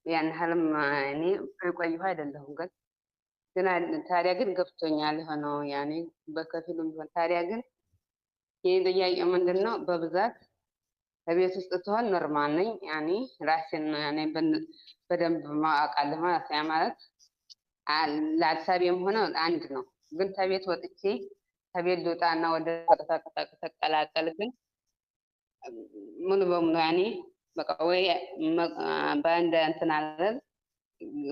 ያን ያህልም እኔ የቆየሁ አይደለሁም ግን ታዲያ ግን ገብቶኛል የሆነው ያኔ በከፊሉም ቢሆን ታዲያ ግን ይህ ጥያቄው ምንድን ነው? በብዛት በቤት ውስጥ ትሆን ኖርማል ነኝ ያኔ ራሴን ያኔ በደንብ ማወቃለሁ ማለት ያ ማለት ለሀሳቤም ሆነ አንድ ነው። ግን ከቤት ወጥቼ ከቤት ልውጣና ወደ ተቀላቀል ግን ሙሉ በሙሉ ያኔ በቃ ወይ በአንድ እንትን አለ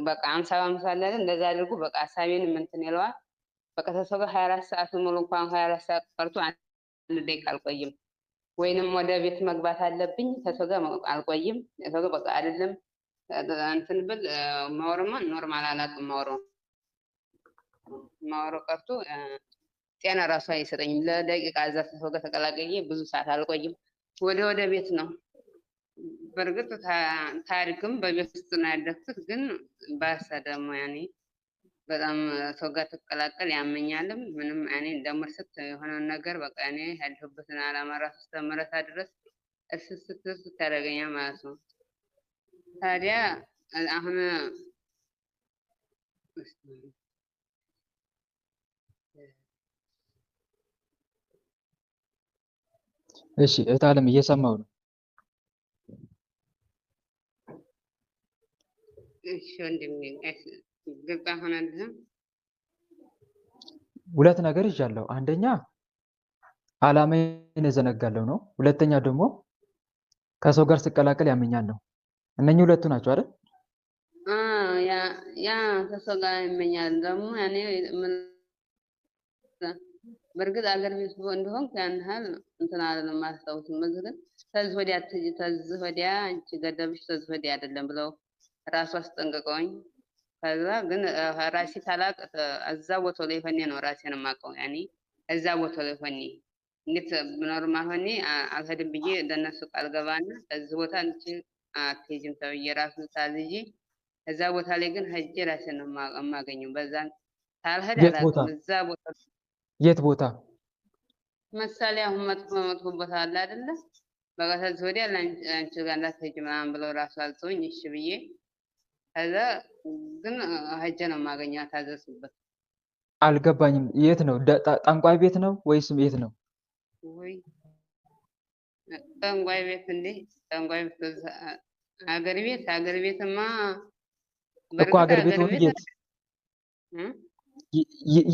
በቃ 50 አለ እንደዛ አድርጉ በቃ ሀሳቤንም እንትን ይለዋል። በቃ ተሰው ጋር 24 ሰዓት ሙሉ እንኳን 24 ሰዓት ቀርቶ አንድ ደቂቃ አልቆይም። ወይንም ወደ ቤት መግባት አለብኝ ተሰው ጋር አልቆይም። ተሰው ጋር በቃ አይደለም እንትን ብል ማወራማ ኖርማል አላውቅም ማወራው ቀርቶ ጤና ራሱ አይሰጠኝም። ለደቂቃ እዛ ተሰው ጋር ተቀላቀዬ ብዙ ሰዓት አልቆይም። ወደ ቤት ነው። በእርግጥ ታሪክም በቤት ውስጥ ነው ያደግኩት። ግን ባሰ ደግሞ ያኔ በጣም ሰው ጋር ትቀላቀል ያመኛልም ምንም ያኔ እንደምርሰት የሆነውን ነገር በቃ እኔ ያለሁበትን ዓላማ ራሱ እስከምረሳ ድረስ እስስት ታደርገኛል ማለት ነው። ታዲያ አሁን እሺ እህት ዓለም እየሰማው ነው። እሺ ወንድሜ ግልጽ ሆነልህ። ሁለት ነገር ይዣለሁ። አንደኛ ዓላማዬን እዘነጋለሁ ነው። ሁለተኛ ደግሞ ከሰው ጋር ስቀላቀል ያመኛል ነው። እነኚህ ሁለቱ ናቸው አይደል? ያ ከሰው ጋር ያመኛል ደግሞ ያኔ በእርግጥ አገር ቤት እንደሆንኩ ያን ያህል እንትን አይደለም ማስታወስም ግን ተዝ ወዲያ ትጂ ተዝ ወዲያ አንቺ ገደብሽ ተዝ ወዲያ አይደለም ብለው ራሱ አስጠንቅቀውኝ ከዛ ግን ራሴ ታላቅ እዛ ቦታው ላይ ሆኜ ነው ራሴን የማውቀው። ያኔ እዛ ቦታው ላይ ሆኜ እንዴት ኖርማል ሆኜ አልሄድም ብዬ ለእነሱ ቃል ገባና እዚህ ቦታ አንቺ አትሄጂም ተብዬ ራሱ ታዝዤ እዛ ቦታ ላይ ግን ሄጄ ራሴን ነው የማገኘው። በዛን ታልሄድ አላውቅም። እዛ ቦታ የት ቦታ ምሳሌ አሁን መጥፎ ቦታ አለ አይደለ? በቃ ከዚህ ወዲያ አንቺ ጋር እንዳትሄጂ ምናምን ብለው ራሱ አልተውኝ እሺ ብዬ ከዛ ግን ሄጄ ነው የማገኘው ታዘዝኩበት። አልገባኝም። የት ነው? ጠንቋይ ቤት ነው ወይስ የት ነው? ወይ ጠንቋይ ቤት እንዴ? ጠንቋይ ቤት ሀገር ቤትማ እኮ ሀገር ቤት ሆነ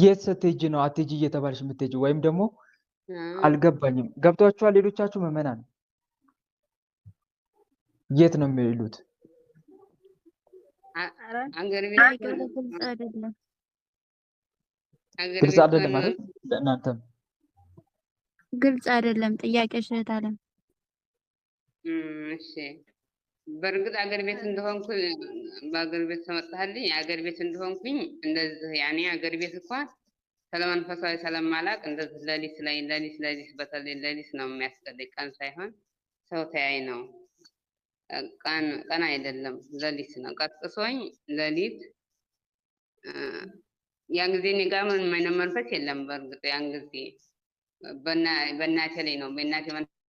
የት ስትሄጂ ነው አትሄጂ እየተባልሽ የምትሄጂ? ወይም ደግሞ አልገባኝም። ገብቷችኋል? ሌሎቻችሁ ምዕመናን የት ነው የሚሉት? ግልጽ አይደለም ማለት ለእናንተም ግልጽ አይደለም ጥያቄሽ እህት ዓለም። እሺ በእርግጥ አገር ቤት እንደሆንኩ በአገር ቤት ተመጣልኝ አገር ቤት እንደሆንኩኝ እንደዚህ ያኔ አገር ቤት እንኳን ስለመንፈሳዊ ስለማላቅ እንደዚህ ሌሊት በተለይ ሌሊት ነው የሚያስጠልቅ። ቀን ሳይሆን ሰው ተያይ ነው። ቀን አይደለም ሌሊት ነው ቀጥቅሶኝ ሌሊት ያን ጊዜ እኔ ጋር ምንም አይነት መንፈስ የለም። በእርግጥ ያን ጊዜ በእናቴ ላይ ነው በእናቴ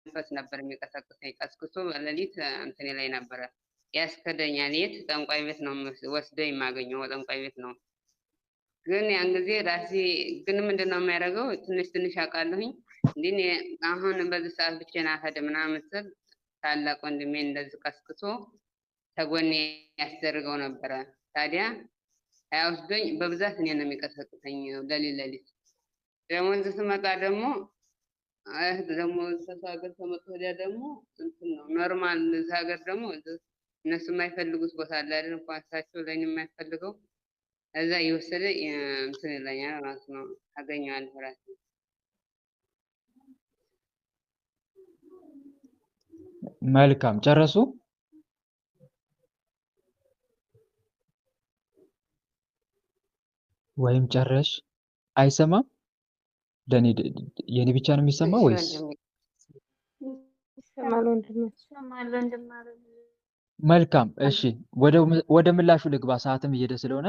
መንፈስ ነበር የሚቀሰቅሰኝ። ቀስቅሶ በሌሊት እንትን ላይ ነበረ ያስከደኛል። የት ጠንቋይ ቤት ነው ወስዶ የማገኘው ጠንቋይ ቤት ነው። ግን ያን ጊዜ ራሴ ግን ምንድን ነው የሚያደርገው ትንሽ አውቃለሁኝ። እንዲህ አሁን በዚህ ሰዓት ብቻዬን አልሄድም ምናምን ስል ታላቅ ወንድሜ እንደዚህ ቀስቅሶ ተጎኔ ያስደርገው ነበረ። ታዲያ አይወስዶኝ በብዛት እኔ ነው የሚቀሰቅሰኝ ሌሊት ደግሞ እዚህ ስመጣ ደግሞ ደግሞ ሀገር ከመጣሁ ወዲያ ደግሞ እንትን ነው ኖርማል እዚህ ሀገር ደግሞ እነሱ የማይፈልጉት ቦታ አለ አይደል? እንኳን እሳቸው ለእኔ የማይፈልገው እዛ እየወሰደ እንትን ይለኛል ማለት ነው። አገኘዋለሁ ራሴ። መልካም ጨረሱ? ወይም ጨረሽ? አይሰማም? የኔ ብቻ ነው የሚሰማው ወይስ? መልካም እሺ፣ ወደ ምላሹ ልግባ። ሰዓትም እየሄደ ስለሆነ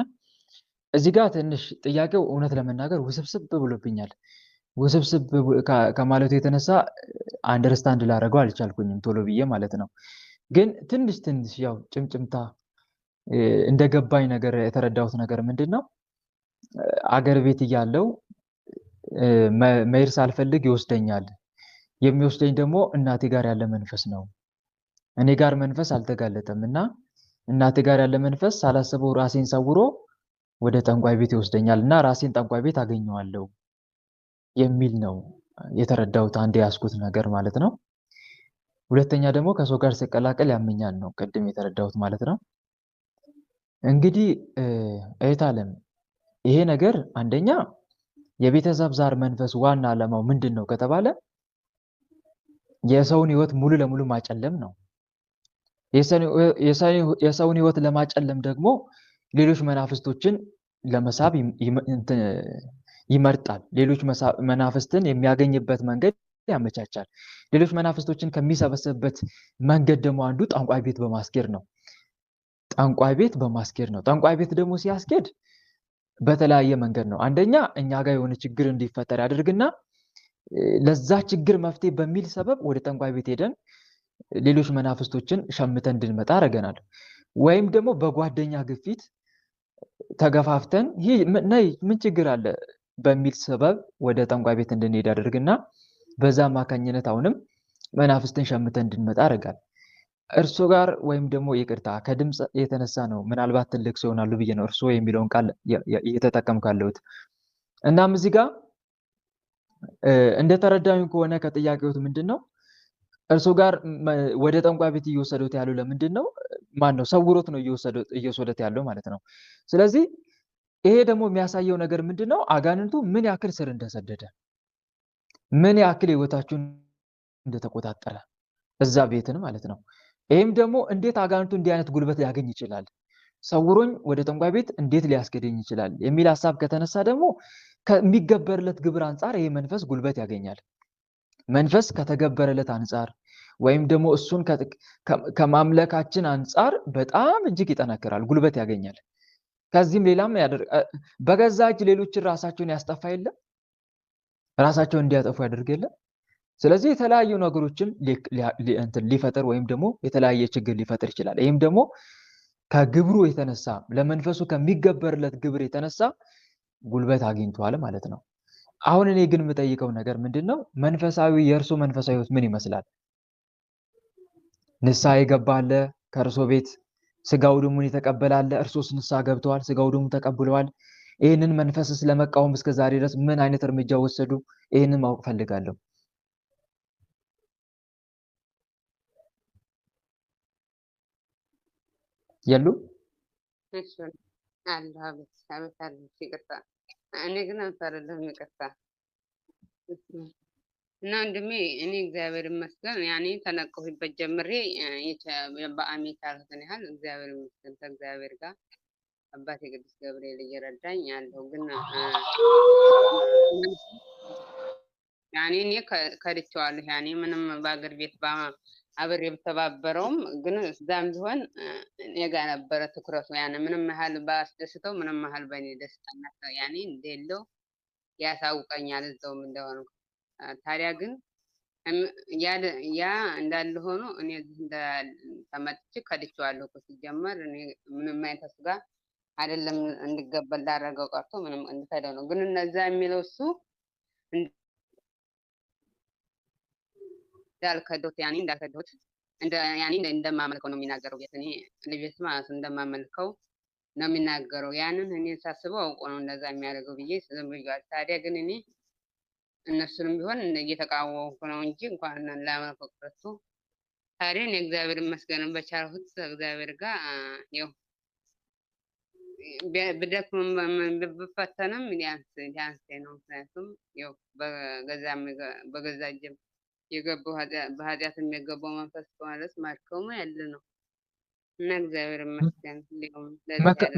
እዚህ ጋር ትንሽ ጥያቄው እውነት ለመናገር ውስብስብ ብሎብኛል። ውስብስብ ከማለቱ የተነሳ አንደርስታንድ ላደርገው አልቻልኩኝም ቶሎ ብዬ ማለት ነው። ግን ትንሽ ያው ጭምጭምታ እንደገባኝ ነገር የተረዳሁት ነገር ምንድነው አገር ቤት እያለው መሄድ ሳልፈልግ ይወስደኛል። የሚወስደኝ ደግሞ እናቴ ጋር ያለ መንፈስ ነው። እኔ ጋር መንፈስ አልተጋለጠም እና እናቴ ጋር ያለ መንፈስ ሳላስበው ራሴን ሰውሮ ወደ ጠንቋይ ቤት ይወስደኛል እና ራሴን ጠንቋይ ቤት አገኘዋለሁ የሚል ነው የተረዳሁት። አንድ ያስኩት ነገር ማለት ነው። ሁለተኛ ደግሞ ከሰው ጋር ሲቀላቀል ያመኛል ነው ቅድም የተረዳሁት ማለት ነው። እንግዲህ እህት ዓለም ይሄ ነገር አንደኛ የቤተሰብ ዛር መንፈስ ዋና ዓላማው ምንድን ነው ከተባለ የሰውን ህይወት ሙሉ ለሙሉ ማጨለም ነው። የሰውን ህይወት ለማጨለም ደግሞ ሌሎች መናፍስቶችን ለመሳብ ይመርጣል። ሌሎች መናፍስትን የሚያገኝበት መንገድ ያመቻቻል። ሌሎች መናፍስቶችን ከሚሰበስብበት መንገድ ደግሞ አንዱ ጠንቋይ ቤት በማስኬድ ነው። ጠንቋይ ቤት በማስኬድ ነው። ጠንቋይ ቤት ደግሞ ሲያስኬድ በተለያየ መንገድ ነው። አንደኛ እኛ ጋር የሆነ ችግር እንዲፈጠር ያደርግና ለዛ ችግር መፍትሄ በሚል ሰበብ ወደ ጠንቋይ ቤት ሄደን ሌሎች መናፍስቶችን ሸምተን እንድንመጣ አደረገናል። ወይም ደግሞ በጓደኛ ግፊት ተገፋፍተን ነይ ምን ችግር አለ በሚል ሰበብ ወደ ጠንቋይ ቤት እንድንሄድ ያደርግና በዛ አማካኝነት አሁንም መናፍስትን ሸምተን እንድንመጣ ያደርጋል። እርሶ ጋር ወይም ደግሞ ይቅርታ ከድምፅ የተነሳ ነው ምናልባት ትልቅ ሰው ይሆናሉ ብዬ ነው እርሶ የሚለውን ቃል እየተጠቀምኩ ያለሁት። እናም እዚህ ጋር እንደተረዳኝ ከሆነ ከጥያቄዎት ምንድነው እርሶ ጋር ወደ ጠንቋይ ቤት እየወሰዱት ያለው ለምንድን ነው? ማን ነው ሰውሮት ነው እየወሰዱት ያለው ማለት ነው። ስለዚህ ይሄ ደግሞ የሚያሳየው ነገር ምንድነው? አጋንንቱ ምን ያክል ስር እንደሰደደ ምን ያክል ህይወታችሁን እንደተቆጣጠረ እዛ ቤትን ማለት ነው። ይሄም ደግሞ እንዴት አጋንንቱ እንዲህ አይነት ጉልበት ሊያገኝ ይችላል፣ ሰውሮኝ ወደ ጠንቋይ ቤት እንዴት ሊያስገደኝ ይችላል የሚል ሐሳብ ከተነሳ ደግሞ ከሚገበርለት ግብር አንጻር ይሄ መንፈስ ጉልበት ያገኛል። መንፈስ ከተገበረለት አንጻር ወይም ደግሞ እሱን ከማምለካችን አንጻር በጣም እጅግ ይጠነክራል፣ ጉልበት ያገኛል። ከዚህም ሌላም በገዛ እጅ ሌሎችን ራሳቸውን ያስጠፋ የለም ራሳቸውን እንዲያጠፉ ያደርግ የለም። ስለዚህ የተለያዩ ነገሮችን ሊፈጥር ወይም ደግሞ የተለያየ ችግር ሊፈጥር ይችላል። ይህም ደግሞ ከግብሩ የተነሳ ለመንፈሱ ከሚገበርለት ግብር የተነሳ ጉልበት አግኝቷል ማለት ነው። አሁን እኔ ግን የምጠይቀው ነገር ምንድነው? መንፈሳዊ የእርሶ መንፈሳዊ ህይወት ምን ይመስላል? ንስሐ የገባለ ከእርሶ ቤት ስጋው ደሙን የተቀበላለ? እርሶስ ንስሐ ገብተዋል? ስጋው ደሙን ተቀብለዋል? ይህንን መንፈስስ ለመቃወም እስከ ዛሬ ድረስ ምን አይነት እርምጃ ወሰዱ? ይህንን ማወቅ ፈልጋለሁ። የሉ እሺ አለ አቤት ይቅርታ። እኔ ግን አንፈርልህም ይቅርታ። እና ወንድሜ እኔ እግዚአብሔር ይመስገን ያኔ ተነቀሁበት ጀምሬ በአሜት ያልኩትን ያህል እግዚአብሔር ይመስገን ከእግዚአብሔር ጋር አባቴ ቅዱስ ገብርኤል እየረዳኝ ያለው ግን ያኔ እኔ ከድቼዋለሁ። ያኔ ምንም በአገር ቤት አብሬ ብተባበረውም ግን እዛም ቢሆን እኔ ጋር ነበረ ትኩረቱ። ያኔ ምንም ያህል ባስደስተው ምንም ያህል በእኔ ደስታና ያኔ እንደሌለው ያሳውቀኛል እዛውም እንደሆነ። ታዲያ ግን ያ እንዳለ ሆኖ እኔ እዚህ ተመጥቼ ከድቼዋለሁ እኮ ሲጀመር እኔ ምንም አይነት እሱ ጋር አይደለም እንድገበል ላደረገው ቀርቶ ምንም እንድከደው ነው። ግን እነዛ የሚለው እሱ እንዳልከዶት ያኔ እንዳልከዶት ያኔ እንደማመልከው ነው የሚናገረው። ቤት እኔ ልቤት ማለት እንደማመልከው ነው የሚናገረው። ያንን እኔ ሳስበው አውቆ ነው እንደዛ የሚያደርገው ብዬ ዝም ብያለሁ። ታዲያ ግን እኔ እነሱንም ቢሆን እየተቃወምኩ ነው እንጂ እንኳን ላመልከው ቀርቶ ታዲያ እኔ እግዚአብሔር ይመስገን በቻልሁት እግዚአብሔር ጋር ያው ብደክምም ብፈተንም ሊያንስ ነው። ምክንያቱም ያው በገዛ እጅም የገባው በኃጢአትም የገባው መንፈስ ማለት ማርከሙ ያለ ነው እና እግዚአብሔር ይመስገን።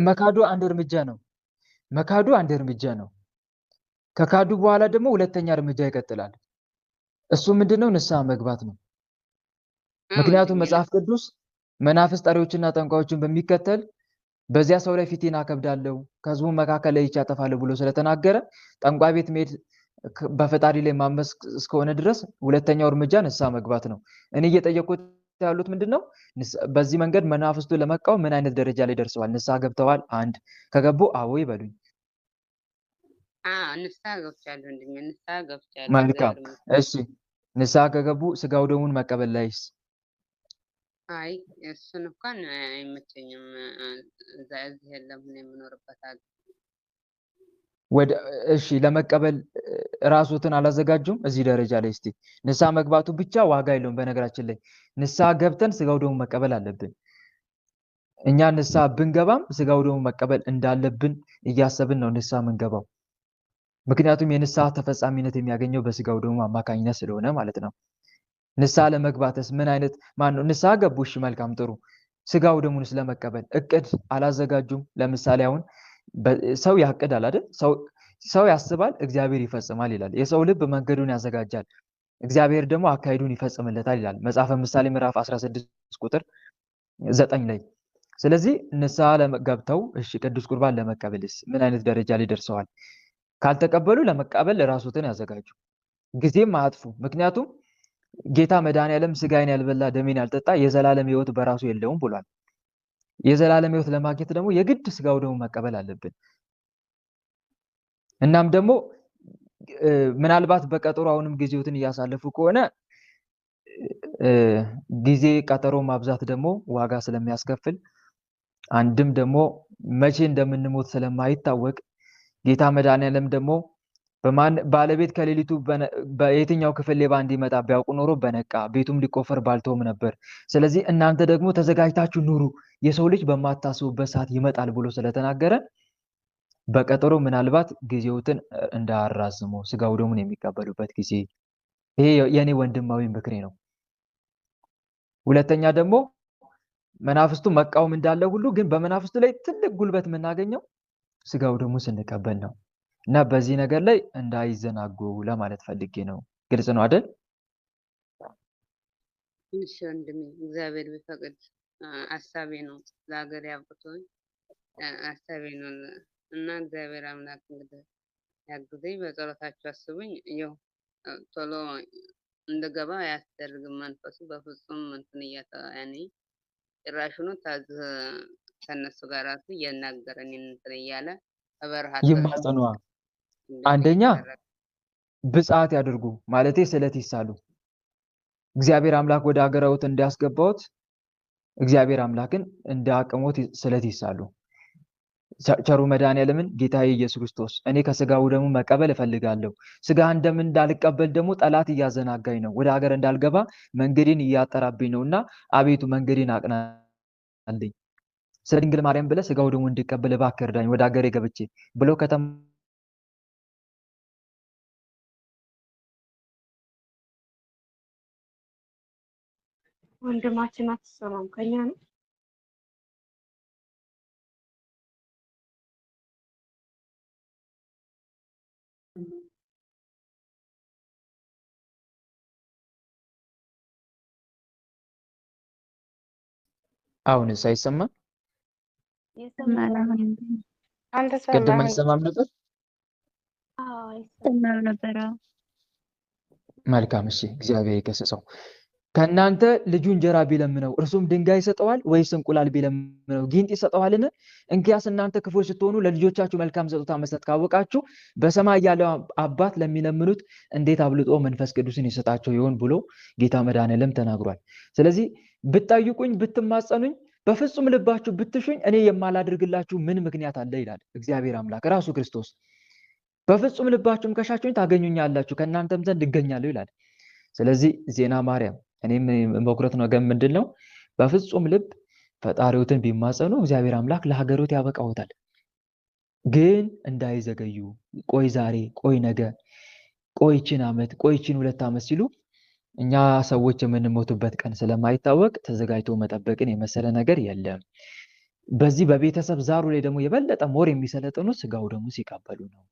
መካዱ አንድ እርምጃ ነው። መካዱ አንድ እርምጃ ነው። ከካዱ በኋላ ደግሞ ሁለተኛ እርምጃ ይቀጥላል። እሱ ምንድነው? ንስሐ መግባት ነው። ምክንያቱም መጽሐፍ ቅዱስ መናፍስት ጠሪዎችና ጠንቋዮችን በሚከተል በዚያ ሰው ላይ ፊቴን አከብዳለሁ ከህዝቡ መካከል ለይቼ አጠፋለሁ ብሎ ስለተናገረ ጠንቋይ ቤት መሄድ በፈጣሪ ላይ ማመስ እስከሆነ ድረስ ሁለተኛው እርምጃ ንስሐ መግባት ነው። እኔ እየጠየቁት ያሉት ምንድነው? በዚህ መንገድ መናፍስቱ ለመቃወም ምን አይነት ደረጃ ላይ ደርሰዋል? ንስሐ ገብተዋል? አንድ ከገቡ አዎ ይበሉኝ። ንስሐ ገብቻለሁ ወንድሜ፣ ንስሐ ገብቻለሁ። መልካም እሺ፣ ንስሐ ከገቡ ስጋው ደሙን መቀበል ላይስ? አይ እሱን እንኳን አይመቸኝም። እዚህ የለም እኔ የምኖርበት ሀገር። እሺ ለመቀበል ራስዎትን አላዘጋጁም? እዚህ ደረጃ ላይ እስቲ ንስሐ መግባቱ ብቻ ዋጋ የለውም። በነገራችን ላይ ንስሐ ገብተን ስጋው ደሙን መቀበል አለብን። እኛ ንስሐ ብንገባም ስጋው ደሙን መቀበል እንዳለብን እያሰብን ነው ንስሐ የምንገባው። ምክንያቱም የንስሐ ተፈጻሚነት የሚያገኘው በስጋው ደሙ አማካኝነት ስለሆነ ማለት ነው። ንስሐ ለመግባትስ ምን አይነት ማነው? ንስሐ ገቡ፣ እሺ መልካም ጥሩ። ስጋው ደሙን ስለመቀበል እቅድ አላዘጋጁም? ለምሳሌ አሁን ሰው ያቅዳል አይደል? ሰው ያስባል፣ እግዚአብሔር ይፈጽማል ይላል። የሰው ልብ መንገዱን ያዘጋጃል፣ እግዚአብሔር ደግሞ አካሄዱን ይፈጽምለታል ይላል መጽሐፈ ምሳሌ ምዕራፍ 16 ቁጥር 9 ላይ። ስለዚህ ንስሐ ገብተው እሺ ቅዱስ ቁርባን ለመቀበልስ ምን አይነት ደረጃ ላይ ደርሰዋል? ካልተቀበሉ ለመቀበል ራስዎትን ያዘጋጁ፣ ጊዜም አያጥፉ። ምክንያቱም ጌታ መድኃኔዓለም ስጋዬን ያልበላ ደሜን ያልጠጣ የዘላለም ሕይወት በራሱ የለውም ብሏል። የዘላለም ሕይወት ለማግኘት ደግሞ የግድ ስጋው ደሙ መቀበል አለብን። እናም ደግሞ ምናልባት በቀጠሮ አሁንም ጊዜዎትን እያሳለፉ ከሆነ ጊዜ ቀጠሮ ማብዛት ደግሞ ዋጋ ስለሚያስከፍል፣ አንድም ደግሞ መቼ እንደምንሞት ስለማይታወቅ ጌታ መድኃኔዓለም ደግሞ ባለቤት ከሌሊቱ በየትኛው ክፍል ሌባ እንዲመጣ ቢያውቁ ኖሮ በነቃ ቤቱም ሊቆፈር ባልተውም ነበር። ስለዚህ እናንተ ደግሞ ተዘጋጅታችሁ ኑሩ፣ የሰው ልጅ በማታስቡበት ሰዓት ይመጣል ብሎ ስለተናገረ በቀጠሮ ምናልባት ጊዜውትን እንዳያራዝሙ ስጋው ደሙን የሚቀበሉበት ጊዜ። ይሄ የኔ ወንድማዊ ምክሬ ነው። ሁለተኛ ደግሞ መናፍስቱ መቃወም እንዳለ ሁሉ ግን በመናፍስቱ ላይ ትልቅ ጉልበት የምናገኘው ስጋው ደሙ ስንቀበል ነው። እና በዚህ ነገር ላይ እንዳይዘናጉ ለማለት ፈልጌ ነው። ግልጽ ነው አይደል? እሺ ወንድሜ፣ እግዚአብሔር ቢፈቅድ ሀሳቤ ነው ለሀገር ያብቅቶኝ ሀሳቤ ነው እና እግዚአብሔር አምላክ እንግዲህ ያግዘኝ፣ በጸሎታችሁ አስቡኝ። ይኸው ቶሎ እንደገባ አያስደርግም መንፈሱ በፍጹም እንትን ያኔ ጭራሹኑ ከእነሱ ጋር ራሱ እያናገረን እንትን እያለ በበረሃ ይማጸኗ። አንደኛ ብጽዓት ያድርጉ ማለቴ ስለት ይሳሉ። እግዚአብሔር አምላክ ወደ ሀገራውት እንዲያስገባውት እግዚአብሔር አምላክን እንዳያቅሞት ስለት ይሳሉ። ቸሩ መድኃኔዓለምን ጌታዬ ኢየሱስ ክርስቶስ እኔ ከስጋው ደሙ መቀበል እፈልጋለሁ። ስጋህን ደም እንዳልቀበል ደግሞ ጠላት እያዘናጋኝ ነው፣ ወደ ሀገር እንዳልገባ መንገዴን እያጠራብኝ ነውና አቤቱ መንገዴን አቅናልኝ። ስለ ድንግል ማርያም ብለህ ስጋው ደሙ እንድቀበል እባክህ እርዳኝ ወደ ሀገሬ ገብቼ ብሎ ከተማ ወንድማችን አትሰማም ከኛ ነው። አሁንስ አይሰማም? አንተ ቅድም አይሰማም ነበር? ሰማው ነበር። መልካም እሺ፣ እግዚአብሔር ይገስጸው። ከእናንተ ልጁ እንጀራ ቢለምነው እርሱም ድንጋይ ይሰጠዋል ወይስ እንቁላል ቢለምነው ጊንጥ ይሰጠዋልን? እንኪያስ እናንተ ክፉዎች ስትሆኑ ለልጆቻችሁ መልካም ስጦታ መስጠት ካወቃችሁ በሰማይ ያለው አባት ለሚለምኑት እንዴት አብልጦ መንፈስ ቅዱስን ይሰጣቸው ይሆን ብሎ ጌታ መድኃኔዓለም ተናግሯል። ስለዚህ ብትጠይቁኝ ብትማጸኑኝ በፍጹም ልባችሁ ብትሹኝ እኔ የማላደርግላችሁ ምን ምክንያት አለ ይላል እግዚአብሔር አምላክ ራሱ ክርስቶስ። በፍጹም ልባችሁም ከሻችሁኝ ታገኙኛላችሁ ከእናንተም ዘንድ እገኛለሁ ይላል። ስለዚህ ዜና ማርያም እኔም መኩረት ነው ገም ምንድነው በፍጹም ልብ ፈጣሪዎትን ቢማጸኑ እግዚአብሔር አምላክ ለሀገሮት ያበቃውታል። ግን እንዳይዘገዩ ቆይ ዛሬ ቆይ ነገ ቆይ ይችን ዓመት ቆይ ይችን 2 ዓመት ሲሉ እኛ ሰዎች የምንሞቱበት ቀን ስለማይታወቅ ተዘጋጅቶ መጠበቅን የመሰለ ነገር የለም። በዚህ በቤተሰብ ዛሩ ላይ ደግሞ የበለጠ ሞር የሚሰለጥኑ ስጋው ደግሞ ሲቀበሉ ነው።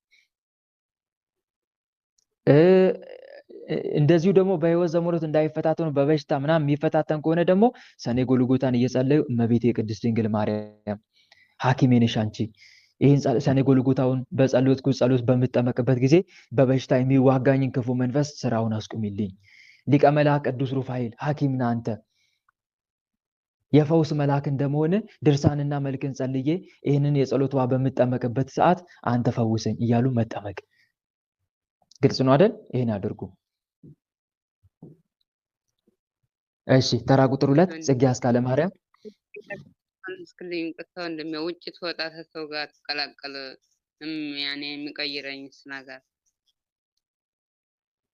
እንደዚሁ ደግሞ በህይወት ዘመኖት እንዳይፈታተኑ በበሽታ ምናምን የሚፈታተን ከሆነ ደግሞ ሰኔ ጎልጎታን እየጸለዩ እመቤቴ ቅድስት ድንግል ማርያም ሐኪሜ ነሽ አንቺ ይህን ሰኔ ጎልጎታውን በጸሎት ጸሎት በምጠመቅበት ጊዜ በበሽታ የሚዋጋኝን ክፉ መንፈስ ስራውን አስቁሚልኝ። ሊቀ መላእክት ቅዱስ ሩፋኤል ሐኪም ነህ አንተ የፈውስ መልአክ እንደመሆን ድርሳንና መልክን ጸልዬ ይህንን የጸሎት ውሃ በምጠመቅበት ሰዓት አንተ ፈውሰኝ እያሉ መጠመቅ። ግልጽ ነው አይደል? ይሄን አድርጉ። እሺ ተራ ቁጥር 2 ጽጌ አስካለ ማርያም እስክልኝ ቅርታው እንደሚያውጭ ትወጣ ሰው ጋር ተቀላቀለ ያኔ የሚቀይረኝ ነገር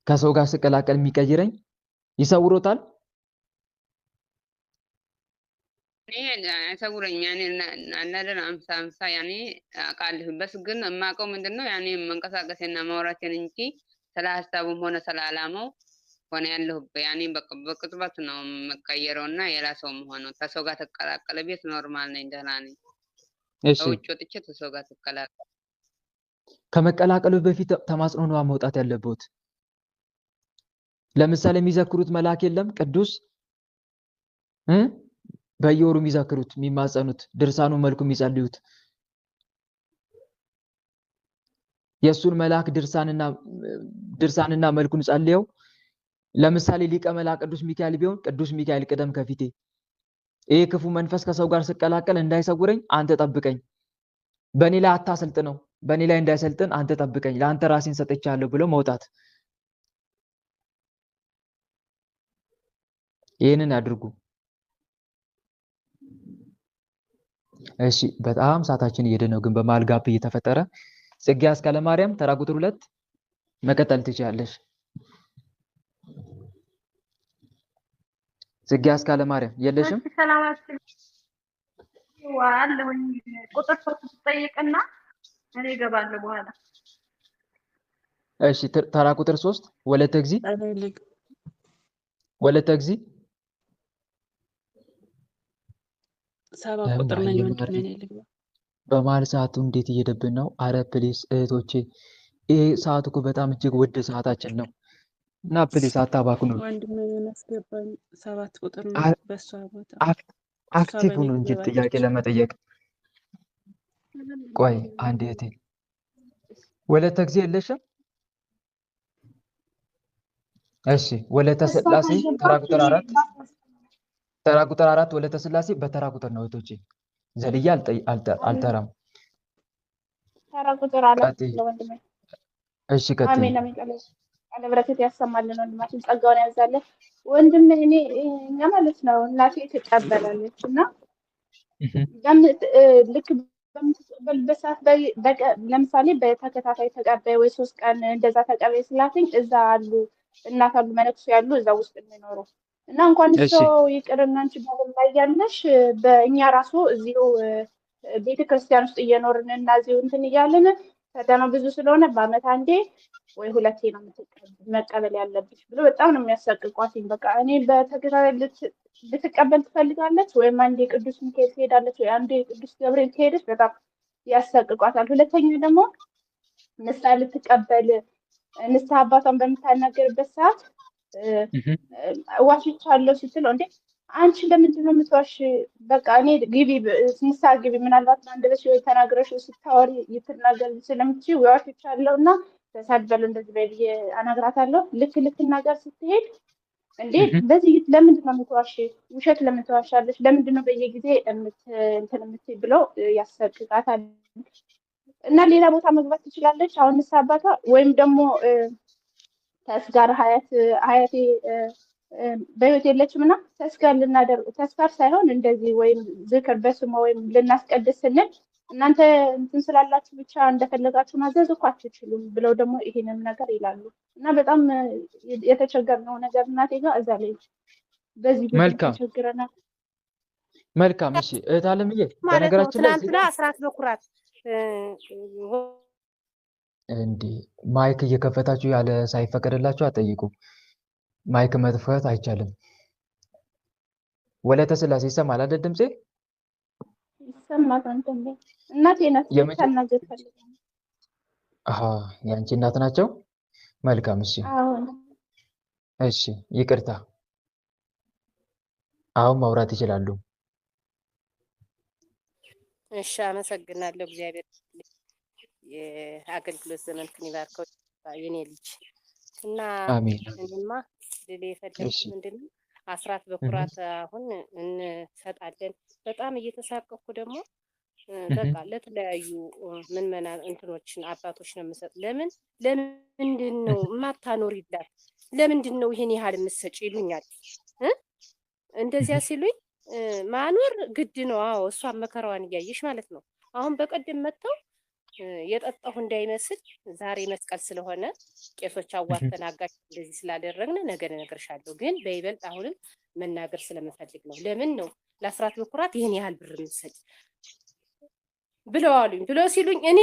ከሰው ጋር ስቀላቀል የሚቀይረኝ ይሰውሮታል። አይሰውረኝ ያኔ አንዳንድ 50 ያኔ አቃልህ በስ ግን የማውቀው ምንድነው ያኔ መንቀሳቀስና ማውራቴን እንጂ ስለ ሐሳቡም ሆነ ስለ ዓላማው ሆነ ያለሁበት ያኔ በቅጽበት ነው መቀየረውና የራሰው ሆኖ ከሰው ጋር ተቀላቀለ ቤት ኖርማል ነኝ ደህና ነኝ። እሺ ውጭ ወጥቼ ከሰው ጋር ተቀላቀለ ከመቀላቀሉ በፊት ተማጽኖ ነው ማውጣት ያለበት። ለምሳሌ የሚዘክሩት መልአክ የለም ቅዱስ በየወሩ የሚዘክሩት የሚማጸኑት ድርሳኑ መልኩ የሚጸልዩት የሱን መልአክ ድርሳንና መልኩን ጸልየው ለምሳሌ ሊቀ መላእክት ቅዱስ ሚካኤል ቢሆን ቅዱስ ሚካኤል ቅደም ከፊቴ ይሄ ክፉ መንፈስ ከሰው ጋር ስቀላቀል እንዳይሰውረኝ አንተ ጠብቀኝ፣ በእኔ ላይ አታሰልጥነው፣ በእኔ ላይ እንዳይሰልጥን አንተ ጠብቀኝ፣ ለአንተ ራሴን ሰጥቻለሁ ብሎ መውጣት። ይሄንን አድርጉ። እሺ በጣም ሰዓታችን እየሄደ ነው፣ ግን በመሀል ጋፕ እየተፈጠረ ጽጌ አስካለ ማርያም ተራ ቁጥር 2 መቀጠል ትችላለሽ። ጽጌ አስካለ ማርያም የለሽም? ሰላማችን ዋለሁኝ ቁጥር 3 ትጠይቅና እኔ እገባለሁ በኋላ። እሺ ተራ ቁጥር 3 ወለተ እግዚ ሰባ ቁጥር ነኝ ወንድሜ ነኝ ልግባ። በመሀል ሰዓቱ እንዴት እየሄደብን ነው? አረ ፕሊስ እህቶቼ፣ ይሄ ሰዓት እኮ በጣም እጅግ ውድ ሰዓታችን ነው እና ፕሊስ አታባክኑ። ወንድሜ መስገባኝ 7 ቁጥር ነው በሷ ቦታ አክቲቭ ሁኑ እንጂ ጥያቄ ለመጠየቅ። ቆይ አንድ እህቴ ወለተ እግዚ የለሽም? እሺ ወለተ ስላሴ ተራ ቁጥር 4 ወለተ ስላሴ በተራ ቁጥር ነው እህቶቼ፣ ዘልያ አልጠራም። ተራ ቁጥር 4 ለወንድሜ። እሺ ቀጥይ። አሜን አሜን። ቃለ በረከት ያሰማልን ወንድማችን ጸጋውን ያብዛልን። ወንድሜ እኛ ማለት ነው እናቴ ትቀበላለች እና ልክ በምትቀበልበት ሰዓት ለምሳሌ በተከታታይ ተቀባይ ወይ 3 ቀን እንደዛ ተቀባይ ስላትኝ እዛ አሉ እናት አሉ መነኩሴ ያሉ እዛ ውስጥ የሚኖሩ እና እንኳን ሰው ይቅርና አንቺ ባለም ላይ ያለሽ በእኛ ራሱ እዚሁ ቤተክርስቲያን ውስጥ እየኖርን እና እዚሁ እንትን እያለን ፈተናው ብዙ ስለሆነ በአመት አንዴ ወይ 2 ነው መቀበል ያለብሽ ብሎ በጣም ነው የሚያሰቅቋት። በቃ እኔ በተከታታይ ልትቀበል ትፈልጋለች ወይም አንዴ ቅዱስ ሚካኤል ትሄዳለች ወይ አንዴ ቅዱስ ገብርኤል ትሄደች፣ በጣም ያሰቅቋታል። ሁለተኛ ደግሞ ንስሐ ልትቀበል ንስሐ አባቷን በምታናገርበት ሰዓት ዋሽቻለሁ ስትለው እንዴ አንቺ ለምንድን ነው የምትዋሽ? በቃ እኔ ግቢ ንስሐ ግቢ፣ ምናልባት አንደበሽ ወይ ተናግረሽ ስታወሪ ይትናገር ስለምትችይ ዋሽቻለሁ እና ተሳድበል እንደዚህ በይ አናግራታለሁ። ልክ ነገር ስትሄድ እንዴ በዚህ ለምንድን ነው የምትዋሽ? ውሸት ለምን ትዋሻለሽ? ለምንድን ነው በየጊዜ እንትን የምትይ ብለው ያሰቅቃታል። እና ሌላ ቦታ መግባት ትችላለች አሁን ንስሐ አባቷ ወይም ደግሞ ተስጋር ሀያቴ በህይወት የለችም እና ተስጋር ልናደርግ ተስጋር ሳይሆን እንደዚህ ወይም ዝክር በስሟ ወይም ልናስቀድስ ስንል እናንተ እንትን ስላላችሁ ብቻ እንደፈለጋችሁ ማዘዝ እኮ አትችሉም ብለው ደግሞ ይሄንን ነገር ይላሉ። እና በጣም የተቸገርነው ነገር እናቴ ጋር እዛ ላይ በዚህ ተቸግረናል። መልካም እሺ እህት አለምዬ በነገራችን ላይ ትናንትና አስራት በኩራት እንዴ ማይክ እየከፈታችሁ ያለ ሳይፈቀድላችሁ አጠይቁ። ማይክ መጥፋት አይቻልም። ወለተ ስላሴ ይሰማል አይደል? ድምጼ ይሰማል። አንተም እናቴ ናት ታናገር ፈልጋለሁ። ያንቺ እናት ናቸው። መልካም እሺ እሺ ይቅርታ፣ አሁን ማውራት ይችላሉ። እሺ አመሰግናለሁ። እግዚአብሔር የአገልግሎት ዘመን ይባርከው የኔ ልጅ እና አሜን። እኔማ ልል የፈለኩት ምንድነው አስራት በኩራት አሁን እንሰጣለን። በጣም እየተሳቀኩ ደግሞ በቃ ለተለያዩ ምንመና እንትኖችን አባቶች ነው የምሰጥ። ለምንድን ነው የማታኖሪላት? ለምንድን ነው ይሄን ያህል የምትሰጪ ይሉኛል። እንደዚያ ሲሉኝ ማኖር ግድ ነው። አዎ እሷን መከራዋን እያየሽ ማለት ነው። አሁን በቀደም መጥተው የጠጣሁ እንዳይመስል ዛሬ መስቀል ስለሆነ ቄሶች አዋርተን አጋጭ እንደዚህ ስላደረግን ነገ እነግርሻለሁ፣ ግን በይበልጥ አሁንም መናገር ስለምፈልግ ነው። ለምን ነው ለአስራት በኩራት ይሄን ያህል ብር የምትሰጪ ብለው አሉኝ። ብለው ሲሉኝ እኔ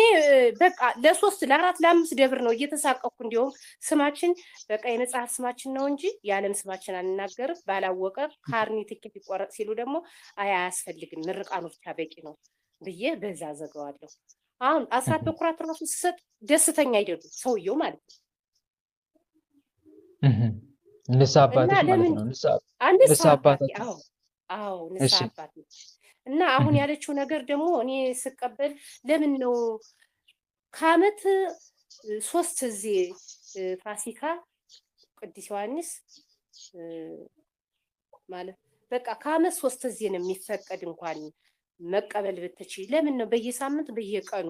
በቃ ለ3 ለ4 ለ5 ደብር ነው እየተሳቀኩ። እንዲሁም ስማችን በቃ የመጽሐፍ ስማችን ነው እንጂ የዓለም ስማችን አንናገርም፣ ባላወቀ ካርኒ ትኬት ይቆረጥ ሲሉ ደግሞ አያስፈልግም ምርቃኑ ብቻ በቂ ነው ብዬ በዛ ዘጋዋለሁ። አሁን አስራት በኩራት ራሱ ስሰጥ ደስተኛ አይደሉም ሰውየው ማለት ነው። ንስሐ አባትሽ ማለት ነው። ንስሐ አባትሽ። አዎ ንስሐ አባትሽ። እና አሁን ያለችው ነገር ደግሞ እኔ ስቀበል ለምን ነው ከዓመት 3 ጊዜ ፋሲካ ቅዱስ ዮሐንስ ማለት በቃ ከዓመት 3 ጊዜ ነው የሚፈቀድ እንኳን መቀበል ብትችይ ለምን ነው በየሳምንት በየቀኑ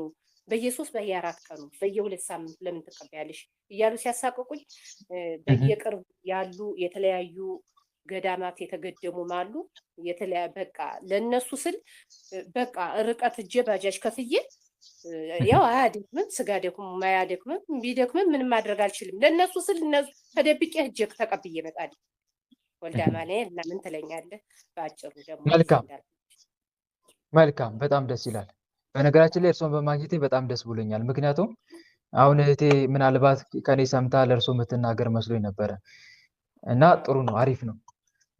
በየ3 በየ4 ቀኑ በየ2 ሳምንት ለምን ትቀበያለሽ እያሉ ሲያሳቅቁኝ በየቅርብ ያሉ የተለያዩ ገዳማት የተገደሙም አሉ። የተለያየ በቃ ለነሱ ስል በቃ ርቀት እጄ ባጃጅ ከፍዬ ያው አያደክምም፣ ስጋ ደክሞም አያደክምም፣ ቢደክምም ምንም ማድረግ አልችልም። ለነሱ ስል እነሱ ተደብቄ እጄ ተቀብዬ እመጣለሁ። ወልዳ ማንኤል እና ምን ትለኛለህ? በአጭሩ ደግሞ መልካም፣ በጣም ደስ ይላል። በነገራችን ላይ እርሶን በማግኘቴ በጣም ደስ ብሎኛል። ምክንያቱም አሁን እህቴ ምናልባት ከኔ ሰምታ ለእርሶ የምትናገር መስሎኝ ነበረ እና ጥሩ ነው፣ አሪፍ ነው።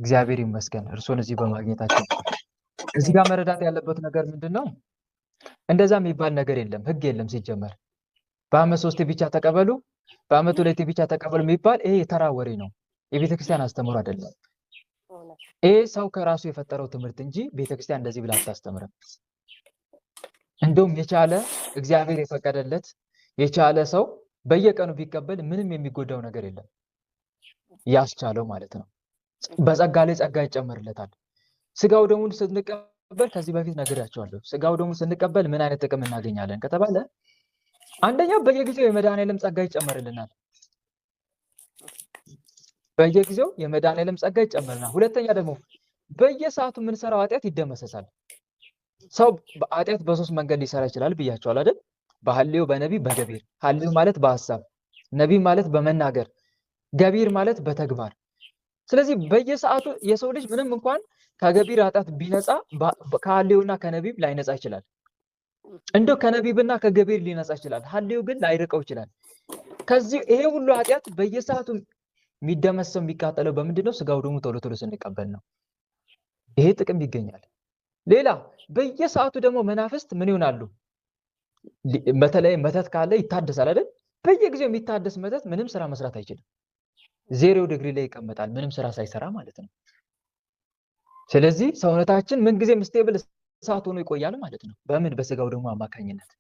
እግዚአብሔር ይመስገን እርሶን እዚህ በማግኘታችን። እዚህ ጋር መረዳት ያለበት ነገር ምንድን ነው? እንደዛ የሚባል ነገር የለም፣ ህግ የለም። ሲጀመር በዓመት 3 ብቻ ተቀበሉ፣ በዓመት 2 ብቻ ተቀበሉ የሚባል ይሄ የተራ ወሬ ነው። የቤተክርስቲያን አስተምሮ አይደለም። ይሄ ሰው ከራሱ የፈጠረው ትምህርት እንጂ ቤተክርስቲያን እንደዚህ ብላ አታስተምርም። እንደውም የቻለ እግዚአብሔር የፈቀደለት የቻለ ሰው በየቀኑ ቢቀበል ምንም የሚጎዳው ነገር የለም። ያስቻለው ማለት ነው። በጸጋ ላይ ጸጋ ይጨመርለታል። ስጋው ደሙን ስንቀበል ከዚህ በፊት ነግሬያቸዋለሁ። ስጋው ደሙን ስንቀበል ምን አይነት ጥቅም እናገኛለን ከተባለ አንደኛው በየጊዜው የመድኃኔዓለም ጸጋ ይጨመርልናል። በየጊዜው የመድኃኔዓለም ጸጋ ይጨመርልናል። ሁለተኛ ደግሞ በየሰዓቱ የምንሰራው ኃጢአት ይደመሰሳል። ሰው ኃጢአት በ3 መንገድ ሊሰራ ይችላል ብያቸዋል አይደል? በሐልዮ፣ በነቢብ፣ በገቢር። ሐልዮ ማለት በሐሳብ፣ ነቢብ ማለት በመናገር፣ ገቢር ማለት በተግባር። ስለዚህ በየሰዓቱ የሰው ልጅ ምንም እንኳን ከገቢር ኃጢአት ቢነጻ ከሐልዮና ከነቢብ ላይነጻ ይችላል። እንደው ከነቢብና ከገቢር ሊነጻ ይችላል። ሐልዮ ግን ላይርቀው ይችላል። ከዚህ ይሄ ሁሉ ኃጢአት በየሰዓቱ የሚደመሰው የሚቃጠለው በምንድን ነው? ስጋው ደግሞ ቶሎ ቶሎ ስንቀበል ነው። ይሄ ጥቅም ይገኛል። ሌላ በየሰዓቱ ደግሞ መናፍስት ምን ይሆናሉ? በተለይ መተት ካለ ይታደሳል አይደል? በየጊዜው የሚታደስ መተት ምንም ስራ መስራት አይችልም። 0 ዲግሪ ላይ ይቀመጣል፣ ምንም ስራ ሳይሰራ ማለት ነው። ስለዚህ ሰውነታችን ምንጊዜም ስቴብል እሳት ሆኖ ይቆያል ማለት ነው። በምን? በስጋው ደግሞ አማካኝነት።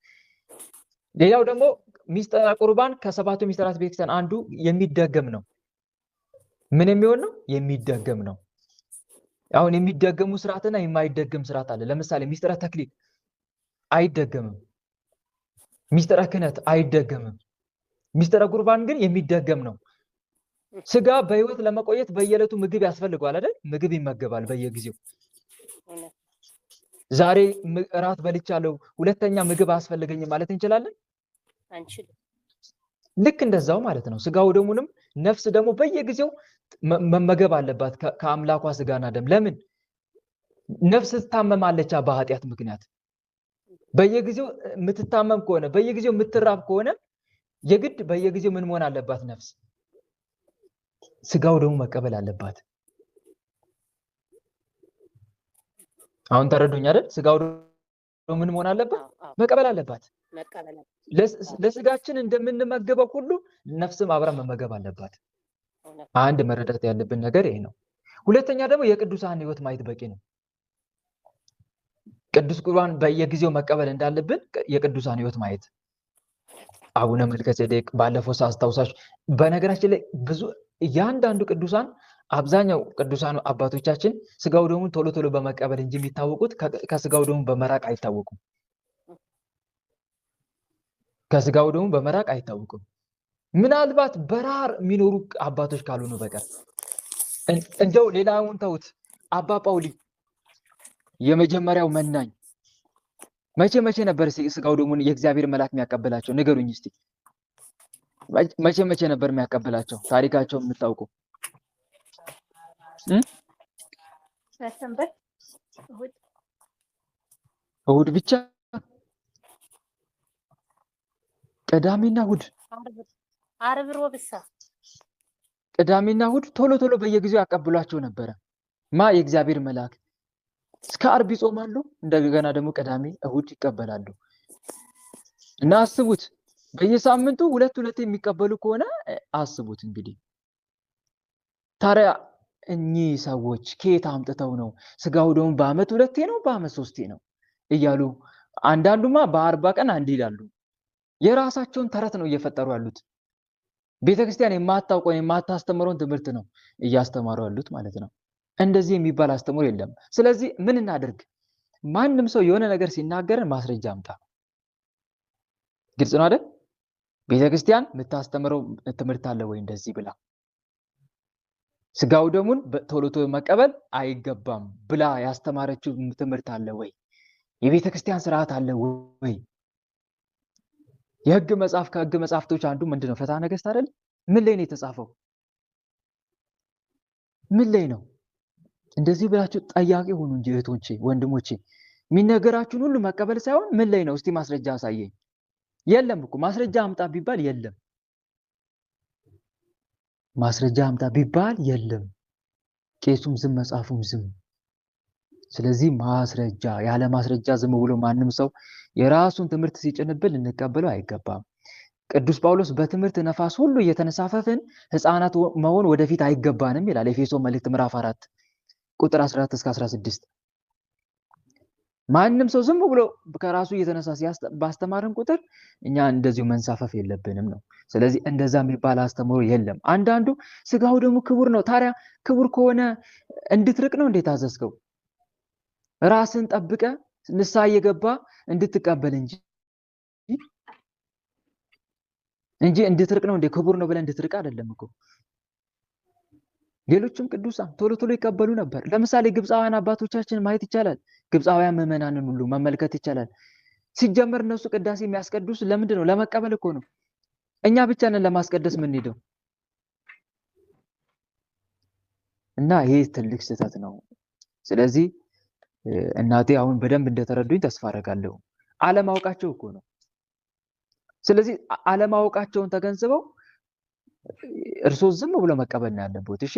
ሌላው ደግሞ ሚስጥረ ቁርባን ከ7ቱ ሚስጥራት ቤተክርስቲያን አንዱ የሚደገም ነው። ምን የሚሆን ነው? የሚደገም ነው። አሁን የሚደገሙ ስርዓትና የማይደገም ስርዓት አለ። ለምሳሌ ሚስጥረ ተክሊል አይደገምም። ሚስጥረ ክህነት አይደገምም። ሚስጥረ ቁርባን ግን የሚደገም ነው። ስጋ በህይወት ለመቆየት በየዕለቱ ምግብ ያስፈልገዋል አይደል? ምግብ ይመገባል በየጊዜው። ዛሬ እራት በልቻለሁ ሁለተኛ ምግብ አያስፈልገኝም ማለት እንችላለን? አንችልም። ልክ እንደዛው ማለት ነው። ስጋው ደሙንም ነፍስ ደግሞ በየጊዜው መመገብ አለባት ከአምላኳ ስጋና ደም። ለምን? ነፍስ ትታመማለች በኃጢአት ምክንያት። በየጊዜው የምትታመም ከሆነ በየጊዜው የምትራብ ከሆነ የግድ በየጊዜው ምን መሆን አለባት? ነፍስ ስጋው ደግሞ መቀበል አለባት። አሁን ተረዱኝ አይደል? ስጋው ደግሞ ምን መሆን አለባት? መቀበል አለባት። ለስጋችን እንደምንመገበው ሁሉ ነፍስም አብራ መመገብ አለባት። አንድ መረዳት ያለብን ነገር ይሄ ነው። ሁለተኛ ደግሞ የቅዱሳን ሕይወት ማየት በቂ ነው። ቅዱስ ቁርባን በየጊዜው መቀበል እንዳለብን የቅዱሳን ሕይወት ማየት። አቡነ መልከጼዴቅ ባለፈው ሳስታውሳችሁ፣ በነገራችን ላይ ብዙ እያንዳንዱ ቅዱሳን አብዛኛው ቅዱሳን አባቶቻችን ስጋው ደሙን ቶሎ ቶሎ በመቀበል እንጂ የሚታወቁት ከስጋው ደሙ በመራቅ አይታወቁም። ከስጋው ደሙ በመራቅ አይታወቁም። ምናልባት በራር የሚኖሩ አባቶች ካልሆኑ በቀር እንደው ሌላውን ተውት። አባ ጳውሊ የመጀመሪያው መናኝ መቼ ነበር ስጋው ደሙን የእግዚአብሔር መልአክ የሚያቀበላቸው? ንገሩኝ እስቲ። መቼ ነበር የሚያቀበላቸው? ታሪካቸውን የምታውቁ? ሰንበት እሑድ ብቻ? ቅዳሜና እሑድ? ዓርብ ሮብሳ ቅዳሜና እሑድ ቶሎ ቶሎ በየጊዜው ያቀብሏቸው ነበረ። የእግዚአብሔር መልአክ እስከ ዓርብ ይጾማሉ። እንደገና ደግሞ ቅዳሜ እሑድ ይቀበላሉ። እና አስቡት በየሳምንቱ ሁለት የሚቀበሉ ከሆነ አስቡት እንግዲህ። ታዲያ እኚህ ሰዎች ከየት አምጥተው ነው ስጋው ደሙ በዓመት 2 ነው በዓመት 3 ነው እያሉ? አንዳንዱማ በ40 ቀን አንድ ይላሉ። የራሳቸውን ተረት ነው እየፈጠሩ ያሉት። ቤተክርስቲያን የማታውቀውን የማታስተምረውን ትምህርት ነው እያስተማሩ ያሉት ማለት ነው። እንደዚህ የሚባል አስተምሮ የለም። ስለዚህ ምን እናድርግ? ማንም ሰው የሆነ ነገር ሲናገረን ማስረጃ አምጣ። ግልጽ ነው አይደል? ቤተክርስቲያን የምታስተምረው ትምህርት አለ ወይ እንደዚህ ብላ? ስጋው ደሙን ቶሎ ቶሎ መቀበል አይገባም ብላ ያስተማረችው ትምህርት አለ ወይ? የቤተክርስቲያን ስርዓት አለ ወይ? የህግ መጽሐፍ ከህግ መጽሐፍቶች አንዱ ምንድነው? ፍትሐ ነገሥት አይደል? ምን ላይ ነው የተጻፈው? ምን ላይ ነው? እንደዚህ ብላችሁ ጠያቂ ሆኑ እንጂ እህቶቼ፣ ወንድሞቼ። የሚነገራችሁን ሁሉ መቀበል ሳይሆን ምን ላይ ነው? እስቲ ማስረጃ አሳየኝ። የለም እኮ ማስረጃ አምጣ ቢባል የለም። ማስረጃ አምጣ ቢባል የለም። ቄሱም ዝም፣ መጽሐፉም ዝም። ስለዚህ ማስረጃ፣ ያለ ማስረጃ ዝም ብሎ ማንም ሰው የራሱን ትምህርት ሲጭንብል ልንቀበለው አይገባም። ቅዱስ ጳውሎስ በትምህርት ነፋስ ሁሉ እየተነሳፈፍን ሕፃናት መሆን ወደፊት አይገባንም ይላል። ኤፌሶን መልእክት ምዕራፍ 4 ቁጥር 14 እስከ 16። ማንም ሰው ዝም ብሎ ከራሱ እየተነሳ ባስተማርን ቁጥር እኛ እንደዚሁ መንሳፈፍ የለብንም ነው። ስለዚህ እንደዛ የሚባል አስተምሮ የለም። አንዳንዱ ስጋው ደግሞ ክቡር ነው። ታዲያ ክቡር ከሆነ እንድትርቅ ነው እንዴት አዘዝከው? ራስን ጠብቀ ንስሐ እየገባ እንድትቀበል እንጂ እንድትርቅ ነው እንዴ? ክቡር ነው ብለን እንድትርቅ አይደለም እኮ። ሌሎችም ቅዱሳን ቶሎ ቶሎ ይቀበሉ ነበር። ለምሳሌ ግብፃውያን አባቶቻችን ማየት ይቻላል። ግብፃውያን ምዕመናንን ሁሉ መመልከት ይቻላል። ሲጀመር እነሱ ቅዳሴ የሚያስቀድሱ ለምንድን ነው? ለመቀበል እኮ ነው። እኛ ብቻ ነን ለማስቀደስ የምንሄደው። እና ይሄ ትልቅ ስህተት ነው። ስለዚህ እናቴ አሁን በደንብ እንደተረዱኝ ተስፋ አደርጋለሁ። አለማወቃቸው እኮ ነው። ስለዚህ አለማወቃቸውን ተገንዝበው እርሶ ዝም ብሎ መቀበል ነው ያለበት። እሺ።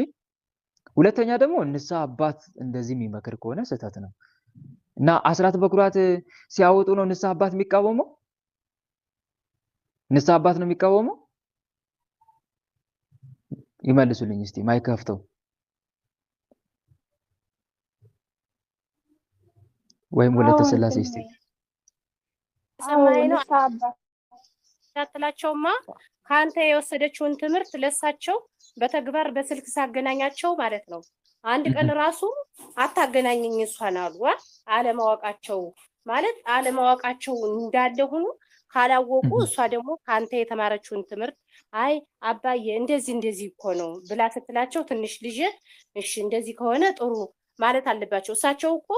ሁለተኛ ደግሞ ንስሐ አባት እንደዚህ የሚመክር ከሆነ ስህተት ነው። እና አስራት በኩራት ሲያወጡ ነው ንስሐ አባት የሚቃወመው? ንስሐ አባት ነው የሚቃወመው? ይመልሱልኝ እስቲ ማይክ ከፍተው። ወይም ወለተ ስላሴ እስቲ ሰማይ ነው ታጥላቸውማ ካንተ የወሰደችውን ትምህርት ለሳቸው በተግባር በስልክ ሳገናኛቸው ማለት ነው። አንድ ቀን ራሱ አታገናኘኝ እሷን አሉ። አለማወቃቸው ማለት አለማወቃቸው እንዳለ ሆኖ ካላወቁ እሷ ደግሞ ካንተ የተማረችውን ትምህርት አይ አባዬ እንደዚህ እኮ ነው ብላ ስትላቸው ትንሽ ልጅ እሺ እንደዚህ ከሆነ ጥሩ ማለት አለባቸው። እሳቸው እኮ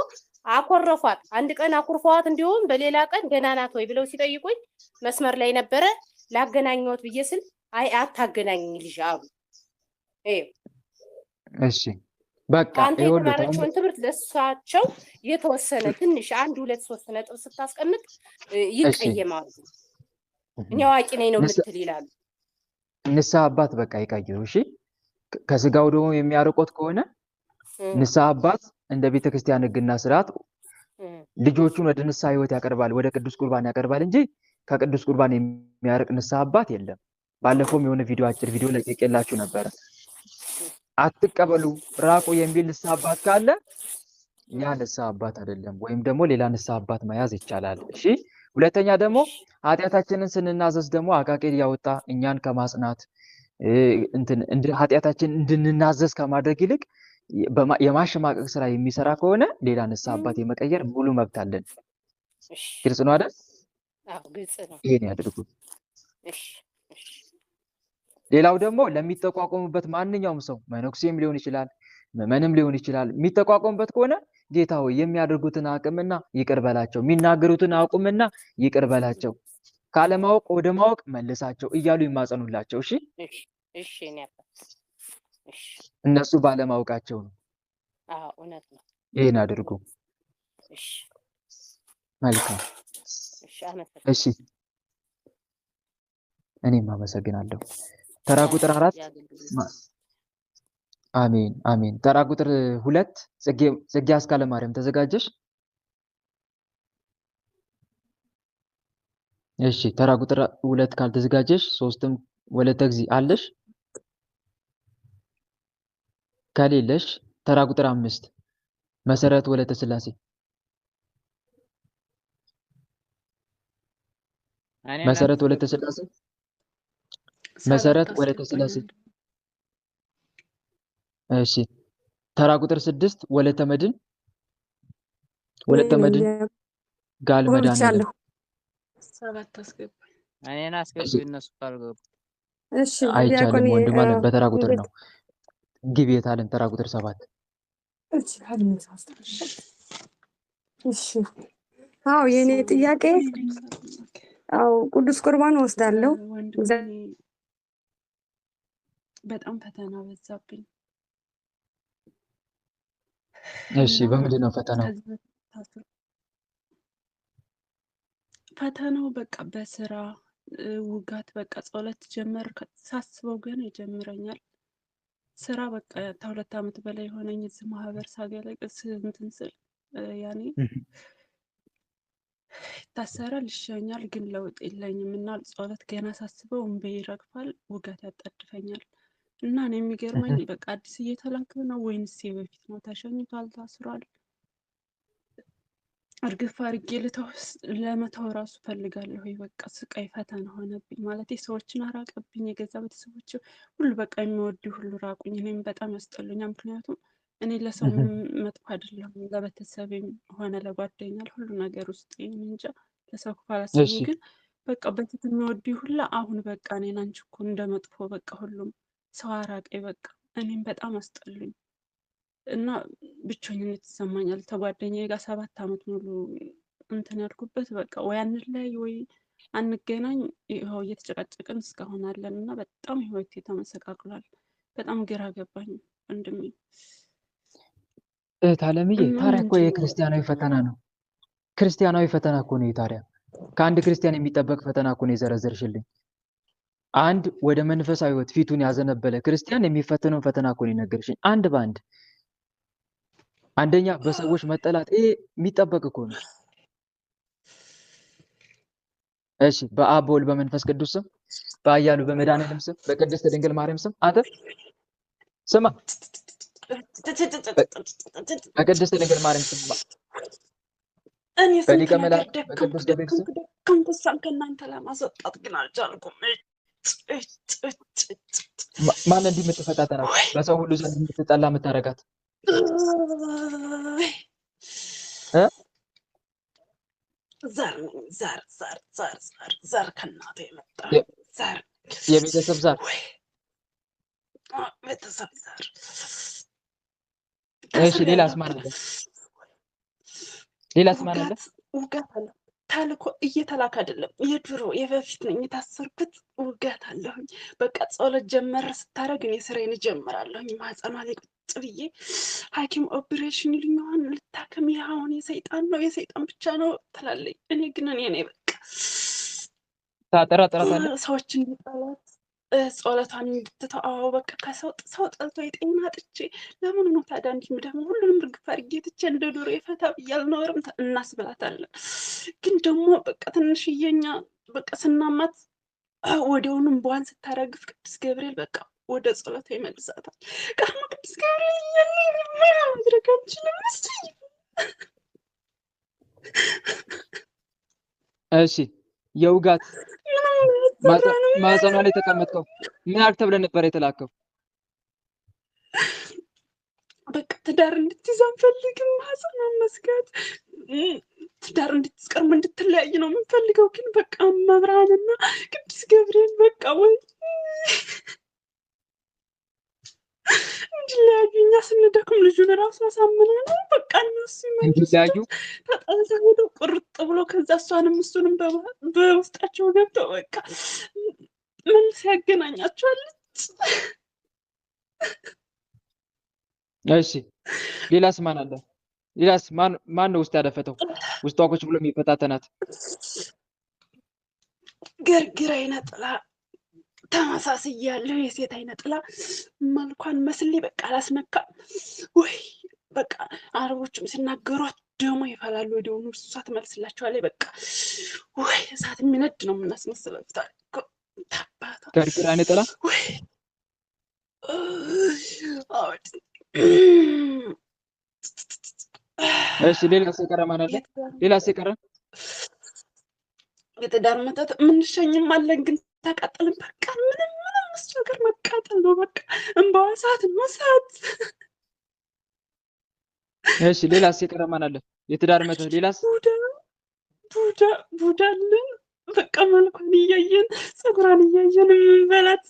አኮረፏት። አንድ ቀን አኩርፈዋት እንዲሁም በሌላ ቀን ደህና ናት ወይ ብለው ሲጠይቁኝ መስመር ላይ ነበረ ላገናኘዎት ብዬ ስል አይ አታገናኘኝ ልጅ አሉ። እሺ በቃ አንተ የተማረችውን ትምህርት ለእሳቸው የተወሰነ ትንሽ 1 2 3 ነጥብ ስታስቀምጥ ይቀየማሉ። እኔ አዋቂ ነኝ ነው የምትል ይላሉ። ንስሐ አባት በቃ ይቀይሩ። እሺ ከስጋው ደግሞ የሚያርቆት ከሆነ ንስሐ አባት እንደ ቤተክርስቲያን ሕግና ስርዓት ልጆቹን ወደ ንስሐ ሕይወት ያቀርባል፣ ወደ ቅዱስ ቁርባን ያቀርባል እንጂ ከቅዱስ ቁርባን የሚያርቅ ንስሐ አባት የለም። ባለፈውም የሆነ አጭር ቪዲዮ ለቀቄላችሁ ነበረ። አትቀበሉ ራቁ የሚል ንስሐ አባት ካለ ያ ንስሐ አባት አይደለም፣ ወይም ደግሞ ሌላ ንስሐ አባት መያዝ ይቻላል። እሺ። ሁለተኛ ደግሞ ኃጢአታችንን ስንናዘዝ ደግሞ አቃቄር ያወጣ እኛን ከማጽናት እንትን ኃጢአታችን እንድንናዘዝ ከማድረግ ይልቅ የማሸማቀቅ ስራ የሚሰራ ከሆነ ሌላ ንስሐ አባት የመቀየር ሙሉ መብት አለን። እሺ ግልጽ ነው አይደል? አዎ ግልጽ ነው። ይሄን ያድርጉ። እሺ እሺ ሌላው ደግሞ ለሚጠቋቆሙበት ማንኛውም ሰው መነኩሴም ሊሆን ይችላል፣ ምዕመንም ሊሆን ይችላል። የሚጠቋቆሙበት ከሆነ ጌታ ሆይ የሚያደርጉትን አቁምና ይቅር በላቸው፣ የሚናገሩትን አቁምና ይቅር በላቸው፣ ካለማወቅ ወደ ማወቅ መልሳቸው እያሉ ይማጸኑላቸው። እሺ እሺ እሺ እኔ አባት እሺ እነሱ ባለማወቃቸው ነው። አዎ እውነት ነው። ይሄን አድርጉ። እሺ መልካም። እሺ አመሰግናለሁ። እሺ እኔም አመሰግናለሁ። ተራ ቁጥር 4 አሜን አሜን። ተራ ቁጥር 2 ጽጌ አስካለ ማርያም ተዘጋጀሽ? እሺ ተራ ቁጥር 2 ካልተዘጋጀሽ 3ም ወለተ እግዚእ አለሽ? ከሌለሽ ተራ ቁጥር 5 መሰረት ወለተ ስላሴ መሰረት ወለተ ስላሴ መሰረት ወለተ ስላሴ። እሺ ተራ ቁጥር 6 ወለተ መድን ጋል መድኃኒዓለም 7 አስገባኝ። እኔን አስገቢ እነሱ ካልገቡ። እሺ አይቻልም። ወንድም አለም በተራ ቁጥር ነው። ግቤት አለም ተራ ቁጥር 7 እሺ አዎ የኔ ጥያቄ አዎ ቅዱስ ቁርባን ወስዳለሁ። በጣም ፈተና በዛብኝ። እሺ በምንድን ነው ፈተናው? ፈተናው በቃ በስራ ውጋት በቃ ጸሎት ጀመር ሳስበው ገና ይጀምረኛል። ስራ በቃ ከ2 ዓመት በላይ ሆነኝ እዚህ ማህበር ሳገለግል እንትን ስል ያኔ ይታሰራል ይሻኛል፣ ግን ለውጥ የለኝም እና ጸሎት ገና ሳስበው እንበ ይረግፋል፣ ውጋት ያጣድፈኛል እና እኔ የሚገርመኝ በቃ አዲስ እየተላከ ነው ወይንስ የበፊት ነው? ተሸኝቷል፣ ታስሯል። እርግፍ አድርጌ ለመተው ራሱ ፈልጋለሁ። በቃ ስቃይ ፈተና ሆነብኝ ማለት ሰዎችን አራቀብኝ። የገዛ ቤተሰቦች ሁሉ በቃ የሚወዱ ሁሉ ራቁኝ። እኔም በጣም ያስጠሉኛል። ምክንያቱም እኔ ለሰው ምንም መጥፎ አይደለም፣ ለቤተሰብም ሆነ ለጓደኛ ሁሉ ነገር ውስጥ እንጃ ለሰው ክፉ አላስብም። ግን በቃ በፊት የሚወዱ ሁላ አሁን በቃ እኔን አንቺ እኮ እንደመጥፎ በቃ ሁሉም ሰው አራቀኝ። በቃ እኔም በጣም አስጠሉኝ እና ብቸኝነት ይሰማኛል። ተጓደኛዬ ጋር 7 ዓመት ሙሉ እንትን ያልኩበት በቃ ወይ አንለያይ ወይ አንገናኝ፣ ይኸው እየተጨቃጨቅን እስካሁን አለን እና በጣም ህይወቴ ተመሰቃቅሏል። በጣም ግራ ገባኝ ወንድሜ። አለምዬ ታዲያ እኮ የክርስቲያናዊ ፈተና ነው። ክርስቲያናዊ ፈተና እኮ ነው። ታዲያ ከአንድ ክርስቲያን የሚጠበቅ ፈተና እኮ ነው የዘረዘርሽልኝ። አንድ ወደ መንፈሳዊ ህይወት ፊቱን ያዘነበለ ክርስቲያን የሚፈተነውን ፈተና እኮ ነው የነገርሽኝ አንድ በአንድ። አንደኛ በሰዎች መጠላት፣ ይሄ የሚጠበቅ እኮ ነው። እሺ በአብ በወልድ በመንፈስ ቅዱስ ስም በኃያሉ በመድኃኒዓለም ስም በቅድስት ድንግል ማርያም ስም አንተ ስማ፣ በቅድስት ድንግል ማርያም ስም በሊቀ መላእክት በቅዱስ ገብርኤል ስም ከንኩሳን ከእናንተ ለማስወጣት ግን አልቻልኩም። ማን እንዲህ የምትፈታተናት በሰው ሁሉ ዘንድ የምትጠላ የምታረጋት ዘር ከእናቴ የመጣ ዘር የቤተሰብ ዘር ቤተሰብ ዘር። እሺ ሌላስ ማን አለ? ሌላስ ማን አለ? ውጋት አለ። ታልኮ እየተላከ አይደለም፣ የድሮ የበፊት ነኝ የታሰርኩት። ውጋት አለሁኝ። በቃ ጸሎት ጀመረ ስታረግ እኔ ስራዬን እጀምራለሁኝ። ማህፀኗ ላይ ቁጭ ብዬ ሐኪም ኦፕሬሽን ይሉኛል ልታከም፣ ይህ አሁን የሰይጣን ነው የሰይጣን ብቻ ነው ትላለች። እኔ ግን እኔ ነኝ በቃ ታጠራጥራታለህ ሰዎችን እንዲጠላት ጸሎቷን እንድትተው። በቃ ከሰው ጠልቶ የጤና አጥቼ ለምን ነው ታዲያ እንዲህ ደግሞ ሁሉንም እርግፍ አድርጌ ትቼ እንደ ዱሮ የፈታ ብዬ አልኖርም እናስብላታለን። ግን ደግሞ በቃ ትንሽዬኛ በቃ ስናማት ወዲያውኑም በዋን ስታረግፍ ቅዱስ ገብርኤል በቃ ወደ ጸሎቷ ይመልሳታል። ቃሙ ቅዱስ ገብርኤል ማድረግ አንችልም። እሺ የውጋት ማህፀኗ ላይ ተቀመጥከው ምን አልክ ተብለህ ነበር የተላከው? በቃ ትዳር እንድትይዝ አንፈልግም። ማህፀኗን መዝጋት ትዳር እንድትቀርም እንድትለያይ ነው የምንፈልገው። ግን በቃ መብርሃንና ቅዱስ ገብርኤል በቃ ወይ እንዲለያዩ እኛ ስንደክም ልጁን እራሱ አሳምነ ነው በቃ እነሱ እንዲለያዩ ተጣልተው ሄደው ቁርጥ ብሎ ከዛ እሷንም እሱንም በውስጣቸው ገብተው በቃ መልስ ያገናኛቸዋለች። እሺ ሌላስ ማን አለ? ሌላስ ማን ነው ውስጥ ያደፈተው? ውስጧ ቁጭ ብሎ የሚፈታተናት ገርግራ አይነጥላ ተመሳስያለሁ የሴት አይነጥላ መልኳን መስሌ በቃ አላስነካ ወይ በቃ አረቦችም ሲናገሯት ደግሞ ይፈላሉ። ወዲያውኑ እሷ ትመልስላቸዋለች። በቃ ወይ እሳት የሚነድ ነው የምናስመስለው። ታባታ ገርግራ አይነጥላ ወይ እሺ ሌላስ የቀረ ማን አለ? ሌላስ የቀረ የትዳር መተት የምንሸኝም አለን። ግን ተቃጠልን በቃ ምንም እሱ ነገር መቃጠል ነው በቃ እንባዋ እሳት ነው እሳት። እሺ ሌላስ የቀረ ማን አለ? የትዳር መተት ሌላስ ቡዳ አለን። በቃ መልኳን እያየን ፀጉሯን እያየን የምንበላት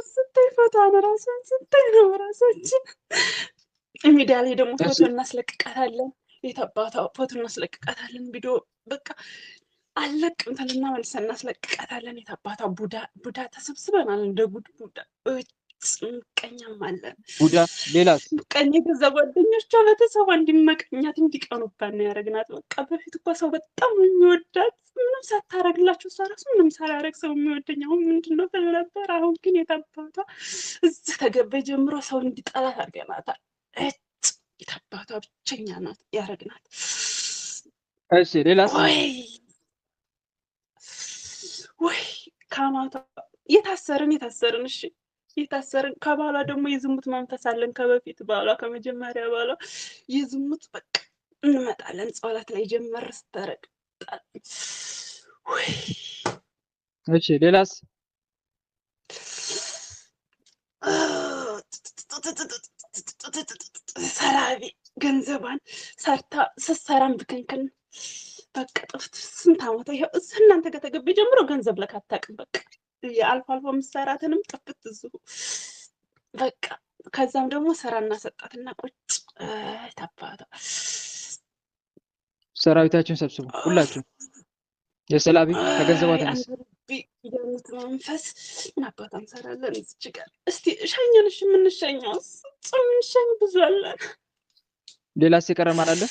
ስታይ ፈቷን ራሷን ስታይ ነው ራሳችን። ሚዲያ ላይ ደግሞ ፎቶ እናስለቅቃታለን። የታባታ ፎቶ እናስለቅቃታለን። ቪዲዮ በቃ አለቅም ተልና መልሰን እናስለቅቃታለን። የታባታ ቡዳ ተሰብስበናል። እንደ ጉድ ቡዳ ምቀኛም አለን። ቡዳ ሌላስ ምቀኛ የገዛ ጓደኞቿ ቤተሰቧ እንዲመቀኛት እንዲቀኑባት ነው ያደረግናት። በቃ በፊት እኮ ሰው በጣም የሚወዳት ምንም ሳታረግላቸው እሷ ራሱ ምንም ሳላረግ ሰው የሚወደኝ አሁን ምንድነው ትል ነበር። አሁን ግን የታባታ እዚህ ተገባይ ጀምሮ ሰው እንዲጠላት አድርገናታል። የታባታ ብቸኛ ናት ያደረግናት። እሺ ሌላስ ወይ ካማታ የታሰርን እሺ የታሰርን ከባሏ ደግሞ የዝሙት መንፈስ አለን። ከበፊት ባሏ ከመጀመሪያ ባሏ የዝሙት በቃ እንመጣለን። ጸሎት ላይ ጀመር ስተረቅ ወይ እሺ ሌላስ ሰራቢ ገንዘቧን ሰርታ ስትሰራም ብክንክን በቃ ጥፍት ስንት ዓመቷ ይኸው እናንተ ጋር ተገቢ ጀምሮ ገንዘብ ለካ አታውቅም። በቃ የአልፎ አልፎ የምትሰራትንም ጥፍት እዚሁ በቃ ከዛም ደግሞ ስራ እናሰጣትና ቁጭ ታባታ። ሰራዊታችን ሰብስቡ ሁላችሁ የሰላቢ ከገንዘቧ ተነስ የሙት መንፈስ ምን አባታ እንሰራለን እዚች ጋር። እስቲ ሸኘን። እሺ የምንሸኘው የምንሸኝ ብዙ አለን። ሌላስ የቀረ ማን አለ?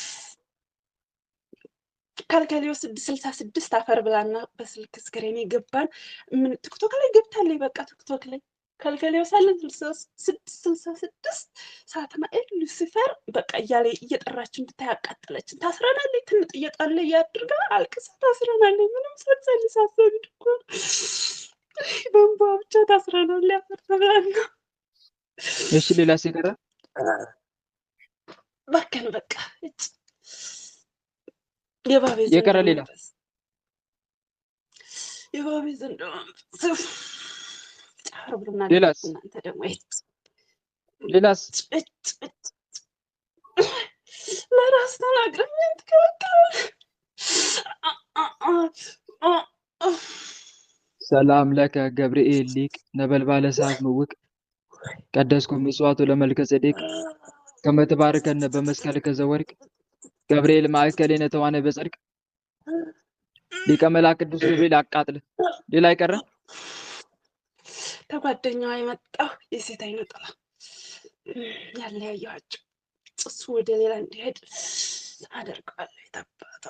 ከልከሌው 666 አፈር ብላና በስልክ ስክሪን የገባን ምን ቲክቶክ ላይ ገብታለች። በቃ ቲክቶክ ላይ ከልከሌው ሳለን 666 ሳትማኤል ሉሲፈር በቃ እያለ እየጠራችን ብታይ አቃጠለችን። ታስረናለች። ትንጥ እየጣለ እያድርጋ አልቅሳ ታስረናለች። ምንም ሰልሰል ሳሰብ ድኮ በእንባ ብቻ ታስረናለች። አፈር ተብላና እሺ ሌላስ የቀረ ባከን በቃ የባቤ የቀረ ሌላ የባቤ ዘንዶ ጫር ብሎና ሌላስ እናንተ ደግሞ ሌላስ ለራስ ተናግረኝ ትከለከለ። ሰላም ለከ ገብርኤል ሊቅ ነበልባለ እሳት ምውቅ ቀደስኩ መስዋዕቱ ለመልከ ጼዴቅ ከመትባርከነ በመስቀልከ ዘወርቅ ገብርኤል ማእከሌነ ተዋነ በጽድቅ ሊቀ መላእክት ቅዱስ ገብርኤል አቃጥል። ሌላ አይቀረ ተጓደኛዋ የመጣው የሴት አይነጥላ ያለያየኋቸው እሱ ወደ ሌላ እንዲሄድ አደርገዋለሁ። የታባታ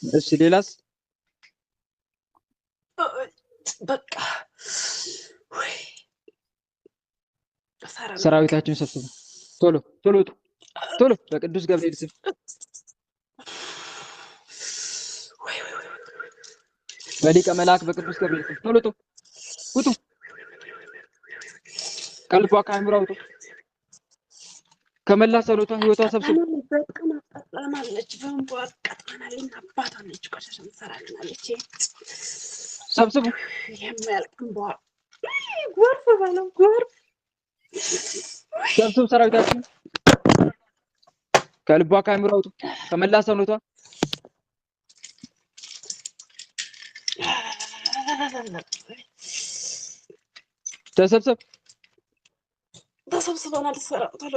እሺ ሌላስ በቃ ወይ ሰራዊታችን ሰብስቡ ቶሎ ቶሎ ቶሎ በቅዱስ ገብርኤል ስም በሊቀ መልአክ በቅዱስ ገብርኤል ስም ቶሎ ቶሎ ውጡ። ቀልቧ ከአእምሮ አውጡ። ከመላ ሰውነቷ ህይወቷ ሰብስቡ። በጣም አቃጥላናለች። በእንቧ አቃጥላናለች። አባቷ ነች ቆሻሻ እንሰራልናለች። ሰብስቡ የማያልቅም ጎርፍ በለው ጎርፍ ሰብስቡ ሰራዊታችን ከልቧ ካምሮ አውጡ ከመላ ሰውነቷ ተሰብስበናል ሰራው ተሎ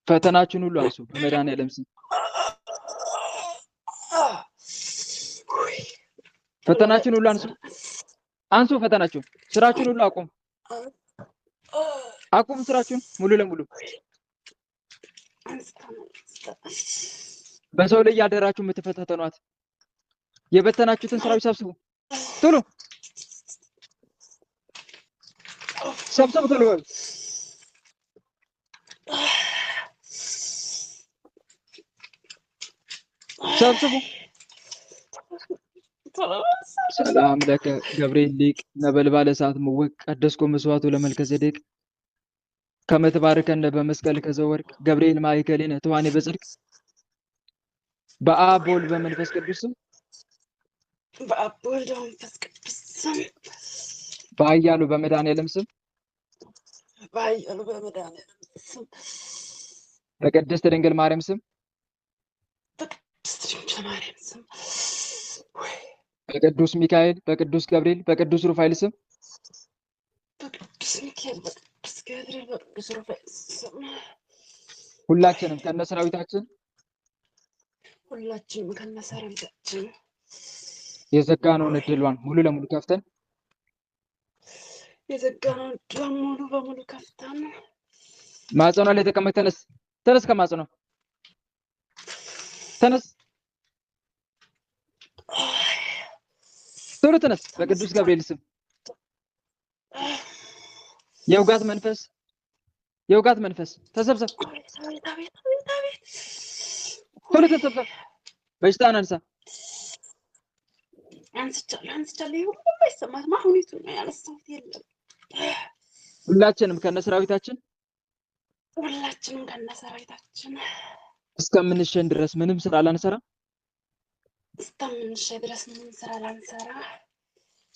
ፈተናችሁን ሁሉ አንሱ በመድኃኒዓለም ስም ፈተናችሁን ሁሉ አንሱ ፈተናችሁን ስራችሁን ሁሉ አቁም ስራችሁን ሙሉ ለሙሉ በሰው ላይ ያደራችሁ የምትፈተተኗት የበተናችሁትን ሰራዊት ሰብስቡ ቶሎ ሰብስቡ ቶሎ ሰብስቡ ሰላም ለከ ገብርኤል ሊቅ ነበልባለ እሳት ምውቅ ቀደስኮ መስዋዕቱ ለመልከጼዴቅ ከመትባርከነ በመስቀል ከዘወርቅ ገብርኤል ማእከሌነ ተዋኔ በጽድቅ በአብ በወልድ በመንፈስ ቅዱስ በአብ በወልድ በመንፈስ ቅዱስ በኃያሉ በመድኃኒዓለም ስም በኃያሉ በመድኃኒዓለም ስም በቅድስት ድንግል ማርያም ስም በቅድስት ድንግል ማርያም ስም በቅዱስ ሚካኤል በቅዱስ ገብርኤል በቅዱስ ሩፋኤል ስም በቅዱስ ሚካኤል በቅዱስ ገብርኤል በቅዱስ ሩፋኤል ስም ሁላችንም ከነሰራዊታችን የዘጋነውን እድሏን ሙሉ ለሙሉ ከፍተን ማጸኗ ላይ ተቀመጥ ተነስ ከማጸኗ ተነስ ቶሎ ተነስ በቅዱስ ገብርኤል ስም የውጋት መንፈስ ተሰብሰብ ቶሎ ተሰብሰብ በሽታን አንሳ አንስቻለሁ ሁሉም አይሰማትም አሁኒቱ ነው ያነሳሁት የለም ሁላችንም ከነሰራዊታችን እስከምንሸን ድረስ ምንም ስራ ላንሰራ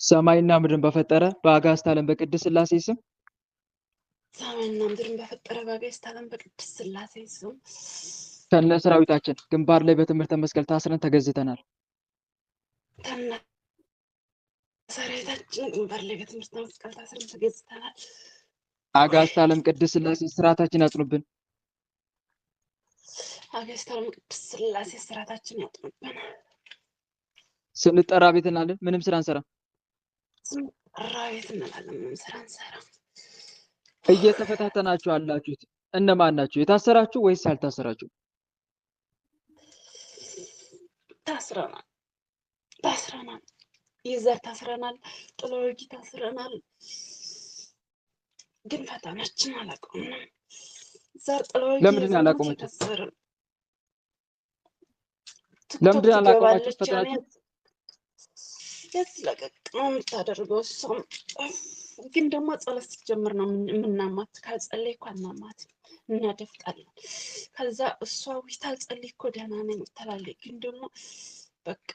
ሰማይና ምድርን በፈጠረ በአጋዕዝተ ዓለም በቅድስት ሥላሴ ስም ከነሰራዊታችን ግንባር ላይ በትምህርተ መስቀል ታስረን ተገዝተናል። አጋዕዝተ ዓለም ቅድስት ሥላሴ ስርዓታችን ያጽኑብን። ስንጠራ ቤት እናለን ምንም ስራ አንሰራ። እየተፈታተናችሁ አላችሁት እነማን ናችሁ? የታሰራችሁ ወይስ ያልታሰራችሁ? ታስረናል። የዘር ታስረናል። ጥሎ ወጊ ታስረናል። ግን ፈተናችን አላቆምንም። ዘር ጥሎ ወጊ ለምንድን ነው ያላቆማችሁት? ለምንድን ነው ያላቆማችሁት ፈተናችሁ? ለቀቅ ነው የምታደርገው። እሷም ግን ደግሞ ጸሎት ስትጀምር ነው የምናማት። ካልጸለይ እኮ አናማት እናደፍጣለን። ከዛ እሷ ካልጸለይ እኮ ደህና ነኝ ትላለች። ግን ደግሞ በቃ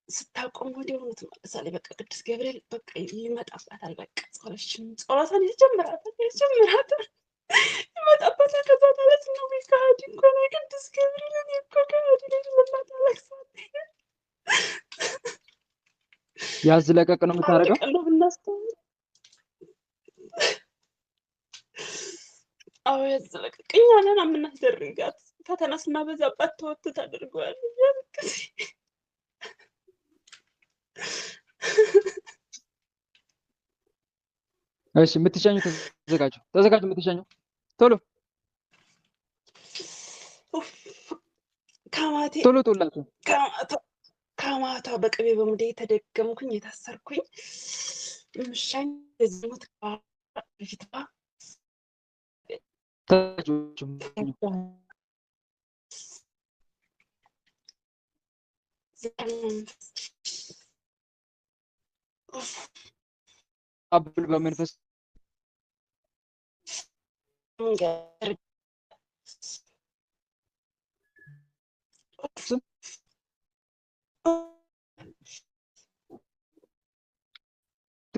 ስታቆም ወዲያውኑ ትመለሳለች። በቃ ቅዱስ ገብርኤል በቃ ይመጣባታል። በቃ ጸሎቷን ይጀምራታል ይመጣባታል። ከዛ ማለት ነው ከሃዲ እኮ ነው ቅዱስ ገብርኤል እኔ እኮ ከሃዲ ነኝ ለማታለቅሳት ያዝ ለቀቅ ነው የምታደርገው። አዎ ያዝ ለቀቅ እኛ ነን የምናስደርጋት። ፈተና ስናበዛባት ተወት ታደርገዋለች። እሺ የምትሸኙ ተዘጋጁ የምትሸኙ ቶሎ ቶላችሁ ከማታ በቅቤ በሙዴ የተደገምኩኝ የታሰርኩኝ ምሻኝ የዝሙት በፊትባ አብል በመንፈስ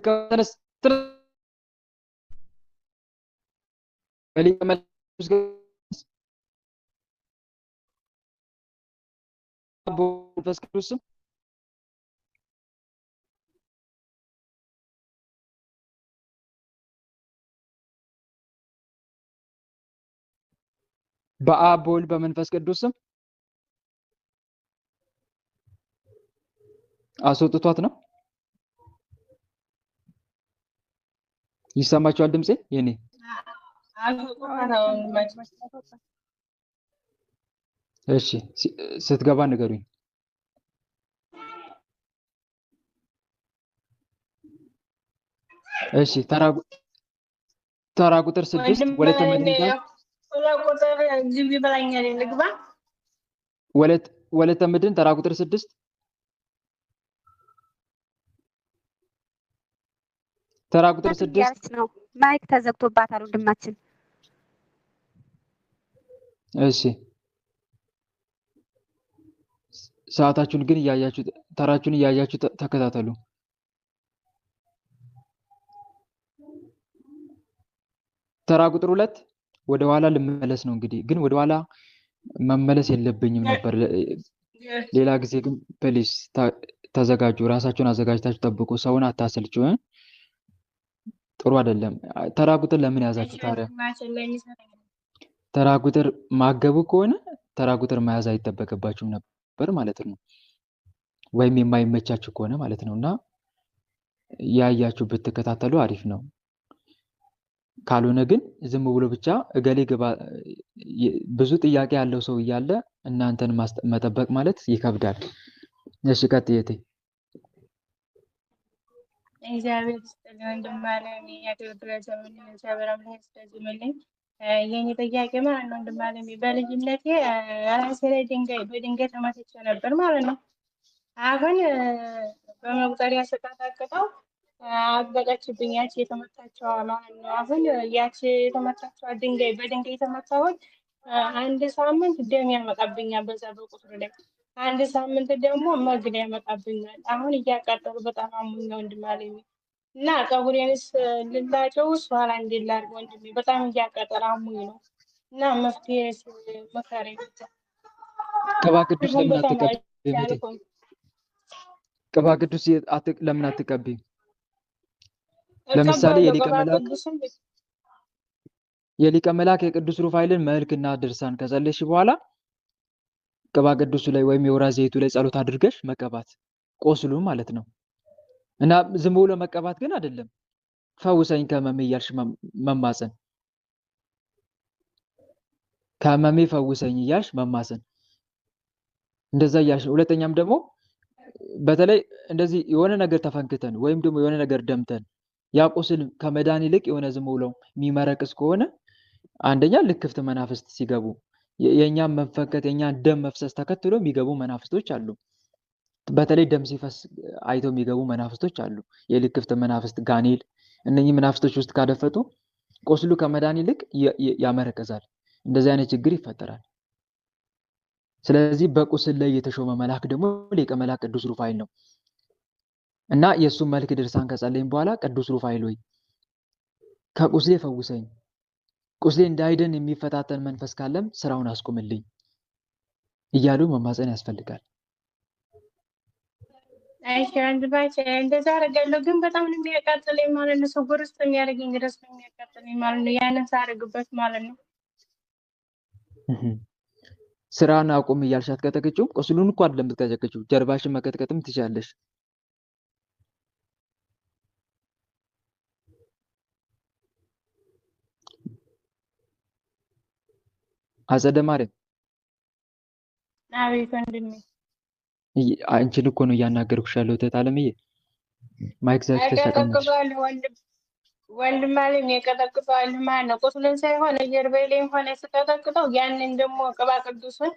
ተነስ በሊቀ መላእክት መንፈስ ቅዱስ ስም በአብ በወልድ በመንፈስ ቅዱስ ስም አስወጥቷት ነው። ይሰማችኋል ድምጼ የኔ? እሺ ስትገባ ንገሩኝ። እሺ ተራ ቁጥር 6 ወለተ መድኃኒት ወለተ ምድን ተራ ቁጥር 6 ተራ ቁጥር 6 ነው። ማይክ ተዘግቶባታል ወንድማችን። እሺ ሰዓታችሁን ግን እያያችሁ ተራችሁን እያያችሁ ተከታተሉ። ተራ ቁጥር 2 ወደ ኋላ ልመለስ ነው እንግዲህ፣ ግን ወደ ኋላ መመለስ የለብኝም ነበር። ሌላ ጊዜ ግን ፕሊስ ተዘጋጁ፣ ራሳችሁን አዘጋጅታችሁ ጠብቁ። ሰውን አታሰልቹ። ጥሩ አይደለም። ተራ ቁጥር ለምን ያዛችሁ ታዲያ? ተራ ቁጥር ማገቡ ከሆነ ተራ ቁጥር መያዝ አይጠበቅባችሁም ነበር ማለት ነው፣ ወይም የማይመቻችሁ ከሆነ ማለት ነው። እና ያያችሁ ብትከታተሉ አሪፍ ነው። ካልሆነ ግን ዝም ብሎ ብቻ እገሌ ግባ ብዙ ጥያቄ ያለው ሰው እያለ እናንተን መጠበቅ ማለት ይከብዳል። እሺ ቀጥየቴ እግዚአብሔር ይስጥልኝ ወንድም አለ ያገልግሎት ዘመን እግዚአብሔር አምላክ ስለዚህ የኔ ጥያቄ ማለት ነው ወንድም አለ በልጅነቴ ራሴ ላይ በድንጋይ ተመትቼ ነበር ማለት ነው። አሁን በመቁጠሪያ ስቀጠቅጠው አበቀችብኝ ያቺ የተመታችው ማለት ነው። አሁን ያቺ የተመታችው በድንጋይ የተመታሁት አንድ ሳምንት ደም ያመጣብኛል በዛ በቁስሉ ላይ፣ አንድ ሳምንት ደግሞ መግል ያመጣብኛል። አሁን እያቃጠሉ በጣም አሙኝ ወንድም አለኝ እና ፀጉሬንስ ልላጨውስ ኋላ እንዴት ላድርግ ወንድሜ? በጣም እያቃጠለ አሙኝ ነው እና መፍትሄ መከረኝ። ቅባ ቅዱስ ለምን አትቀቢ? ቅባ ቅዱስ ለምን አትቀቢ? ለምሳሌ የሊቀ መላክ የቅዱስ ሩፋኤልን መልክና ድርሳን ከጸለይሽ በኋላ ቅባ ቅዱሱ ላይ ወይም የወይራ ዘይቱ ላይ ጸሎት አድርገሽ መቀባት ቆስሉ ማለት ነው። እና ዝም ብሎ መቀባት ግን አይደለም። ፈውሰኝ ከመሜ እያልሽ መማፀን፣ ከመሜ ፈውሰኝ እያልሽ መማፀን፣ እንደዛ እያልሽ። ሁለተኛም ደግሞ በተለይ እንደዚህ የሆነ ነገር ተፈንክተን ወይም ደግሞ የሆነ ነገር ደምተን ያ ቁስል ከመዳን ይልቅ የሆነ ዝም ብሎ የሚመረቅስ ከሆነ አንደኛ ልክፍት መናፍስት ሲገቡ የኛን መፈንከት የኛን ደም መፍሰስ ተከትሎ የሚገቡ መናፍስቶች አሉ። በተለይ ደም ሲፈስ አይተው የሚገቡ መናፍስቶች አሉ። የልክፍት መናፍስት፣ ጋኔል፣ እነኚህ መናፍስቶች ውስጥ ካደፈጡ ቁስሉ ከመዳን ይልቅ ያመረቅዛል። እንደዚህ አይነት ችግር ይፈጠራል። ስለዚህ በቁስል ላይ የተሾመ መልአክ ደግሞ ሊቀ መላክ ቅዱስ ሩፋኤል ነው እና የእሱን መልክ ድርሳን ከጸለይን በኋላ ቅዱስ ሩፋኤል ሆይ ከቁስሌ ፈውሰኝ፣ ቁስሌ እንዳይድን የሚፈታተን መንፈስ ካለም ስራውን አስቁምልኝ እያሉ መማፀን ያስፈልጋል። እሺ አንድባች እንደዛ አደርጋለሁ፣ ግን በጣም ነው የሚያቃጥለኝ ማለት ነው። ስውር ውስጥ የሚያደርገኝ ድረስ ነው የሚያቃጥለኝ ማለት ነው። ያንን ሳደርግበት ማለት ነው። ስራን አቁም እያልሽ አትቀጠቅጪውም። ቁስሉን እኮ አይደለም የምትቀጠቅጪው፣ ጀርባሽን መቀጥቀጥም ትችያለሽ። አጸደ ማርያም አቤት ወንድሜ፣ አንቺን እኮ ነው እያናገርኩሽ ያለው። እህት አለምዬ ማይክ ዘግተሽ ተቀመጥሽ። ወንድም አለኝ የቀጠቅጠዋል ማለት ነው። ቁስሉን ሳይሆን ጀርባዬ ላይ ሆነ ስቀጠቅጠው ያንን ደግሞ ቅባ ቅዱስን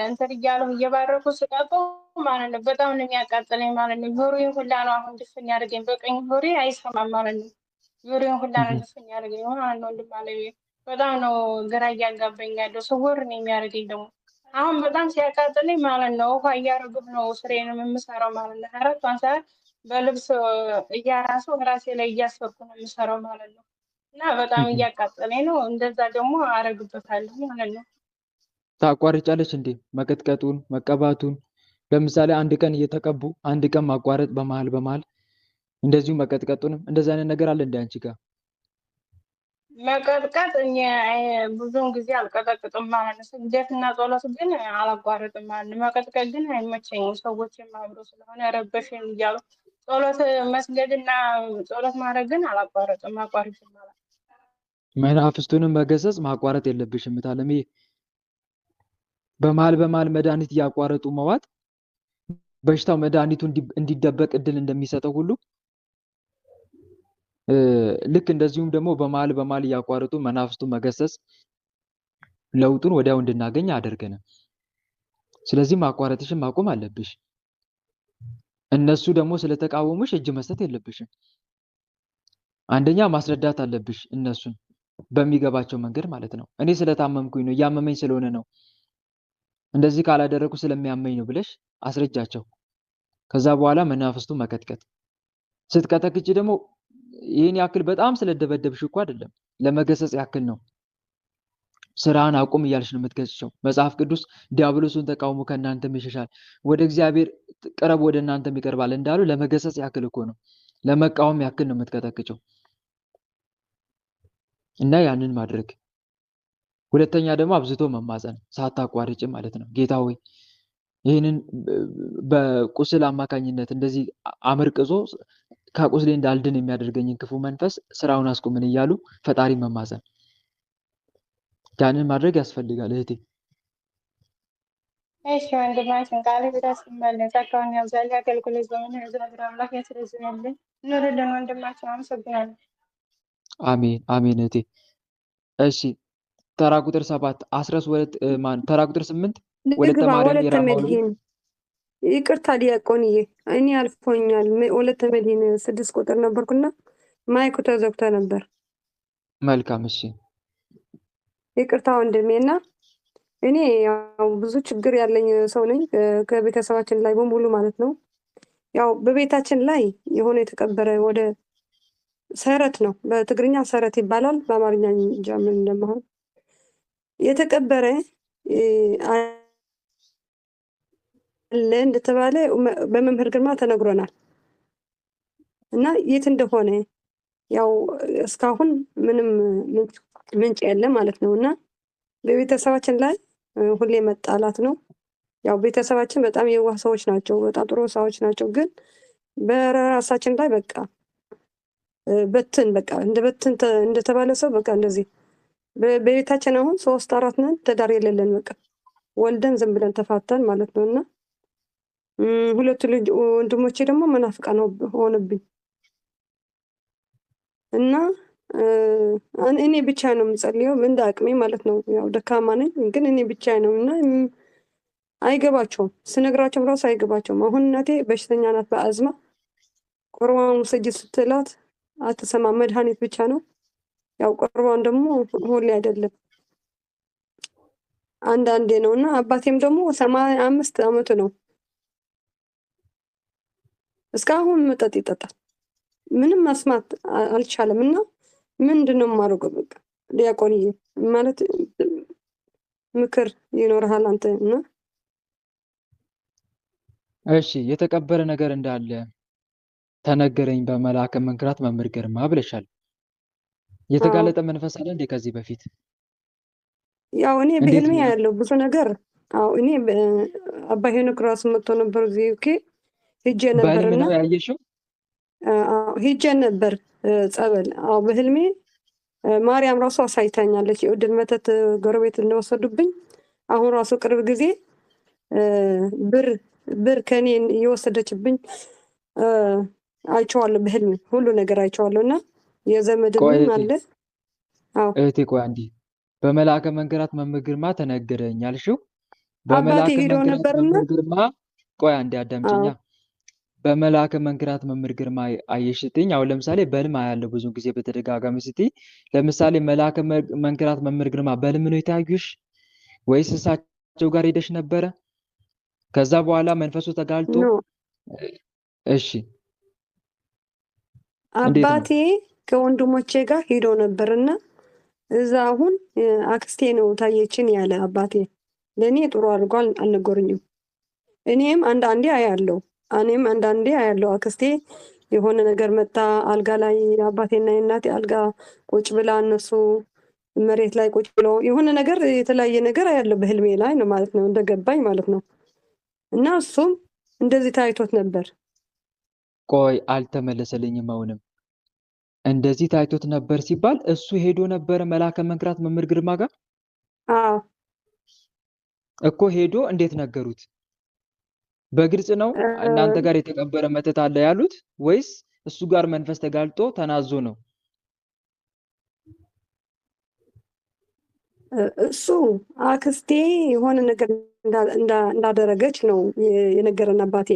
እንትን እያለሁ እየባረኩ ስቀጠው ማለት ነው። በጣም ነው የሚያቃጥለኝ ማለት ነው። ጆሮዬን ሁላ ነው አሁን ድፍን ያደርገኝ። በቀኝ ጆሮዬ አይሰማም ማለት ነው። ጆሮዬን ሁላ ነው ድፍን ያደርገኝ ማለት ነው። ወንድም አለኝ በጣም ነው ግራ እያጋባኝ ያለው። ስውር ነው የሚያደርገኝ ደግሞ አሁን በጣም ሲያቃጥለኝ ማለት ነው። ውሃ እያደረግሁ ነው ስሬንም የምሰራው ማለት ነው። 24 ሰዓት በልብስ እያራሱ ራሴ ላይ እያስፈኩ ነው የምሰራው ማለት ነው። እና በጣም እያቃጠለኝ ነው። እንደዛ ደግሞ አረግበታለሁ ማለት ነው። ታቋርጫለች እንዴ? መቀጥቀጡን መቀባቱን ለምሳሌ አንድ ቀን እየተቀቡ አንድ ቀን ማቋረጥ በመሀል እንደዚሁ መቀጥቀጡንም እንደዚህ አይነት ነገር አለ እንደ አንቺ ጋር? መቀጥቀጥ እኔ ብዙውን ጊዜ አልቀጠቅጥም ማለት ነው። ስግደትና ጸሎት ግን አላቋርጥም ማለት ነው። መቀጥቀጥ ግን አይመቸኝም። ሰዎች የማብሮ ስለሆነ ረበሽን እያሉ ጸሎት መስገድና ጸሎት ማድረግ ግን አላቋርጥም። አቋርጥም ማለት መናፍስቱንም መገሰጽ ማቋረጥ የለብሽም ታለሚ። በመሀል መድኃኒት እያቋረጡ መዋጥ በሽታው መድኃኒቱ እንዲደበቅ እድል እንደሚሰጠው ሁሉ ልክ እንደዚሁም ደግሞ በመሀል እያቋረጡ መናፍስቱ መገሰጽ ለውጡን ወዲያው እንድናገኝ አደርገናል። ስለዚህ ማቋረጥሽን ማቆም አለብሽ። እነሱ ደግሞ ስለተቃወሙሽ እጅ መስጠት የለብሽም። አንደኛ ማስረዳት አለብሽ እነሱን በሚገባቸው መንገድ ማለት ነው። እኔ ስለታመምኩኝ ነው፣ እያመመኝ ስለሆነ ነው፣ እንደዚህ ካላደረኩ ስለሚያመኝ ነው ብለሽ አስረጃቸው። ከዛ በኋላ መናፍስቱ መቀጥቀጥ። ስትቀጠቅጭ ደግሞ ይህን ያክል በጣም ስለደበደብሽ እኮ አይደለም፣ ለመገሰጽ ያክል ነው። ስራን አቁም እያልሽ ነው የምትገስጨው። መጽሐፍ ቅዱስ ዲያብሎሱን ተቃውሞ ከእናንተም ይሸሻል፣ ወደ እግዚአብሔር ቅረብ ወደ እናንተም ይቀርባል እንዳሉ ለመገሰጽ ያክል እኮ ነው፣ ለመቃወም ያክል ነው የምትቀጠቅጨው። እና ያንን ማድረግ። ሁለተኛ ደግሞ አብዝቶ መማፀን ሳታቋርጭ ማለት ነው። ጌታ ሆይ ይህንን በቁስል አማካኝነት እንደዚህ አመርቅዞ ከቁስሌ እንዳልድን የሚያደርገኝን ክፉ መንፈስ ስራውን አስቁምን እያሉ ፈጣሪ መማፀን። ያንን ማድረግ ያስፈልጋል እህቴ። እሺ ወንድማችን ቃል ብዳስ መለስ አካውን ያብዛል አገልግሎት ዘመን የዘላለም አምላክ ያስረዝምልን። ኑርልን ወንድማችን፣ አመሰግናለሁ። አሜን አሜን እህቴ። እሺ ተራ ቁጥር 7 12 ማን ተራ ቁጥር 8 ወለተ ማርያም የራማው ይቅርታ ዲያቆንዬ፣ እኔ አልፎኛል። ወለተ መድህን 6 ቁጥር ነበርኩና ማይኩ ተዘግቶ ነበር። መልካም እሺ፣ ይቅርታ ወንድሜና እኔ ያው ብዙ ችግር ያለኝ ሰው ነኝ፣ ከቤተሰባችን ላይ በሙሉ ማለት ነው። ያው በቤታችን ላይ የሆነ የተቀበረ ወደ ሰረት ነው፣ በትግርኛ ሰረት ይባላል፣ በአማርኛ እንጃ ምን እንደማሆን የተቀበረ አለ እንደተባለ በመምህር ግርማ ተነግሮናል። እና የት እንደሆነ ያው እስካሁን ምንም ምንጭ የለም ማለት ነው። እና በቤተሰባችን ላይ ሁሌ መጣላት ነው። ያው ቤተሰባችን በጣም የዋህ ሰዎች ናቸው፣ በጣም ጥሩ ሰዎች ናቸው። ግን በራሳችን ላይ በቃ በቃ እንደተባለ ሰው በቃ እንደዚህ በቤታችን አሁን 3 4 ነን፣ ትዳር የሌለን በቃ ወልደን ዝም ብለን ተፋተን ማለት ነው። እና ሁለቱ ልጅ ወንድሞቼ ደግሞ መናፍቃን ሆነብኝ እና እኔ ብቻ ነው የምጸልየው እንደ አቅሜ ማለት ነው። ያው ደካማ ነኝ፣ ግን እኔ ብቻ ነው እና አይገባቸውም። ስነግራቸው ራሱ አይገባቸውም። አሁን እናቴ በሽተኛ ናት በአዝማ። ቁርባን ውሰጂ ስትላት አትሰማም፣ መድኃኒት ብቻ ነው። ያው ቁርባን ደግሞ ሁሌ አይደለም አንዳንዴ ነው። እና አባቴም ደግሞ 85 ዓመቱ ነው። እስካሁን መጠጥ ይጠጣል። ምንም መስማት አልቻለም። እና ምንድነው የማደርገው? በቃ ዲያቆንዬ ማለት ምክር ይኖርሃል አንተ? እና እሺ የተቀበረ ነገር እንዳለ ተነገረኝ በመልአከ መንክራት መምህር ግርማ ብለሻል። የተጋለጠ መንፈስ አለ እንዴ ከዚህ በፊት? ያው እኔ በህልሜ ያለው ብዙ ነገር። አዎ እኔ አባ ሄኖክ ራሱ መጥቶ ነበር እዚህ ኦኬ ሄጄ ነበርና በህልም ነው ያየሽው? ሄጄ ነበር ጸበል። አዎ በህልሜ ማርያም ራሱ አሳይታኛለች። የእድል መተት ጎረቤት እንደወሰዱብኝ አሁን ራሱ ቅርብ ጊዜ ብር ከኔ እየወሰደችብኝ አይቼዋለሁ። በህልሜ ሁሉ ነገር አይቼዋለሁ። እና የዘመድም አለ። አዎ እህቴ ቆይ አንዴ፣ በመልአከ መንክራት መምህር ግርማ ተነገረኝ አልሽው? አባቴ ሄዶ ነበርና ግርማ ቆይ አንዴ አዳምጪኛ። በመልአከ መንክራት መምህር ግርማ አየሽትኝ? አሁን ለምሳሌ በህልም አያለው ብዙ ጊዜ በተደጋጋሚ ስትይ፣ ለምሳሌ መልአከ መንክራት መምህር ግርማ በህልም ነው የታዩሽ ወይስ እሳቸው ጋር ሄደሽ ነበረ? ከዛ በኋላ መንፈሱ ተጋልጦ እሺ እንዴት ነው? አባቴ ከወንድሞቼ ጋር ሄዶ ነበርና እዛ አሁን አክስቴ ነው ታየችን ያለ አባቴ ለእኔ ጥሩ አድርጎ አልነገሩኝም። እኔም አንዳንዴ አያለው አክስቴ የሆነ ነገር መጣ አልጋ ላይ አባቴና የእናቴ አልጋ ቁጭ ብላ እነሱ መሬት ላይ ቁጭ ብለው የሆነ ነገር የተለያየ ነገር አያለው በህልሜ ላይ ነው ማለት ነው እንደገባኝ ማለት ነው። እና እሱም እንደዚህ ታይቶት ነበር። ቆይ አልተመለሰልኝም። አሁንም እንደዚህ ታይቶት ነበር ሲባል እሱ ሄዶ ነበር መላከ መንክራት መምህር ግርማ ጋር አዎ እኮ ሄዶ እንዴት ነገሩት? በግልጽ ነው እናንተ ጋር የተቀበረ መተት አለ ያሉት ወይስ እሱ ጋር መንፈስ ተጋልጦ ተናዞ ነው? እሱ አክስቴ የሆነ ነገር እንዳደረገች ነው የነገረን አባቴ።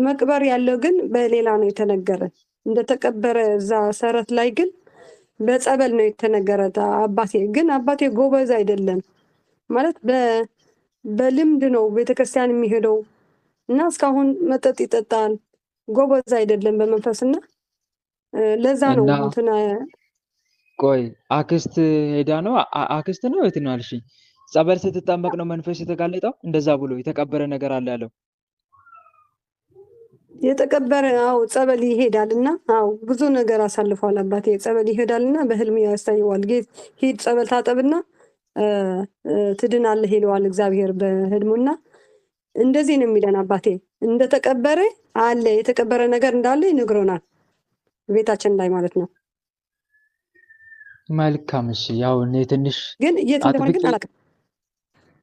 መቅበር ያለው ግን በሌላ ነው የተነገረ። እንደተቀበረ እዛ ሰረት ላይ ግን በጸበል ነው የተነገረ። አባቴ ጎበዝ አይደለም ማለት በልምድ ነው ቤተክርስቲያን የሚሄደው እና እስካሁን መጠጥ ይጠጣል። ጎበዝ አይደለም በመንፈስና ለዛ ነው እና እንትና ቆይ አክስት ሄዳ ነው አክስት ነው የት ነው አልሽኝ? ጸበል ስትጠመቅ ነው መንፈስ የተጋለጠው? እንደዛ ብሎ የተቀበረ ነገር አለ ያለው የተቀበረ ጸበል ይሄዳልና ብዙ ነገር አሳልፏል አባቴ። ጸበል ይሄዳልና በህልም ያሳየዋል። ሂድ ጸበል ታጠብና ትድናለህ ይለዋል እግዚአብሔር በህልሙና እንደዚህ ነው የሚለን አባቴ። እንደተቀበረ አለ የተቀበረ ነገር እንዳለ ይነግሮናል ቤታችን ላይ ማለት ነው። መልካም እሺ። ያው እኔ ትንሽ ግን የት እንደሆነ ግን አላውቅም።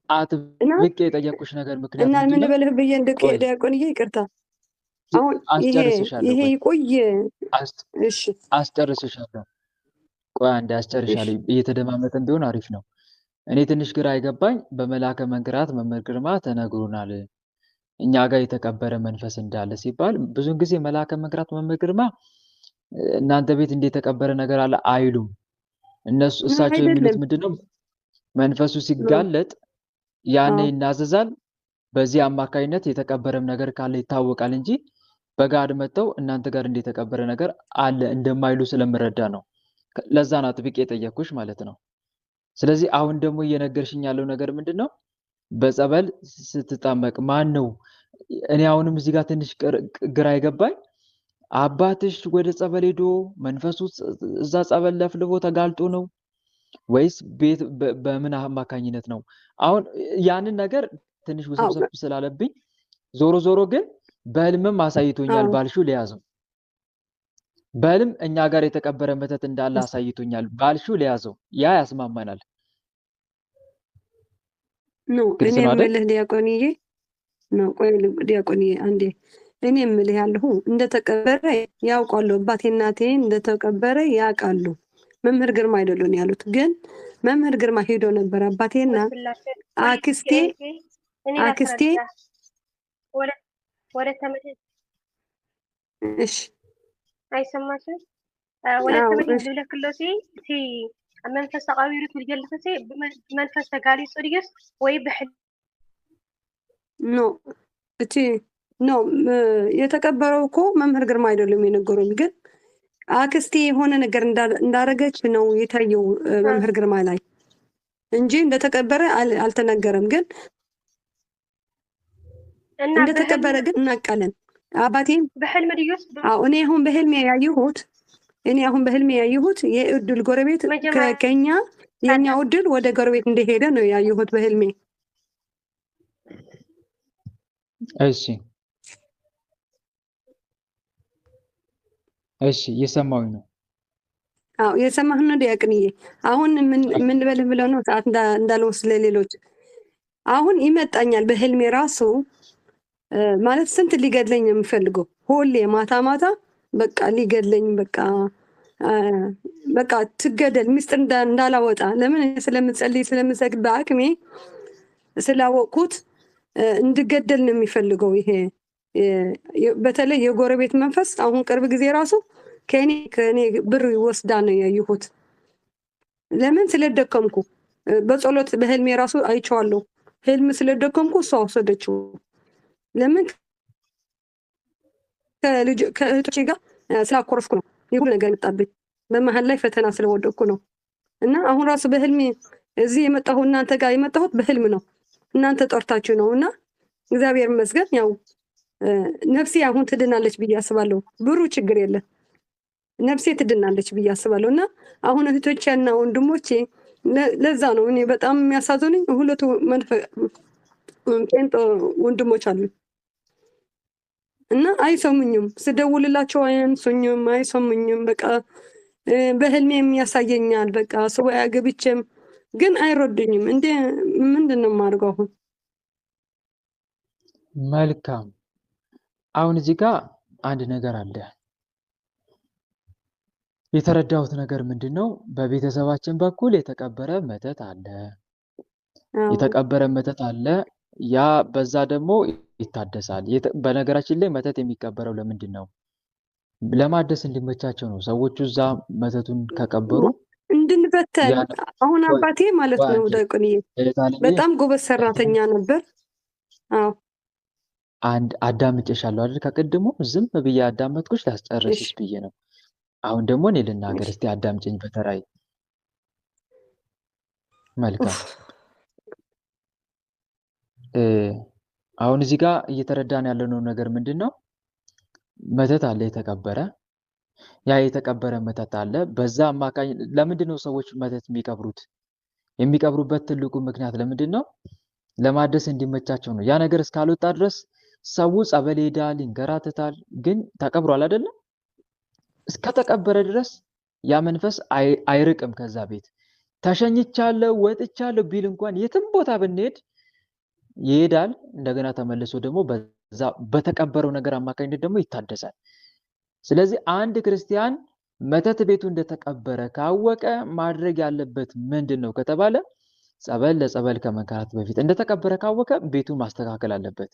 አጥብቄ የጠየቁሽ ነገር ምክንያት እና ምን ምንድነው? ልበልህ ብዬ ዲያቆንዬ ይቅርታ አሁን አስጨርስሻለሁ። ይሄ ይቆይ። እሺ አስጨርስሻለሁ። ቆይ አንዴ አስጨርሻለሁ። እየተደማመጠን ቢሆን አሪፍ ነው። እኔ ትንሽ ግራ አይገባኝ በመላከ መንክራት መምህር ግርማ ተነግሮናል እኛ ጋር የተቀበረ መንፈስ እንዳለ ሲባል ብዙን ጊዜ መላከ መንክራት መምህር ግርማ እናንተ ቤት እንደ የተቀበረ ነገር አለ አይሉም። እሳቸው የሚሉት ምንድነው? መንፈሱ ሲጋለጥ ያኔ ይናዘዛል። በዚህ አማካይነት የተቀበረም ነገር ካለ ይታወቃል እንጂ በጋድ መጥተው እናንተ ጋር እንደ የተቀበረ ነገር አለ እንደማይሉ ስለምረዳ ነው። ለዛ ነው አጥብቄ የጠየኩሽ ማለት ነው። ስለዚህ አሁን ደግሞ እየነገርሽኝ ያለው ነገር ምንድነው? በጸበል ስትጠመቅ ማን ነው? እኔ አሁንም እዚህ ጋር ትንሽ ግራ አይገባኝ። አባትሽ ወደ ጸበል ሄዶ መንፈሱ እዛ ጸበል ለፍልፎ ተጋልጦ ነው ወይስ ቤት በምን አማካኝነት ነው? አሁን ያንን ነገር ትንሽ ውስብስብ ስላለብኝ ዞሮ ግን በህልምም አሳይቶኛል ባልሽው ሊያዘው። በህልም እኛ ጋር የተቀበረ መተት እንዳለ አሳይቶኛል ባልሽው ሊያዘው። ያ ያስማማናል። እኔ የምልህ ዲያቆንዬ ነው። ቆይ ዲያቆንዬ አንዴ እኔ የምልህ ያለሁ እንደተቀበረ ያውቃሉ። አባቴ እናቴ እንደተቀበረ ያውቃሉ። መምህር ግርማ አይደሉን ያሉት። ግን መምህር ግርማ ሄዶ ነበር አባቴና አክስቴ ወደ ተመለስ። እሺ አይሰማሽም? ወደ ተመለስ ልለክሎሲ እቲ መንፈስ ተቃቢሩ ትልገልከሲ መንፈስ ተጋሊጹ ድግስ ወይ በሕል ኖ የተቀበረው እኮ መምህር ግርማ አይደለም የነገሩን። ግን አክስቴ የሆነ ነገር እንዳረገች ነው የታየው መምህር ግርማ ላይ እንጂ እንደተቀበረ አልተነገረም። ግን እንደተቀበረ ግን እናውቃለን። አባቴም በሕልም ድግስ እኔ አሁን በህልሜ ያየሁት የእድል ጎረቤት ከኛ የኛ እድል ወደ ጎረቤት እንደሄደ ነው ያየሁት በህልሜ። እሺ እየሰማሁኝ ነው። የሰማህ ነው ዲያቆንዬ። አሁን ምን ልበልህ ብለው ነው ሰዓት እንዳልወስድ ለሌሎች። አሁን ይመጣኛል በህልሜ ራሱ ማለት ስንት ሊገድለኝ ነው የሚፈልገው ሁሌ ማታ በቃ ሊገድለኝ በቃ ትገደል ሚስጥር እንዳላወጣ ለምን ስለምጸልይ ስለምሰግድ በአቅሜ ስላወቅኩት እንድገደል ነው የሚፈልገው። ይሄ በተለይ የጎረቤት መንፈስ አሁን ቅርብ ጊዜ ራሱ ከኔ ብር ይወስዳ ነው ያየሁት። ለምን ስለደከምኩ በጸሎት በህልሜ ራሱ አይቼዋለሁ። ህልም ስለደከምኩ እሷ ወሰደችው። ለምን ከእህቶቼ ጋር ስላኮረፍኩ ነው ይሁን ነገር መጣብኝ። በመሀል ላይ ፈተና ስለወደቅኩ ነው። እና አሁን ራሱ በህልሜ እዚህ የመጣሁ እናንተ ጋር የመጣሁት በህልም ነው። እናንተ ጠርታችሁ ነው። እና እግዚአብሔር ይመስገን ያው ነፍሴ አሁን ትድናለች ብዬ አስባለሁ። ብሩ ችግር የለም ነፍሴ ትድናለች ብዬ አስባለሁ። እና አሁን እህቶቼና ወንድሞቼ ለዛ ነው እኔ በጣም የሚያሳዝኑኝ ሁለቱ ጴንጤ ወንድሞች አሉ እና አይሰሙኝም። ስደውልላቸው አያንሱኝም፣ አይሰሙኝም። በቃ በህልሜም ያሳየኛል። በቃ ሱባኤ ገብቼም ግን አይረዱኝም። እንዴ ምንድን ነው የማደርገው አሁን? መልካም። አሁን እዚህ ጋር አንድ ነገር አለ። የተረዳሁት ነገር ምንድን ነው? በቤተሰባችን በኩል የተቀበረ መተት አለ። የተቀበረ መተት አለ። ያ በዛ ደግሞ ይታደሳል። በነገራችን ላይ መተት የሚቀበረው ለምንድን ነው? ለማደስ እንዲመቻቸው ነው። ሰዎቹ እዛ መተቱን ከቀበሩ እንድንበተን። አሁን አባቴ ማለት ነው ዲያቆንዬ በጣም ጎበዝ ሰራተኛ ነበር። አዎ አንድ አዳምጬሻለሁ አይደል? ከቅድሙ ዝም ብዬ አዳመጥኩሽ ላስጨርስሽ ብዬ ነው። አሁን ደግሞ እኔ ልናገር። እስቲ አዳምጪኝ በተራይ። መልካም። አሁን እዚህ ጋር እየተረዳን ያለነው ነገር ምንድን ነው? መተት አለ የተቀበረ። ያ የተቀበረ መተት አለ። በዛ አማካኝ ለምንድን ነው ሰዎች መተት የሚቀብሩት? የሚቀብሩበት ትልቁ ምክንያት ለምንድን ነው? ለማደስ እንዲመቻቸው ነው። ያ ነገር እስካልወጣ ድረስ ሰው ጸበል ይሄዳል፣ ይንከራተታል። ግን ተቀብሯል አይደለም? እስከተቀበረ ድረስ ያ መንፈስ አይርቅም ከዛ ቤት። ተሸኝቻለሁ ወጥቻለሁ ቢል እንኳን የትም ቦታ ብንሄድ ይሄዳል። እንደገና ተመልሶ ደግሞ በዛ በተቀበረው ነገር አማካኝነት ደግሞ ይታደሳል። ስለዚህ አንድ ክርስቲያን መተት ቤቱ እንደተቀበረ ካወቀ ማድረግ ያለበት ምንድን ነው ከተባለ ጸበል ለጸበል ከመንከራት በፊት እንደተቀበረ ካወቀ ቤቱን ማስተካከል አለበት።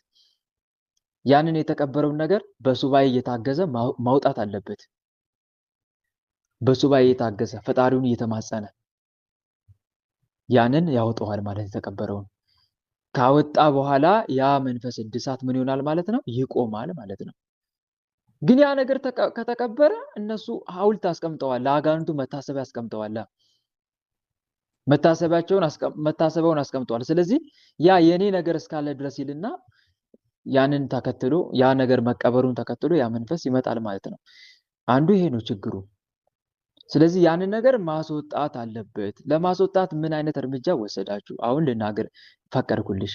ያንን የተቀበረውን ነገር በሱባኤ እየታገዘ ማውጣት አለበት። በሱባኤ እየታገዘ ፈጣሪውን እየተማጸነ ያንን ያወጣዋል ማለት የተቀበረውን ካወጣ በኋላ ያ መንፈስ እድሳት ምን ይሆናል ማለት ነው? ይቆማል ማለት ነው። ግን ያ ነገር ከተቀበረ እነሱ ሐውልት አስቀምጠዋል፣ ለአጋንንቱ መታሰቢያ አስቀምጠዋል፣ መታሰቢያውን አስቀምጠዋል። ስለዚህ ያ የኔ ነገር እስካለ ድረስ ይልና ያንን ተከትሎ ያ ነገር መቀበሩን ተከትሎ ያ መንፈስ ይመጣል ማለት ነው። አንዱ ይሄ ነው ችግሩ። ስለዚህ ያንን ነገር ማስወጣት አለበት። ለማስወጣት ምን አይነት እርምጃ ወሰዳችሁ? አሁን ልናገር ፈቀድኩልሽ።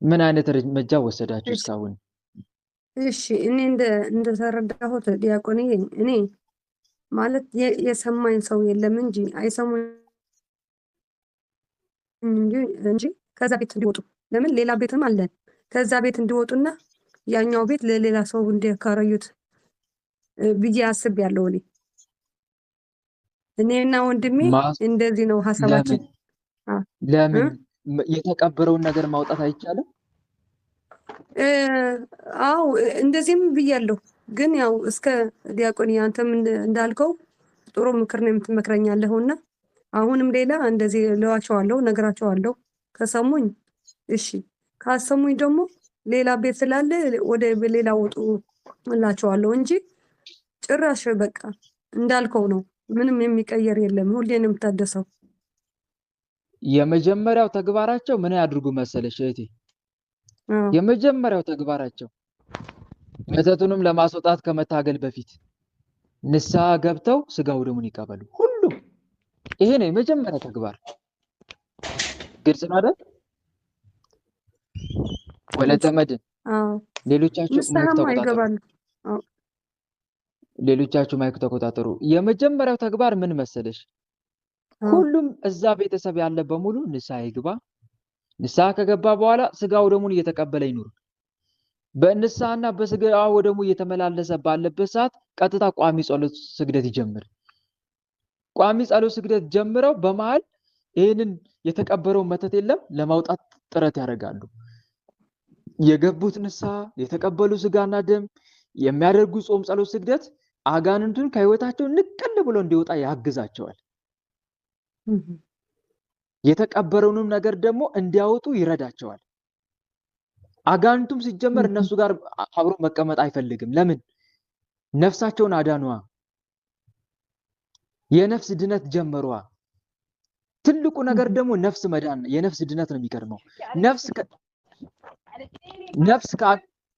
ምን አይነት እርምጃ ወሰዳችሁ እስካሁን? እሺ እኔ እንደተረዳሁት ዲያቆን እኔ ማለት የሰማኝ ሰው የለም እንጂ አይሰሙኝ እንጂ ከዛ ቤት እንዲወጡ ለምን ሌላ ቤትም አለን። ከዛ ቤት እንዲወጡና ያኛው ቤት ለሌላ ሰው እንዲያከራዩት ብዬ አስቤያለሁ። እኔና ወንድሜ እንደዚህ ነው ሐሳባችን። ለምን የተቀበረውን ነገር ማውጣት አይቻልም? አው እንደዚህም ብያለሁ። ግን ያው እስከ ዲያቆን አንተም እንዳልከው ጥሩ ምክር ነው የምትመክረኛለህና አሁንም ሌላ እንደዚህ ለዋቸዋለሁ ነግራቸዋለሁ። ከሰሙኝ እሺ፣ ካሰሙኝ ደግሞ ሌላ ቤት ስላለ ወደ ሌላ ወጡ እላቸዋለሁ እንጂ ጭራሽ በቃ እንዳልከው ነው። ምንም የሚቀየር የለም። ሁሌ ነው የምታደሰው። የመጀመሪያው ተግባራቸው ምን ያድርጉ መሰለሽ እህቴ? የመጀመሪያው ተግባራቸው መተቱንም ለማስወጣት ከመታገል በፊት ንስሐ ገብተው ስጋው ደሙን ይቀበሉ። ሁሉም ይሄ ነው የመጀመሪያ ተግባር። ግልጽ ነው አይደል? ወለተ መድን ሌሎቻችሁ ማይክ ተቆጣጠሩ። የመጀመሪያው ተግባር ምን መሰለሽ? ሁሉም እዛ ቤተሰብ ያለ በሙሉ ንስሐ ይግባ። ንስሐ ከገባ በኋላ ስጋው ደሙን እየተቀበለ ይኑር። በንስሐና በስጋው ደሙ እየተመላለሰ ባለበት ሰዓት ቀጥታ ቋሚ ጸሎት ስግደት ይጀምር። ቋሚ ጸሎት ስግደት ጀምረው በመሃል ይህንን የተቀበረው መተት የለም ለማውጣት ጥረት ያደርጋሉ። የገቡት ንስሐ፣ የተቀበሉ ስጋና ደም፣ የሚያደርጉ ጾም፣ ጸሎት፣ ስግደት አጋንንቱን ከህይወታቸው ንቅል ብሎ እንዲወጣ ያግዛቸዋል። የተቀበረውንም ነገር ደግሞ እንዲያወጡ ይረዳቸዋል። አጋንንቱም ሲጀመር እነሱ ጋር አብሮ መቀመጥ አይፈልግም። ለምን? ነፍሳቸውን አዳኗ፣ የነፍስ ድነት ጀመሯ። ትልቁ ነገር ደግሞ ነፍስ መዳን፣ የነፍስ ድነት ነው የሚቀድመው። ነፍስ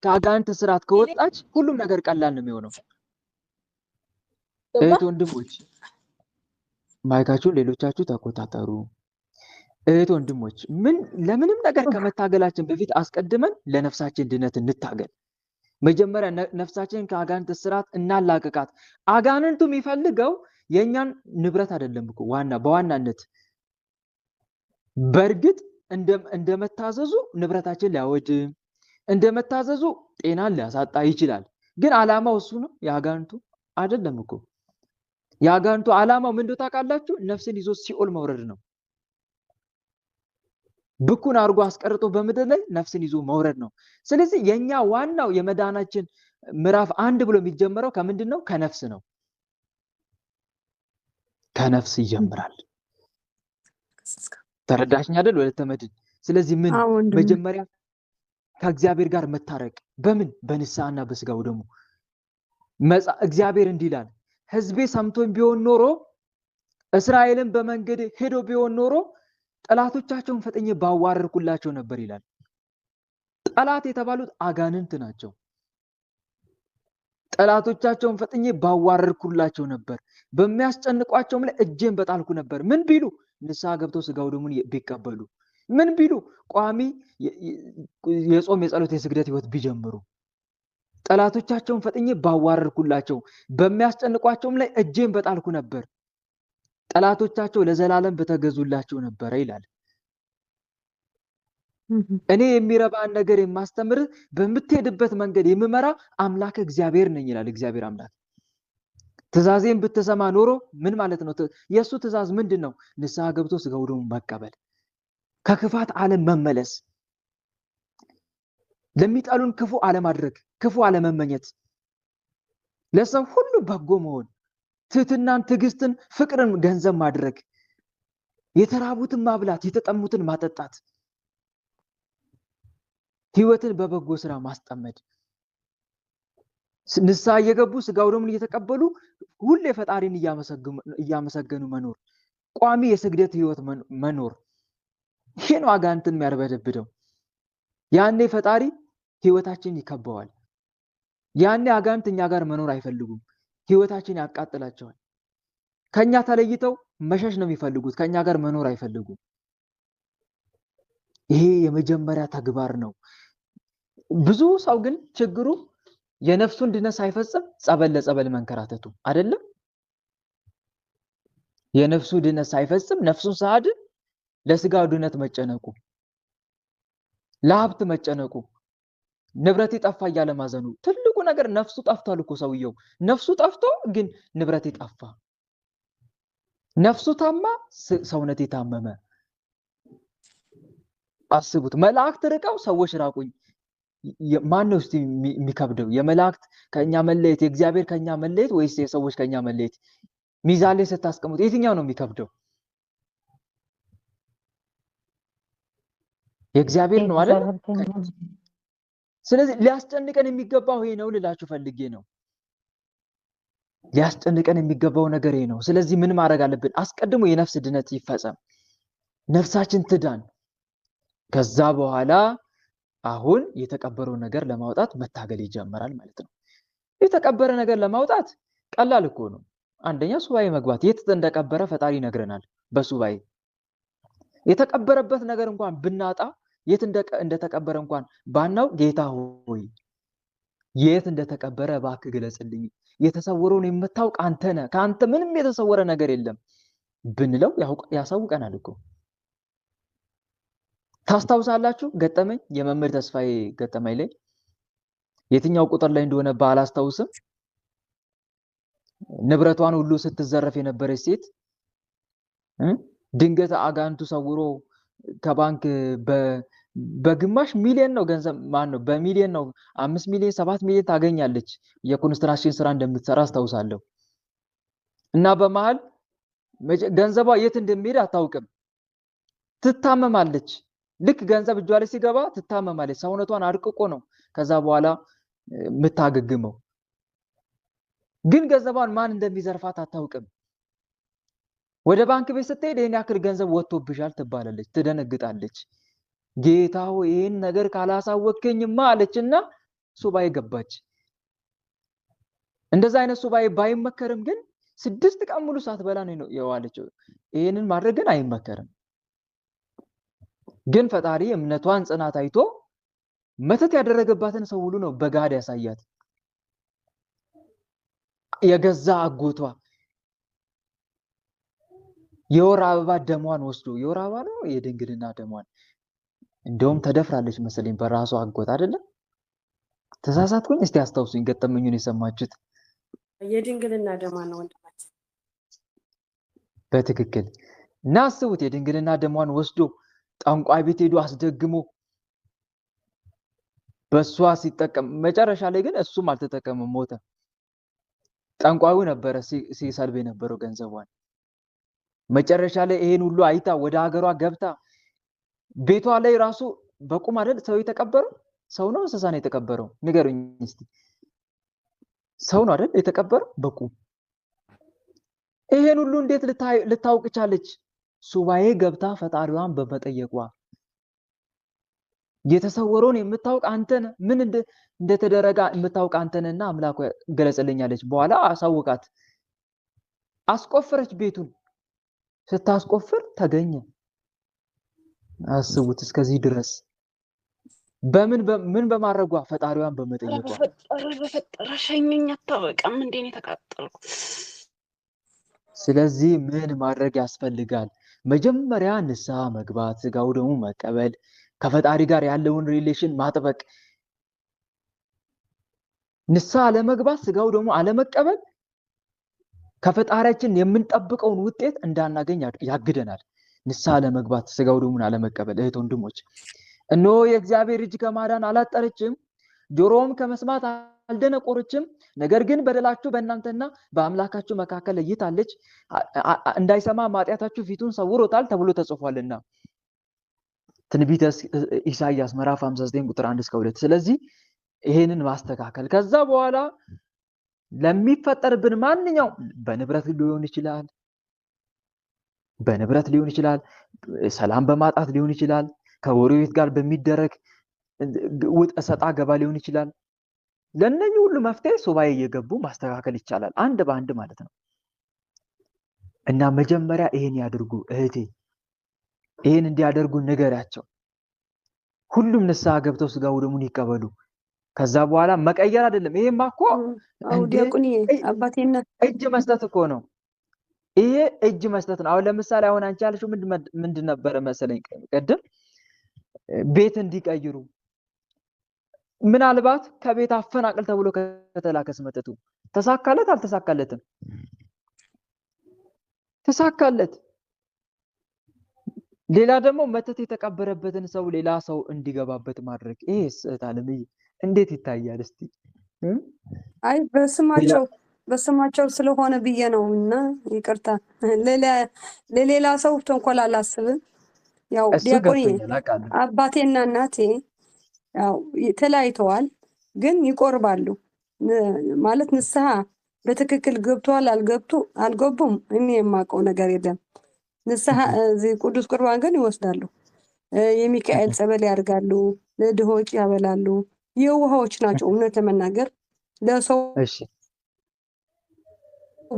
ከአጋንንት ስርዓት ከወጣች ሁሉም ነገር ቀላል ነው የሚሆነው። እህት ወንድሞች ማይካችሁን ሌሎቻችሁ ተቆጣጠሩ። እህት ወንድሞች ለምንም ነገር ከመታገላችን በፊት አስቀድመን ለነፍሳችን ድነት እንታገል። መጀመሪያ ነፍሳችንን ከአጋንንት ስርዓት እናላቅቃት። አጋንንቱ የሚፈልገው የኛን ንብረት አይደለም እኮ በዋናነት በእርግጥ እንደመታዘዙ ንብረታችን ሊያወድም፣ እንደመታዘዙ ጤናን ሊያሳጣ ይችላል። ግን ዓላማው እሱ ነው። የአጋንንቱ አይደለም እኮ። የአጋንንቱ ዓላማው ምን እንደሆነ ታውቃላችሁ? ነፍስን ይዞ ሲኦል መውረድ ነው። ብኩን አድርጎ አስቀርጦ በምድር ላይ ነፍስን ይዞ መውረድ ነው። ስለዚህ የኛ ዋናው የመዳናችን ምዕራፍ 1 ብሎ የሚጀምረው ከምንድን ነው? ከነፍስ ነው። ከነፍስ ይጀምራል። ተረዳሽኝ አይደል? ወደ ተመድን። ስለዚህ መጀመሪያ ከእግዚአብሔር ጋር መታረቅ በምን? በንስሐና በስጋው ደግሞ እግዚአብሔር እንዲህ ይላል፣ ሕዝቤ ሰምቶኝ ቢሆን ኖሮ እስራኤልን በመንገድ ሄዶ ቢሆን ኖሮ ጠላቶቻቸውን ፈጥኜ ባዋረድኩላቸው ነበር ይላል። ጠላት የተባሉት አጋንንት ናቸው። ጠላቶቻቸውን ፈጥኜ ባዋረድኩላቸው ነበር፣ በሚያስጨንቋቸውም ላይ እጄን በጣልኩ ነበር። ምን ቢሉ? ንስሐ ገብተው ስጋው ደሙን ቢቀበሉ። ምን ቢሉ? ቋሚ የጾም የጸሎት የስግደት ህይወት ቢጀምሩ። ጠላቶቻቸውን ፈጥኜ ባዋረድኩላቸው፣ በሚያስጨንቋቸውም ላይ እጄን በጣልኩ ነበር፣ ጠላቶቻቸው ለዘላለም በተገዙላቸው ነበረ ይላል። እኔ የሚረባን ነገር የማስተምር በምትሄድበት መንገድ የምመራ አምላክ እግዚአብሔር ነኝ ይላል እግዚአብሔር አምላክ። ትእዛዜን ብትሰማ ኖሮ ምን ማለት ነው? የእሱ ትእዛዝ ምንድን ነው? ንስሐ ገብቶ ስጋው ደሙን መቀበል፣ ከክፋት ዓለም መመለስ፣ ለሚጠሉን ክፉ አለማድረግ፣ ክፉ አለመመኘት፣ ለሰው ሁሉ በጎ መሆን፣ ትህትናን፣ ትዕግስትን፣ ፍቅርን ገንዘብ ማድረግ፣ የተራቡትን ማብላት፣ የተጠሙትን ማጠጣት፣ ህይወትን በበጎ ስራ ማስጠመድ፣ ንስሐ እየገቡ ስጋው ደሙን እየተቀበሉ ሁሌ ፈጣሪን እያመሰገኑ መኖር፣ ቋሚ የስግደት ህይወት መኖር። ይሄ ነው አጋንንትን የሚያርበደብደው። ያኔ ፈጣሪ ህይወታችን ይከበዋል። ያኔ አጋንንት እኛ ጋር መኖር አይፈልጉም። ህይወታችን ያቃጥላቸዋል። ከኛ ተለይተው መሸሽ ነው የሚፈልጉት። ከኛ ጋር መኖር አይፈልጉም። ይሄ የመጀመሪያ ተግባር ነው። ብዙ ሰው ግን ችግሩ የነፍሱን ድነት ሳይፈጽም ጸበል ለጸበል መንከራተቱ አይደለም። የነፍሱ ድነት ሳይፈጽም ነፍሱን ሳያድን ለስጋው ድነት መጨነቁ፣ ለሀብት መጨነቁ፣ ንብረቴ ጠፋ እያለ ማዘኑ። ትልቁ ነገር ነፍሱ ጠፍቷል እኮ ሰውየው። ነፍሱ ጠፍቶ ግን ንብረቴ ጠፋ። ነፍሱ ታማ ሰውነቴ ታመመ። አስቡት። መላእክት ርቀው ሰዎች ራቁኝ። ማን ነው እስቲ የሚከብደው? የመላእክት ከኛ መለየት፣ የእግዚአብሔር ከኛ መለየት ወይስ የሰዎች ከኛ መለየት? ሚዛን ላይ ስታስቀምጡ የትኛው ነው የሚከብደው? የእግዚአብሔር ነው አይደል? ስለዚህ ሊያስጨንቀን የሚገባው ይሄ ነው ልላችሁ ፈልጌ ነው። ሊያስጨንቀን የሚገባው ነገር ይሄ ነው። ስለዚህ ምን ማድረግ አለብን? አስቀድሞ የነፍስ ድነት ይፈጸም፣ ነፍሳችን ትዳን። ከዛ በኋላ አሁን የተቀበረው ነገር ለማውጣት መታገል ይጀምራል ማለት ነው። የተቀበረ ነገር ለማውጣት ቀላል እኮ ነው። አንደኛ ሱባኤ መግባት። የት እንደቀበረ ፈጣሪ ይነግረናል በሱባኤ። የተቀበረበት ነገር እንኳን ብናጣ፣ የት እንደተቀበረ እንኳን ባናው፣ ጌታ ሆይ የት እንደተቀበረ እባክህ ግለጽልኝ፣ የተሰወረውን የምታውቅ አንተ ነህ፣ ከአንተ ምንም የተሰወረ ነገር የለም ብንለው ያሳውቀናል እኮ። ታስታውሳላችሁ ገጠመኝ፣ የመምህር ተስፋዬ ገጠመኝ ላይ የትኛው ቁጥር ላይ እንደሆነ ባላስታውስም ንብረቷን ሁሉ ስትዘረፍ የነበረች ሴት ድንገት አጋንንቱ ሰውሮ ከባንክ በግማሽ ሚሊዮን ነው ገንዘብ ነው በሚሊዮን ነው 5 ሚሊዮን 7 ሚሊዮን ታገኛለች። የኮንስትራክሽን ስራ እንደምትሰራ አስታውሳለሁ። እና በመሃል ገንዘቧ የት እንደሚሄድ አታውቅም። ትታመማለች። ልክ ገንዘብ እጇ ላይ ሲገባ ትታመማለች። ሰውነቷን አድቅቆ ነው ከዛ በኋላ የምታገግመው። ግን ገንዘቧን ማን እንደሚዘርፋት አታውቅም። ወደ ባንክ ቤት ስትሄድ ይሄን ያክል ገንዘብ ወጥቶብሻል ትባላለች፣ ትደነግጣለች። ጌታ ሆይ ይሄን ነገር ካላሳወቅከኝማ አለችና ሱባኤ ገባች። እንደዛ አይነት ሱባኤ ባይመከርም ግን 6 ቀን ሙሉ ሳትበላ ነው የዋለችው። ይሄንን ማድረግ ግን አይመከርም። ግን ፈጣሪ እምነቷን ጽናት አይቶ መተት ያደረገባትን ሰው ሁሉ ነው በጋድ ያሳያት። የገዛ አጎቷ የወር አበባ ደሟን ወስዶ የወር አበባ ነው የድንግልና ደሟን እንደውም ተደፍራለች መሰለኝ በራሷ አጎት አይደለም። ተሳሳትኩኝ? እስቲ አስታውሱኝ ገጠመኙን የሰማችሁት። የድንግልና ደሟን ነው ወንድማችን። በትክክል እና አስቡት፣ የድንግልና ደሟን ወስዶ ጠንቋይ ቤት ሄዶ አስደግሞ በሷ ሲጠቀም መጨረሻ ላይ ግን እሱም አልተጠቀመም፣ ሞተ። ጠንቋዩ ነበረ ሲሰልብ የነበረው ገንዘቧን። መጨረሻ ላይ ይሄን ሁሉ አይታ ወደ ሀገሯ ገብታ ቤቷ ላይ ራሱ በቁም አይደል ሰው የተቀበረው? ሰው ነው እንስሳ ነው የተቀበረው? ንገሩኝ እስቲ። ሰው ነው አይደል የተቀበረው በቁም። ይሄን ሁሉ እንዴት ልታውቅ ቻለች? ሱባኤ ገብታ ፈጣሪዋን በመጠየቋ። የተሰወረውን የምታውቅ አንተን ምን እንደተደረገ የምታውቅ አንተንና አምላኩ ገለጽልኛለች። በኋላ አሳውቃት። አስቆፈረች ቤቱን። ስታስቆፍር ተገኘ። አስቡት እስከዚህ ድረስ ምን በማድረጓ? ፈጣሪዋን በመጠየቋ። በፈጠረ ሸኝኝ አታበቃም እንዴ ነው የተቃጠልኩ። ስለዚህ ምን ማድረግ ያስፈልጋል? መጀመሪያ ንስሐ መግባት፣ ስጋው ደግሞ መቀበል፣ ከፈጣሪ ጋር ያለውን ሪሌሽን ማጥበቅ። ንስሐ አለመግባት፣ ስጋው ደግሞ አለመቀበል ከፈጣሪያችን የምንጠብቀውን ውጤት እንዳናገኝ ያግደናል። ንስሐ አለመግባት፣ ስጋው ደግሞ አለመቀበል። እህት ወንድሞች፣ እነሆ የእግዚአብሔር እጅ ከማዳን አላጠረችም፣ ጆሮም ከመስማት አልደነቆረችም። ነገር ግን በደላችሁ በእናንተና በአምላካችሁ መካከል ለይታለች፣ እንዳይሰማ ኃጢአታችሁ ፊቱን ሰውሮታል ተብሎ ተጽፏልና። ትንቢተ ኢሳይያስ ምዕራፍ 59 ቁጥር 1 እስከ 2። ስለዚህ ይሄንን ማስተካከል፣ ከዛ በኋላ ለሚፈጠርብን ማንኛውም በንብረት ሊሆን ይችላል፣ ሰላም በማጣት ሊሆን ይችላል፣ ከጎረቤት ጋር በሚደረግ ሰጣ ገባ ሊሆን ይችላል። ለነኚህ ሁሉ መፍትሄ ሱባኤ እየገቡ ማስተካከል ይቻላል፣ አንድ በአንድ ማለት ነው። እና መጀመሪያ ይሄን ያድርጉ እህቴ፣ ይሄን እንዲያደርጉ ንገሪያቸው። ሁሉም ንስሐ ገብተው ስጋው ደሙን ይቀበሉ። ከዛ በኋላ መቀየር አይደለም። ይሄማ እኮ ዲያቆን አባቴና እጅ መስጠት እኮ ነው። ይሄ እጅ መስጠት ነው። አሁን ለምሳሌ አሁን አንቺ ያልሽው ምንድን ነበረ መሰለኝ ቀደም ቤት እንዲቀይሩ ምናልባት ከቤት አፈናቅል ተብሎ ከተላከስ መተቱ ተሳካለት አልተሳካለትም? ተሳካለት። ሌላ ደግሞ መተት የተቀበረበትን ሰው ሌላ ሰው እንዲገባበት ማድረግ፣ ይሄ ስህተት አለምዬ እንዴት ይታያል? እስቲ አይ በስማቸው ስለሆነ ብዬ ነው። እና ይቅርታ ለሌላ ሰው ተንኮል አላስብም። ያው ዲያቆን አባቴና እናቴ ያው ተለያይተዋል፣ ግን ይቆርባሉ ማለት ንስሐ በትክክል ገብቷል አልገቡም እኔ የማውቀው ነገር የለም። ንስሐ ቅዱስ ቁርባን ግን ይወስዳሉ። የሚካኤል ጸበል ያደርጋሉ፣ ለድሆች ያበላሉ። የውሃዎች ናቸው። እውነት ለመናገር ለሰው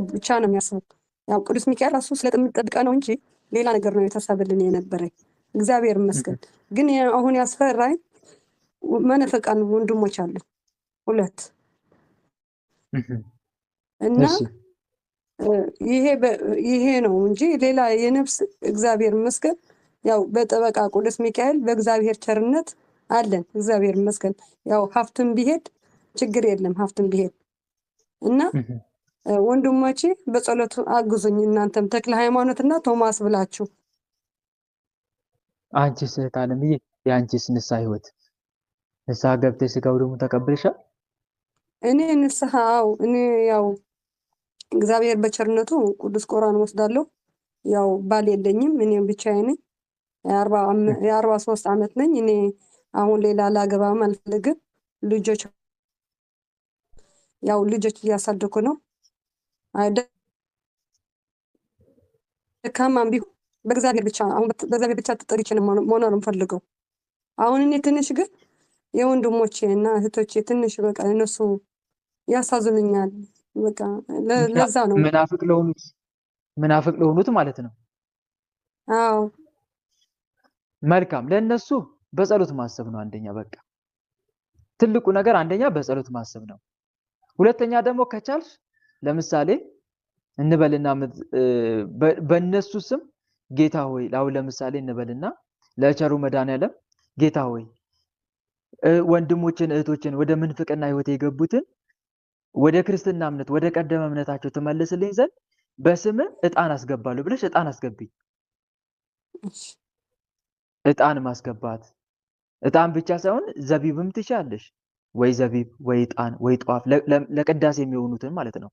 ብቻ ነው የሚያስቡት። ያው ቅዱስ ሚካኤል ራሱ ስለምጠብቀ ነው እንጂ ሌላ ነገር ነው የተሳበልን የነበረኝ። እግዚአብሔር ይመስገን። ግን አሁን ያስፈራኝ መነፈቃን ወንድሞች አሉ 2 እና ይሄ ነው እንጂ ሌላ የነፍስ እግዚአብሔር ይመስገን። ያው በጠበቃ ቅዱስ ሚካኤል በእግዚአብሔር ቸርነት አለን። እግዚአብሔር ይመስገን። ያው ሀብትም ቢሄድ ችግር የለም፣ ሀብትም ቢሄድ እና ወንድሞቼ በጸሎቱ አግዙኝ። እናንተም ተክለ ሃይማኖትና ቶማስ ብላችሁ። አንቺስ እህት አለምዬ የአንቺስ ንስሐ ህይወት? ንስሐ ገብተሽ ስጋው ደግሞ ተቀብለሻል? እኔ ንስሐው እኔ ያው እግዚአብሔር በቸርነቱ ቅዱስ ቁርባን ወስዳለሁ። ያው ባል የለኝም፣ እኔ ብቻዬን ነኝ። የ43 ዓመት ነኝ እኔ። አሁን ሌላ ላገባም አልፈልግም። ልጆች እያሳደኩ ነው። ደካማም ቢሆን በእግዚአብሔር ብቻ አሁን በእግዚአብሔር ብቻ ተጠርቼ ነው መኖር የምፈልገው። አሁን እኔ ትንሽ ግን የወንድሞቼ እና እህቶቼ ትንሽ በቃ እነሱ ያሳዝኑኛል። በቃ ለዛ ነው መናፍቅ ለሆኑት ማለት ነው። አዎ መልካም ለነሱ በጸሎት ማሰብ ነው አንደኛ። በቃ ትልቁ ነገር አንደኛ በጸሎት ማሰብ ነው። ሁለተኛ ደግሞ ከቻልሽ ለምሳሌ እንበልና በእነሱ ስም ጌታ ሆይ ለምሳሌ እንበልና ለቸሩ መድኃኔዓለም ጌታ ሆይ ወንድሞችን እህቶችን ወደ ምንፍቅና ህይወት የገቡትን ወደ ክርስትና እምነት ወደ ቀደመ እምነታቸው ተመልስልኝ ዘንድ በስም ዕጣን አስገባለሁ ብለሽ ዕጣን አስገቢ። ዕጣን ማስገባት ዕጣን ብቻ ሳይሆን ዘቢብም ትሻለሽ። ወይ ዘቢብ ወይ ዕጣን ወይ ጧፍ ለቅዳሴ የሚሆኑትን ማለት ነው።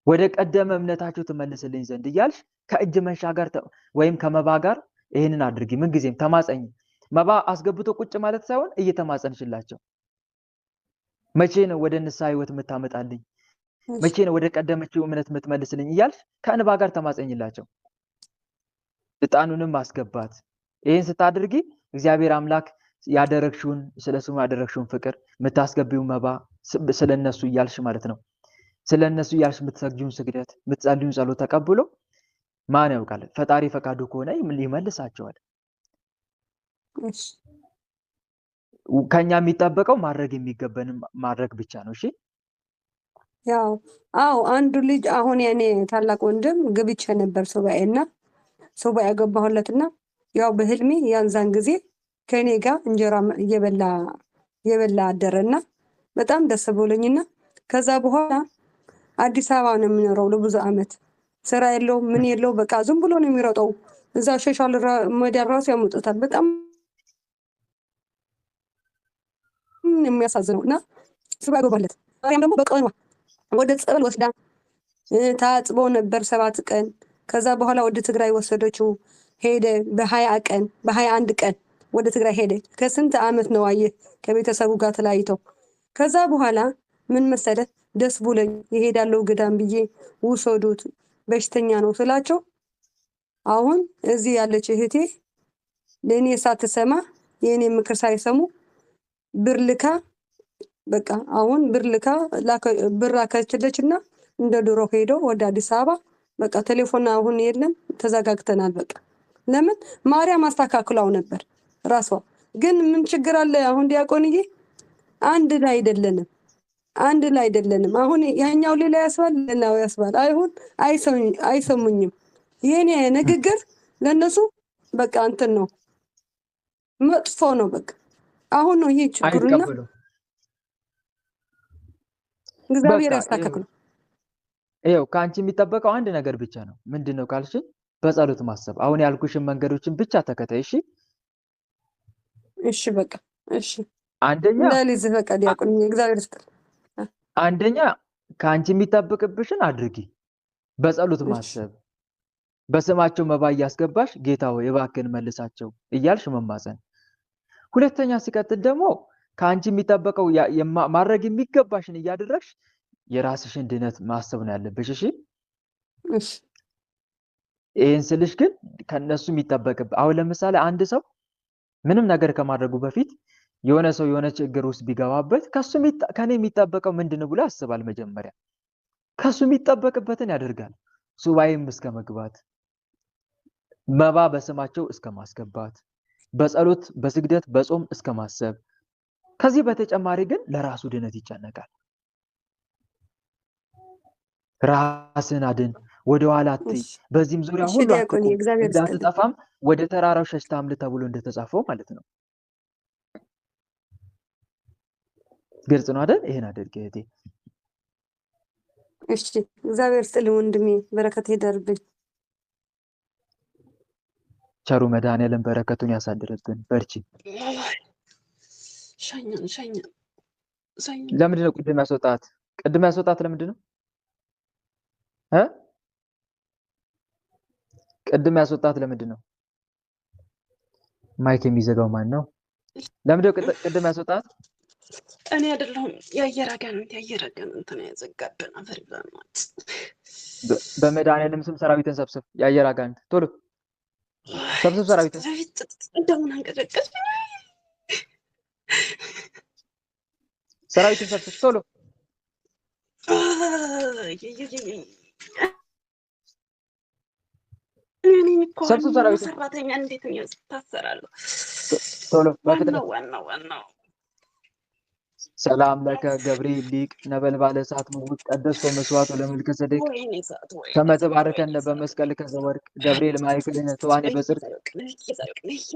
ወደ ቀደመ እምነታቸው ተመልስልኝ ዘንድ እያልሽ ከእጅ መንሻ ጋር ወይም ከመባ ጋር ይሄንን አድርጊ። ምን ጊዜም ተማጸኝ። መባ አስገብቶ ቁጭ ማለት ሳይሆን እየተማጸንሽላቸው መቼ ነው ወደ ንስሐ ህይወት የምታመጣልኝ? መቼ ነው ወደ ቀደመችው እምነት የምትመልስልኝ እያልሽ ከእንባ ጋር ተማጸኝላቸው። ዕጣኑንም ማስገባት። ይሄን ስታደርጊ እግዚአብሔር አምላክ ያደረግሽውን ስለስሙ ያደረግሽውን ፍቅር የምታስገቢው መባ ስለነሱ እያልሽ ማለት ነው። ስለነሱ እያልሽ የምትሰግጂውን ስግደት የምትጸልዩን ጸሎት ተቀብሎ ማን ያውቃል ፈጣሪ ፈቃዱ ከሆነ ይመልሳቸዋል። ከኛ የሚጠበቀው ማድረግ የሚገባንን ማድረግ ብቻ ነው። እሺ ያው አዎ አንዱ ልጅ አሁን የኔ ታላቅ ወንድም ግብቼ ነበር ሱባኤና ሱባኤ ገባሁለትና ያው በህልሜ ያንዛን ጊዜ ከኔ ጋር እንጀራ እየበላ አደረና በጣም ደስ ብሎኝና ከዛ በኋላ አዲስ አበባ ነው የሚኖረው ለብዙ አመት። ስራ የለው ምን የለው በቃ ዝም ብሎ ነው የሚሮጠው። እዛ ሶሻል ሚዲያ ራሱ ያመጡታል። በጣም የሚያሳዝነው እና ሱባኤ ገባለት። ማርያም ደግሞ በቀኗ ወደ ጸበል ወስዳ ታጥቦ ነበር 7 ቀን። ከዛ በኋላ ወደ ትግራይ ወሰደችው። ሄደ በ21 ቀን ወደ ትግራይ ሄደ። ከስንት አመት ነው አየህ ከቤተሰቡ ጋር ተለያይተው። ከዛ በኋላ ምን መሰለ ደስ ብሎኝ ይሄዳለው ገዳም ብዬ ውሰዱት በሽተኛ ነው ስላቸው አሁን እዚህ ያለች እህቴ ለኔ ሳትሰማ የኔ ምክር ሳይሰሙ ብርልካ በቃ አሁን ብር አከችለችና እንደ ድሮ ሄዶ ወደ አዲስ አበባ በቃ ቴሌፎን አሁን የለም ተዘጋግተናል። በቃ ለምን ማርያም አስተካክላው ነበር ራሷ። ግን ምን ችግር አለ አሁን ዲያቆንዬ አንድ ላይ አይደለንም። አሁን ያኛው ሌላ ያስባል ሌላው ያስባል። አይሁን አይሰሙኝም። የኔ ንግግር ለነሱ በቃ እንትን ነው መጥፎ ነው። በቃ አሁን ነው ይሄ ችግሩና እግዚአብሔር ያስተካክለው። ይኸው ከአንቺ የሚጠበቀው አንድ ነገር ብቻ ነው። ምንድነው ካልሽ በጸሎት ማሰብ። አሁን ያልኩሽን መንገዶችን ብቻ ተከታይ። እሺ በቃ እሺ። አንደኛ ለሊዝ በቃ ዲያቆን እግዚአብሔር ይስጥል። አንደኛ ከአንቺ የሚጠበቅብሽን አድርጊ። በጸሎት ማሰብ፣ በስማቸው መባ እያስገባሽ ጌታ ሆይ እባክህን መልሳቸው እያልሽ መማፀን። ሁለተኛ ሲቀጥል ደግሞ ከአንቺ የሚጠበቀው ማድረግ የሚገባሽን እያደረግሽ የራስሽን ድነት ማሰብ ነው ያለብሽ። እሺ ይሄን ስልሽ ግን ከነሱ የሚጠበቅብ አሁን ለምሳሌ አንድ ሰው ምንም ነገር ከማድረጉ በፊት የሆነ ሰው የሆነ ችግር ውስጥ ቢገባበት ከኔ የሚጠበቀው ምንድነው ብሎ ያስባል። መጀመሪያ ከሱ የሚጠበቅበትን ያደርጋል። ሱባኤም እስከ መግባት፣ መባ በስማቸው እስከ ማስገባት፣ በጸሎት በስግደት በጾም እስከ ማሰብ። ከዚህ በተጨማሪ ግን ለራሱ ድነት ይጨነቃል። ራስን አድን፣ ወደ ኋላ አትይ፣ በዚህም ዙሪያ ሁሉ አትቁም፣ እንዳትጠፋም ወደ ተራራው ሸሽተህ አምልጥ ተብሎ እንደተጻፈው ማለት ነው። ግልጽ ነው አይደል? ይሄን አድርግ እህቴ። እሺ እግዚአብሔር ይስጥልኝ ወንድሜ፣ በረከት ይደርብኝ። ቸሩ መድኃኔዓለም በረከቱን ያሳድርብን። በርቺ። ሸኛ ለምንድን ነው ቅድም ያስወጣት? ለምንድን ነው ቅድም ያስወጣት? ለምንድን ነው ማይክ የሚዘጋው? ማን ነው? ለምንድን ነው ቅድም ያስወጣት? እኔ አይደለሁም የአየር አጋንንት ነው ያዘጋብን አፈር ይብላናት። በመድኃኒዓለም ስም ሰራዊትን ሰብስብ። የአየር አጋንንት ቶሎ ሰብስብ ሰራዊትን። እንደምን አንቀጠቀጥኩኝ። ሰራዊትን ሰብስብ ቶሎ። እኔ እኮ ሰብስብ ሰራዊትን ሰራተኛ እንዴት ነው ታሰራለሁ? ቶሎ በፍጥነት ዋናው ሰላም ለከ ገብርኤል ሊቅ ነበልባለ እሳት ምውት ቀደስኮ መስዋዕት ለመልከ ጸዴቅ ከመተባረከነ በመስቀል ከዘወርቅ ገብርኤል ማይክልን ተዋኔ በጽድቅ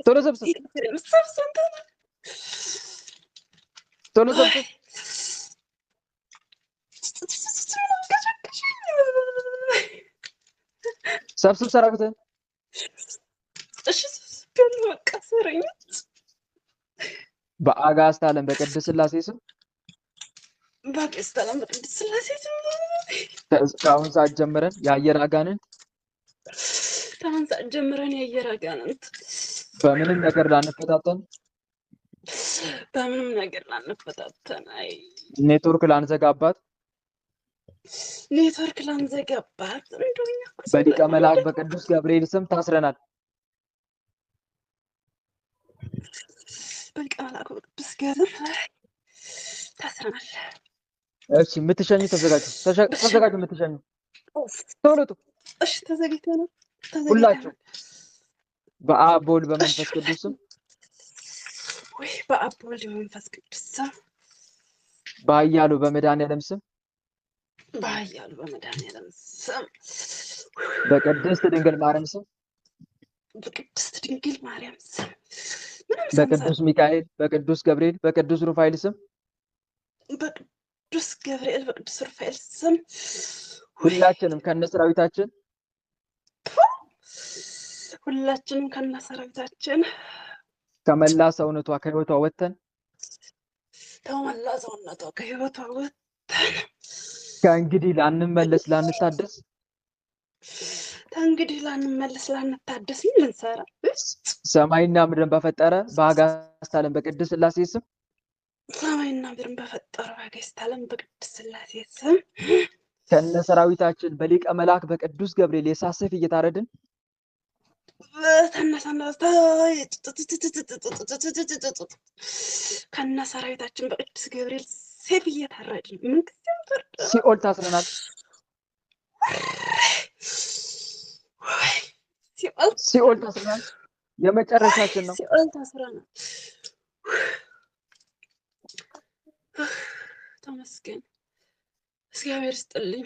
ቶሎ ሰብስብ ቶሎ ሰብስብ ሰብስብ ሰራዊትን። እሺ ሰብስብ በቃ ሰረኝ። በአጋዕዝተ ዓለም በቅድስት ሥላሴ ስም በአጋዕዝተ ዓለም በቅድስት ሥላሴ ስም ከአሁን ሰዓት ጀምረን የአየር አጋንንት በምንም ነገር ላንፈታተን አይ ኔትወርክ ላንዘጋባት እንደኛ በሊቀ መላእክት በቅዱስ ገብርኤል ስም ታስረናል። በሊቀ መላእክት በቅዱስ ገብርኤል ታስረናል። እሺ የምትሸኙ ተዘጋጁ፣ የምትሸኙ ቶሎ እሺ ተዘጋጅተናል። ሁላችሁ በአብ በወልድ በመንፈስ ቅዱስ ስም በአብ በወልድ በመንፈስ ቅዱስ ስም በኃያሉ በመድኃኒዓለም ስም በቅድስት ድንግል ማርያም ስም በቅዱስ ሚካኤል በቅዱስ ገብርኤል በቅዱስ ሩፋኤል ስም ሁላችንም ከነሰራዊታችን ከመላ ሰውነቷ ከህይወቷ ወጥተን ከእንግዲህ ላንመለስ ላንታደስ ምን ልንሰራ ሰማይና ምድርን በፈጠረ በአጋዕዝተ ዓለም በቅድስት ሥላሴ ስም ከነሰራዊታችን በሊቀ መላእክት በቅዱስ ገብርኤል የእሳት ሰይፍ እየታረድን ከነሰራዊታችን በቅዱስ ገብርኤል ሰይፍ እየታረድን ሲኦል ታስረናል። ሲኦል ታስረናል። የመጨረሻችን ነው። ሲኦል ታስረናል። ተመስገን እግዚአብሔር ይስጥልኝ።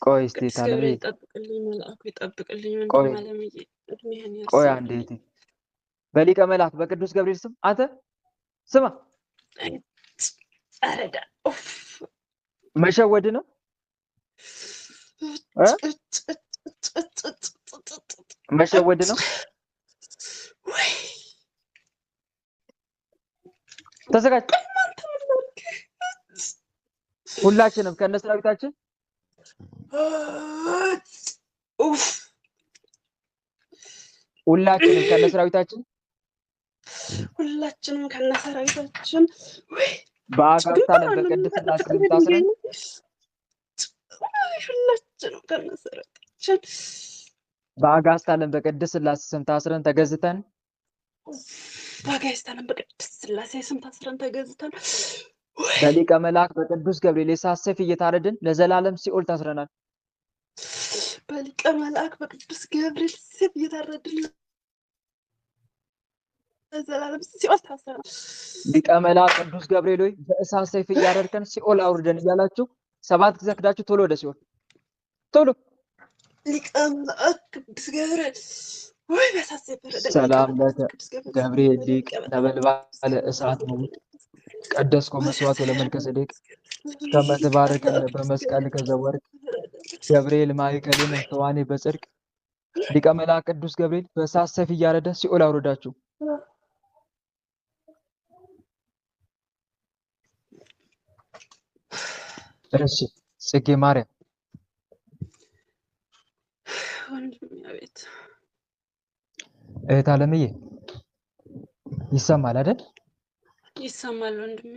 ቆይ እስቲ ታለሜ ይጠብቅልኝ፣ መልአኩ ይጠብቅልኝ። ወንድም አለምዬ እድሜህን ያርስ። ቆይ አንዴ እቴ በሊቀ መላእክት በቅዱስ ገብርኤል ስም አንተ ስማ፣ አረዳ መሸወድ ነው መሸወድ ነው። ተዘጋጅ። ሁላችንም ከነሰራዊታችን ሁላችንም ከነሰራዊታችን በአጋዕዝተ ዓለም በቅድስት ሥላሴ ስም ታስረን በአጋዕዝተ ዓለም በቅድስት ሥላሴ ስም ታስረን ተገዝተን በሊቀ መላእክት በቅዱስ ገብርኤል የእሳት ሰይፍ እየታረድን ለዘላለም ሲኦል ታስረናል። በሊቀ መላእክት በቅዱስ ገብርኤል ሰይፍ እየታረድን ለዘላለም ሲኦል ታስረናል። ሊቀ መላእክት ቅዱስ ገብርኤል ሆይ በእሳት ሰይፍ እያረድከን ሲኦል አውርደን እያላችሁ 7 ጊዜ ክዳችሁ ቶሎ ወደ ሲኦል ቶሎ። ሊቀ መላእክት ቅዱስ ገብርኤል ወይ በእሳት ሰይፍ ሰላም ለከ ገብርኤል ሊቅ ነበልባለ እሳት ምውት ቀደስኮ መስዋዕት ለመልከ ጸዴቅ ከመ ትባርከነ በመስቀል ከዘወርቅ ገብርኤል ማይከልን ተዋኔ በጽድቅ ሊቀ መላእክት ቅዱስ ገብርኤል በእሳት ሰይፍ እያረደ ሲኦል አውርዳችሁ እሺ። ጽጌ ማርያም አቤት እህት አለምዬ ይሰማል አይደል? ይሰማል ወንድሜ።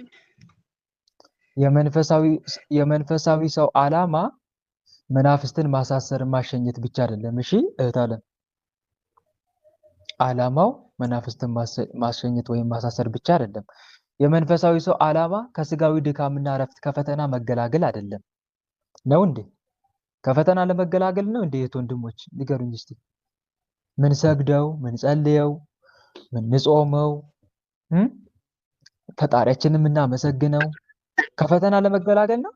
የመንፈሳዊ ሰው ዓላማ መናፍስትን ማሳሰር ማሸኘት ብቻ አይደለም። እሺ እህት ዓለም፣ ዓላማው መናፍስትን ማሸኘት ወይም ማሳሰር ብቻ አይደለም። የመንፈሳዊ ሰው ዓላማ ከስጋዊ ድካምና እረፍት ከፈተና መገላገል አይደለም ነው እንዴ? ከፈተና ለመገላገል ነው እንዴ? እህት ወንድሞች ንገሩኝ እስቲ። ምን ሰግደው፣ ምን ጸልየው፣ ምን ጾመው ፈጣሪያችንን የምናመሰግነው ከፈተና ለመገላገል ነው?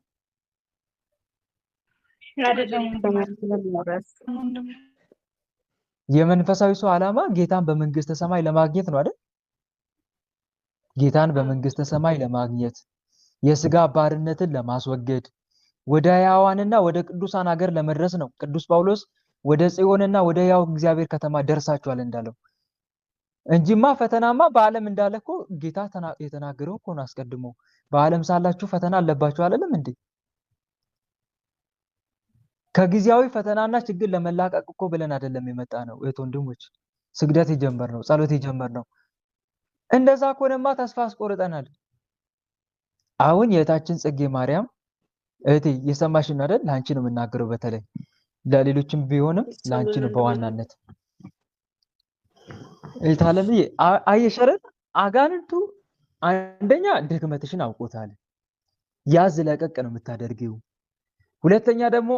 የመንፈሳዊ ሰው ዓላማ ጌታን በመንግስተ ሰማይ ለማግኘት ነው አይደል? ጌታን በመንግስተ ሰማይ ለማግኘት፣ የስጋ ባርነትን ለማስወገድ፣ ወደ ሕያዋንና ወደ ቅዱሳን ሀገር ለመድረስ ነው። ቅዱስ ጳውሎስ ወደ ጽዮንና ወደ ሕያው እግዚአብሔር ከተማ ደርሳችኋል እንዳለው እንጂማ ፈተናማ በዓለም እንዳለ እኮ ጌታ የተናገረው እኮ ነው አስቀድሞ። በዓለም ሳላችሁ ፈተና አለባችሁ አይደለም እንዴ? ከጊዜያዊ ፈተናና ችግር ለመላቀቅ እኮ ብለን አይደለም የመጣ ነው እህት ወንድሞች። ስግደት የጀመርነው ጸሎት የጀመርነው እንደዛ ከሆነማ ተስፋ አስቆርጠናል። አሁን የእህታችን ጽጌ ማርያም እህቴ የሰማሽን አይደል? ለአንቺ ነው የምናገረው፣ በተለይ ለሌሎችም ቢሆንም ለአንቺ ነው በዋናነት። እህት ዓለምዬ አየሽ አይደል? አጋንንቱ አንደኛ ድክመትሽን አውቆታል። ያዝ ለቀቅ ነው የምታደርጊው። ሁለተኛ ደግሞ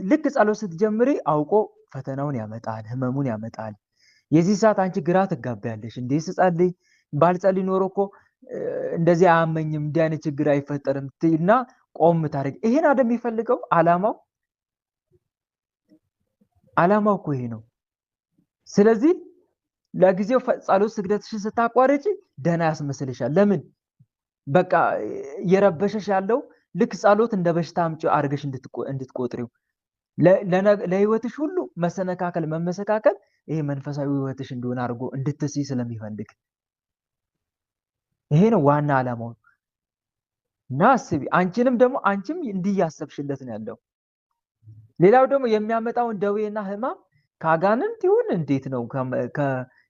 ልክ ጸሎት ስትጀምሪ አውቆ ፈተናውን ያመጣል፣ ህመሙን ያመጣል። የዚህ ሰዓት አንቺ ግራ ትጋቢያለሽ። እንዴ ስጸልይ ባልጸልይ ኖሮ እኮ እንደዚህ አያመኝም፣ እንዲህ አይነት ችግር አይፈጠርም እና ቆም ታደርጊ። ይሄን አይደል የሚፈልገው? ዓላማው እኮ ይሄ ነው። ስለዚህ ለጊዜው ጸሎት ስግደትሽን ስታቋርጪ ደህና ያስመስልሻል። ለምን? በቃ እየረበሸሽ ያለው ልክ ጸሎት እንደ በሽታ አምጪ አድርገሽ እንድትቆጥሪው፣ ለህይወትሽ ሁሉ መሰነካከል መመሰካከል ይሄ መንፈሳዊ ህይወትሽ እንደሆነ አድርጎ እንድትስይ ስለሚፈልግ ይሄ ነው ዋና ዓላማው። እና አስቢ፣ አንቺም እንዲህ ያሰብሽለት ነው ያለው። ሌላው ደግሞ የሚያመጣውን ደዌና ህማም ከአጋንንት ይሁን እንዴት ነው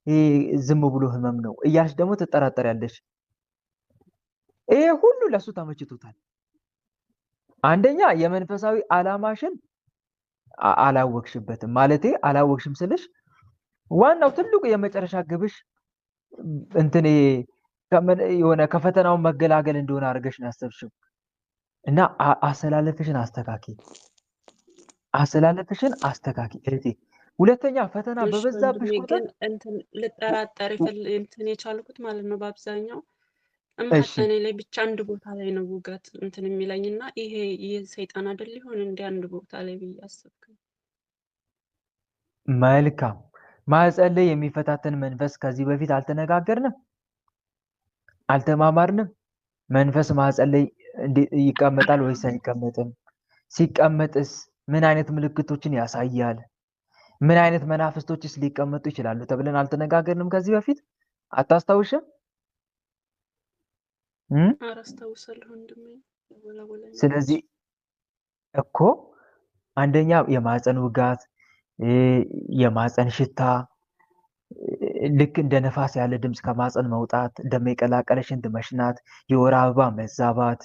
ይሄ ዝም ብሎ ህመም ነው እያልሽ ደግሞ ትጠራጠሪያለሽ። ይሄ ሁሉ ለሱ ተመችቶታል። አንደኛ የመንፈሳዊ ዓላማሽን አላወቅሽበትም። ማለቴ አላወቅሽም ስልሽ ዋናው ትልቁ የመጨረሻ ግብሽ የሆነ ከፈተናው መገላገል እንደሆነ አድርገሽ ነው ያሰብሽው። እና አሰላለፍሽን አስተካኪ እህቴ። ሁለተኛ ፈተና በበዛብሽ ቁጥር ልጠራጠር የቻልኩት ማለት ነው በአብዛኛው እማህፀኔ ላይ ብቻ አንድ ቦታ ላይ ነው ውጋት የሚለኝ እና ይሄ ሰይጣን አይደል ሊሆን እንደ አንድ ቦታ ላይ ብዬ አሰብኩ። መልካም። ማህፀን ላይ የሚፈታተን መንፈስ ከዚህ በፊት አልተነጋገርንም? አልተማማርንም? መንፈስ ማህፀን ላይ ይቀመጣል ወይስ አይቀመጥም? ሲቀመጥስ ምን አይነት ምልክቶችን ያሳያል? ምን አይነት መናፍስቶችስ ሊቀመጡ ይችላሉ ተብለን አልተነጋገርንም ከዚህ በፊት? አታስታውሽም? አላስታውሳለሁ ወንድሜ። ስለዚህ እኮ አንደኛ የማህፀን ውጋት፣ የማህፀን ሽታ፣ ልክ እንደ ነፋስ ያለ ድምፅ ከማህፀን መውጣት፣ ደም የቀላቀለ ሽንት መሽናት፣ የወር አበባ መዛባት፣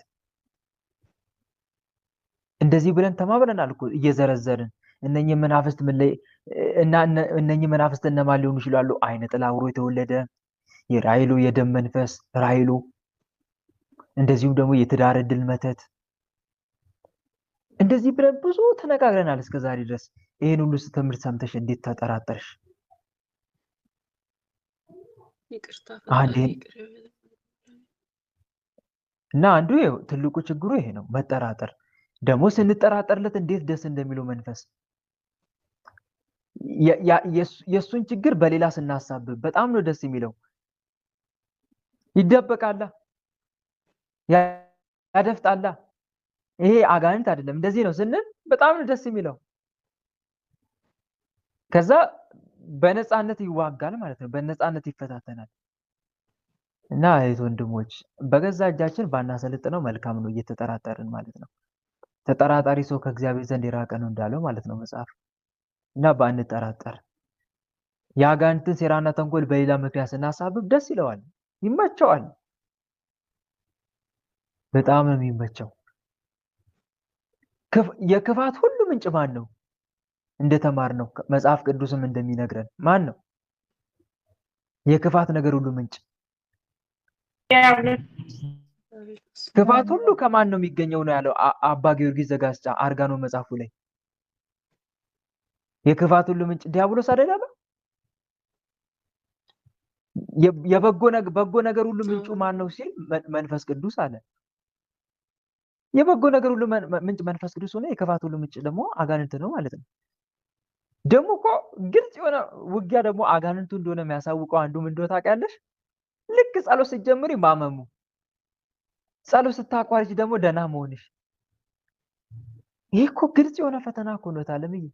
እንደዚህ ብለን ተማምረናል እኮ እየዘረዘርን። እነኚህ መናፍስት እነማን ሊሆኑ ይችላሉ? አይነ ጥላ አብሮ የተወለደ፣ የራይሉ የደም መንፈስ ራይሉ፣ እንደዚሁም ደግሞ የትዳር ዕድል መተት፣ እንደዚህ ብለን ብዙ ተነጋግረናል እስከዛሬ ድረስ። ይሄን ሁሉ ትምህርት ሰምተሽ እንዴት ተጠራጠርሽ? እና አንዱ ትልቁ ችግሩ ይሄ ነው፣ መጠራጠር። ደግሞ ስንጠራጠርለት እንዴት ደስ እንደሚለው መንፈስ የእሱን ችግር በሌላ ስናሳብብ በጣም ነው ደስ የሚለው። ይደበቃላ፣ ያደፍጣላ። ይሄ አጋንንት አይደለም እንደዚህ ነው ስንል በጣም ነው ደስ የሚለው። ከዛ በነፃነት ይዋጋል ማለት ነው፣ በነፃነት ይፈታተናል። እና እህት ወንድሞች በገዛ እጃችን ባናሰልጥነው መልካም ነው፣ እየተጠራጠርን ማለት ነው። ተጠራጣሪ ሰው ከእግዚአብሔር ዘንድ የራቀ ነው እንዳለው ማለት ነው መጽሐፍ። እና ባንጠራጠር፣ የአጋንንትን ሴራና ተንኮል በሌላ ምክንያት ስናሳብብ ደስ ይለዋል፣ ይመቸዋል። በጣም ነው የሚመቸው። የክፋት ሁሉ ምንጭ ማን ነው? እንደተማርነው መጽሐፍ ቅዱስም እንደሚነግረን ማን ነው? የክፋት ነገር ሁሉ ምንጭ ክፋት ሁሉ ከማን ነው የሚገኘው ነው ያለው አባ ጊዮርጊስ ዘጋስጫ አርጋኖ መጽሐፉ ላይ። የክፋት ሁሉ ምንጭ ዲያብሎስ አይደለም? በጎ ነገር ሁሉ ምንጩ ማን ነው ሲል መንፈስ ቅዱስ አለ። የበጎ ነገር ሁሉ ምንጭ መንፈስ ቅዱስ ሆነ፣ የክፋት ሁሉ ምንጭ ደግሞ አጋንንት ነው ማለት ነው። ደግሞ እኮ ግልጽ የሆነ ውጊያ ደግሞ አጋንንቱ እንደሆነ የሚያሳውቀው አንዱ ምን እንደሆነ ታውቂያለሽ? ልክ ጸሎት ስትጀምሪ ማመሙ፣ ጸሎት ስታቋርጪ ደግሞ ደህና መሆንሽ። ይሄ እኮ ግልጽ የሆነ ፈተና እኮ ነው ታለምዬ።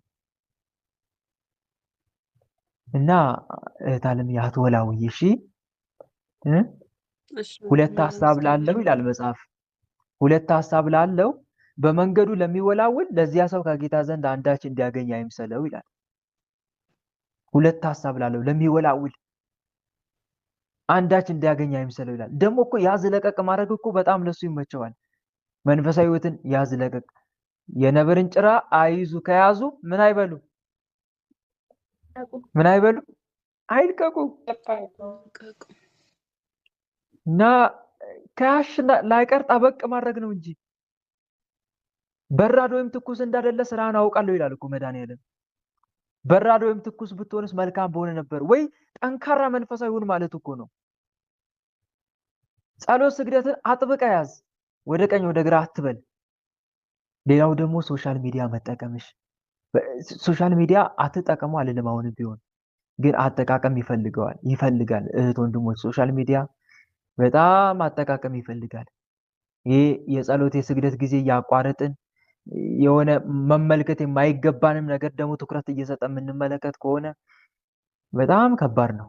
እና ታለምዬ አትወላውይ እሺ። ሁለት ሐሳብ ላለው ይላል መጽሐፍ። ሁለት ሐሳብ ላለው በመንገዱ ለሚወላውል ለዚያ ሰው ከጌታ ዘንድ አንዳች እንዲያገኝ አይምሰለው ይላል። ሁለት ሐሳብ ላለው ለሚወላውል አንዳች እንዲያገኝ አይምሰለው ይላል። ደግሞ እኮ ያዝ ለቀቅ ማድረግ እኮ በጣም ለሱ ይመቸዋል። መንፈሳዊ ሕይወትን ያዝ ለቀቅ። የነብርን ጭራ አይዙ ከያዙ ምን አይበሉ አይልቀቁ። እና ከያሽ ላይቀር ጠበቅ ማድረግ ነው እንጂ በራድ ወይም ትኩስ እንዳደለ ስራህን አውቃለሁ ይላል እኮ መድኃኒዓለም። በራድ ወይም ትኩስ ብትሆንስ መልካም በሆነ ነበር። ወይ ጠንካራ መንፈሳዊ ሁን ማለት እኮ ነው። ጸሎት ስግደትን አጥብቀ ያዝ። ወደ ቀኝ ወደ ግራ አትበል። ሌላው ደግሞ ሶሻል ሚዲያ መጠቀምሽ። ሶሻል ሚዲያ አትጠቀሙ አልልም አሁንም ቢሆን፣ ግን አጠቃቀም ይፈልጋል። እህት ወንድሞች፣ ሶሻል ሚዲያ በጣም አጠቃቀም ይፈልጋል። ይሄ የጸሎት የስግደት ጊዜ ያቋረጥን የሆነ መመልከት የማይገባንም ነገር ደግሞ ትኩረት እየሰጠ የምንመለከት ከሆነ በጣም ከባድ ነው።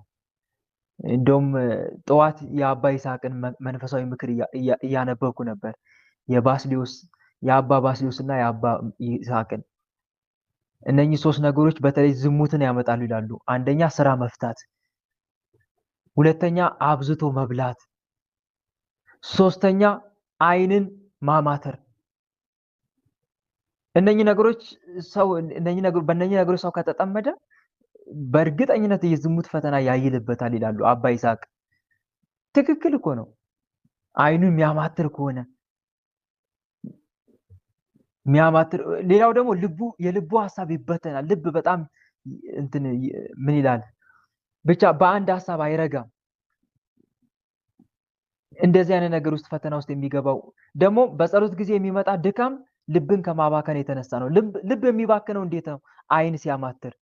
እንደውም ጠዋት የአባ ይስሐቅን መንፈሳዊ ምክር እያነበብኩ ነበር። የአባ ባስልዮስ እና የአባ ይስሐቅን። እነኚህ ሶስት ነገሮች በተለይ ዝሙትን ያመጣሉ ይላሉ። አንደኛ ስራ መፍታት፣ ሁለተኛ አብዝቶ መብላት፣ ሶስተኛ አይንን ማማተር። በእነኚህ ነገሮች ሰው ከተጠመደ በእርግጠኝነት የዝሙት ፈተና ያይልበታል ይላሉ አባ ይስሐቅ። ትክክል እኮ ነው። አይኑን የሚያማትር ከሆነ ሌላው ደግሞ የልቡ ሐሳብ ይበተናል። ልብ በጣም ምን ይላል ብቻ በአንድ ሐሳብ አይረጋም። እንደዚህ አይነት ነገር ውስጥ ፈተና ውስጥ የሚገባው ደግሞ በጸሎት ጊዜ የሚመጣ ድካም ልብን ከማባከን የተነሳ ነው። ልብ የሚባክነው እንዴት ነው? አይን ሲያማትር።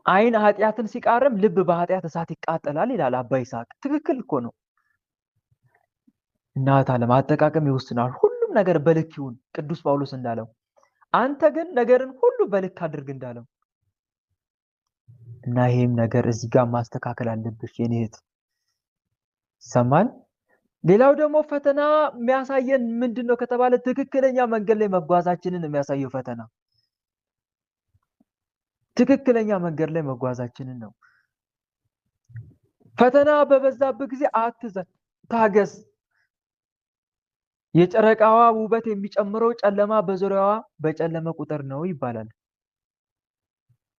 አይን ኃጢአትን ሲቃርም ልብ በኃጢአት እሳት ይቃጠላል ይላል አባ ይስሐቅ። ትክክል እኮ ነው። እናት ዓለም አጠቃቀም ይወስናል። ሁሉም ነገር በልክ ይሁን ቅዱስ ጳውሎስ እንዳለው፣ አንተ ግን ነገርን ሁሉ በልክ አድርግ እንዳለው እና ይሄም ነገር እዚህ ጋር ማስተካከል አለብሽ የኔ እህት። ሰማን። ሌላው ደግሞ ፈተና የሚያሳየን ምንድነው ከተባለ ትክክለኛ መንገድ ላይ መጓዛችንን የሚያሳየው ፈተና ትክክለኛ መንገድ ላይ መጓዛችንን ነው። ፈተና በበዛበት ጊዜ አትዘን፣ ታገስ። የጨረቃዋ ውበት የሚጨምረው ጨለማ በዙሪያዋ በጨለመ ቁጥር ነው ይባላል።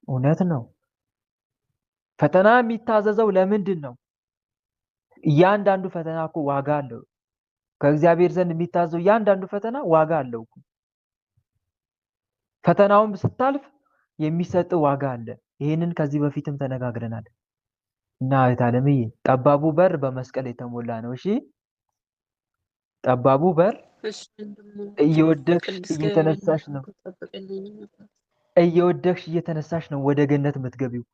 እውነት ነው። ፈተና የሚታዘዘው ለምንድን ነው? እያንዳንዱ ፈተና እኮ ዋጋ አለው። ከእግዚአብሔር ዘንድ የሚታዘው እያንዳንዱ ፈተና ዋጋ አለው። ፈተናውን ስታልፍ የሚሰጥ ዋጋ አለ። ይህንን ከዚህ በፊትም ተነጋግረናል። እና እህት ዓለምዬ ጠባቡ በር በመስቀል የተሞላ ነው። እሺ፣ ጠባቡ በር እየወደቅሽ እየተነሳሽ ነው ወደ ገነት የምትገቢው።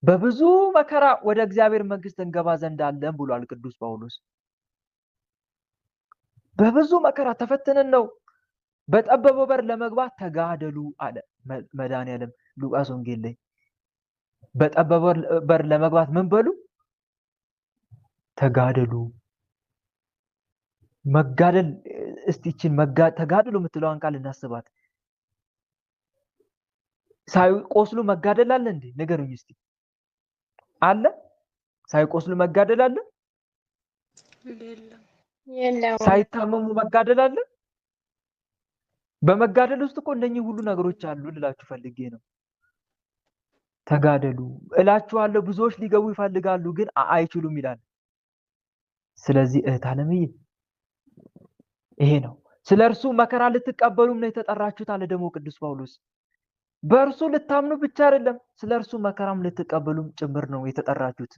በብዙ መከራ ወደ እግዚአብሔር መንግስት እንገባ ዘንድ አለን ብሏል ቅዱስ ጳውሎስ። በብዙ መከራ ተፈትነን ነው በጠበበው በር ለመግባት ተጋደሉ አለ መድኃኒዓለም ሉቃስ ወንጌል ላይ። በጠበበው በር ለመግባት ምን በሉ? ተጋደሉ። መጋደል። እስቲ እቺን ተጋደሉ የምትለዋን ቃል እናስባት። ሳይቆስሉ መጋደል አለ እንዴ? ንገሩኝ እስቲ። አለ? ሳይቆስሉ መጋደል አለ? የለውም። ሳይታመሙ መጋደል አለ። በመጋደል ውስጥ እኮ እነኚህ ሁሉ ነገሮች አሉ ልላችሁ ፈልጌ ነው። ተጋደሉ እላችኋለሁ። ብዙዎች ሊገቡ ይፈልጋሉ ግን አይችሉም ይላል። ስለዚህ እህት ዓለምዬ ይሄ ነው። ስለ እርሱ መከራ ልትቀበሉም ነው የተጠራችሁት አለ ደግሞ ቅዱስ ጳውሎስ። በእርሱ ልታምኑ ብቻ አይደለም ስለ እርሱ መከራም ልትቀበሉም ጭምር ነው የተጠራችሁት።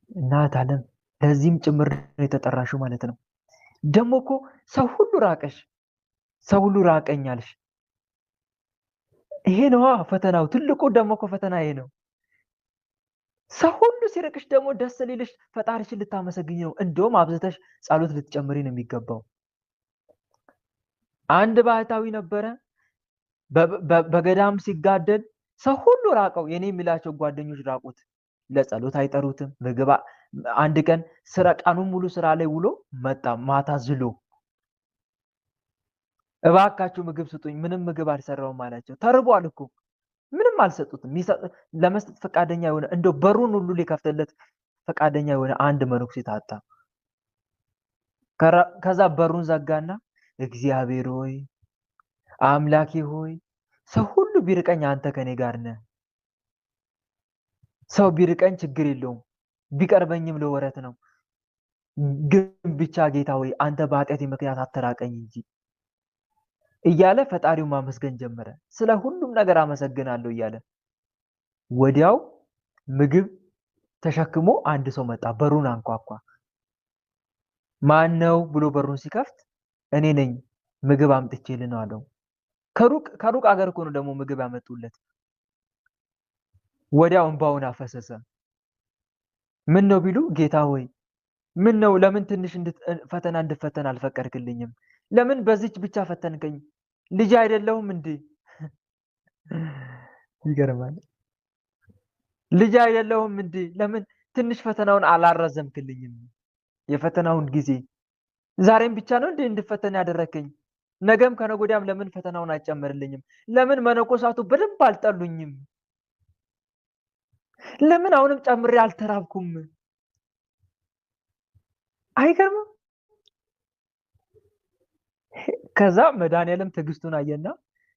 እና እህት ዓለም ለዚህም ጭምር ነው የተጠራሽው ማለት ነው። ደግሞ እኮ ሰው ሁሉ ራቀሽ፣ ሰው ሁሉ ራቀኛልሽ። ይሄ ነዋ ፈተናው። ትልቁ ደግሞ እኮ ፈተና ይሄ ነው። ሰው ሁሉ ሲርቅሽ ደግሞ ደስ ሊልሽ ፈጣሪሽን ልታመሰግኝ ነው። እንደውም አብዝተሽ ጸሎት ልትጨምሪ ነው የሚገባው። አንድ ባህታዊ ነበረ በገዳም ሲጋደል ሰው ሁሉ ራቀው። የኔ የሚላቸው ጓደኞች ራቁት። ለጸሎት አይጠሩትም። ምግብ አንድ ቀን ስራ ቀኑን ሙሉ ስራ ላይ ውሎ መጣ። ማታ ዝሎ እባካችሁ ምግብ ስጡኝ፣ ምንም ምግብ አልሰራውም አላቸው። ተርቧል እኮ ምንም አልሰጡትም። ለመስጠት ፈቃደኛ የሆነ እንደው በሩን ሁሉ ሊከፍትለት ፈቃደኛ የሆነ አንድ መነኩሴ ታጣ። ከዛ በሩን ዘጋና እግዚአብሔር ሆይ አምላኬ ሆይ ሰው ሁሉ ቢርቀኝ አንተ ከኔ ጋር ነህ። ሰው ቢርቀኝ ችግር የለውም ቢቀርበኝም ለወረት ነው። ግን ብቻ ጌታ ሆይ አንተ በኃጢአቴ ምክንያት አትራቀኝ እንጂ እያለ ፈጣሪውን ማመስገን ጀመረ። ስለ ሁሉም ነገር አመሰግናለሁ እያለ ወዲያው ምግብ ተሸክሞ አንድ ሰው መጣ። በሩን አንኳኳ። ማን ነው ብሎ በሩን ሲከፍት እኔ ነኝ ምግብ አምጥቼልህ ነው አለው። ከሩቅ አገር እኮ ነው ደግሞ ምግብ ያመጡለት። ወዲያው እንባውን አፈሰሰ። ምን ነው ቢሉ ጌታ ሆይ ምን ነው ለምን ትንሽ ፈተና እንድፈተን አልፈቀድክልኝም? ለምን በዚች ብቻ ፈተንከኝ? ልጅ አይደለሁም እንዴ? ይገርማል። ልጅ አይደለሁም እንዴ? ለምን ትንሽ ፈተናውን አላረዘምክልኝም? የፈተናውን ጊዜ ዛሬም ብቻ ነው እንዴ እንድፈተን ያደረከኝ? ነገም ከነገ ወዲያም ለምን ፈተናውን አይጨምርልኝም? ለምን መነኮሳቱ በደንብ አልጠሉኝም? ለምን አሁንም ጨምሬ አልተራብኩም? አይገርምም? ከዛ መድኃኒዓለም ትዕግስቱን አየና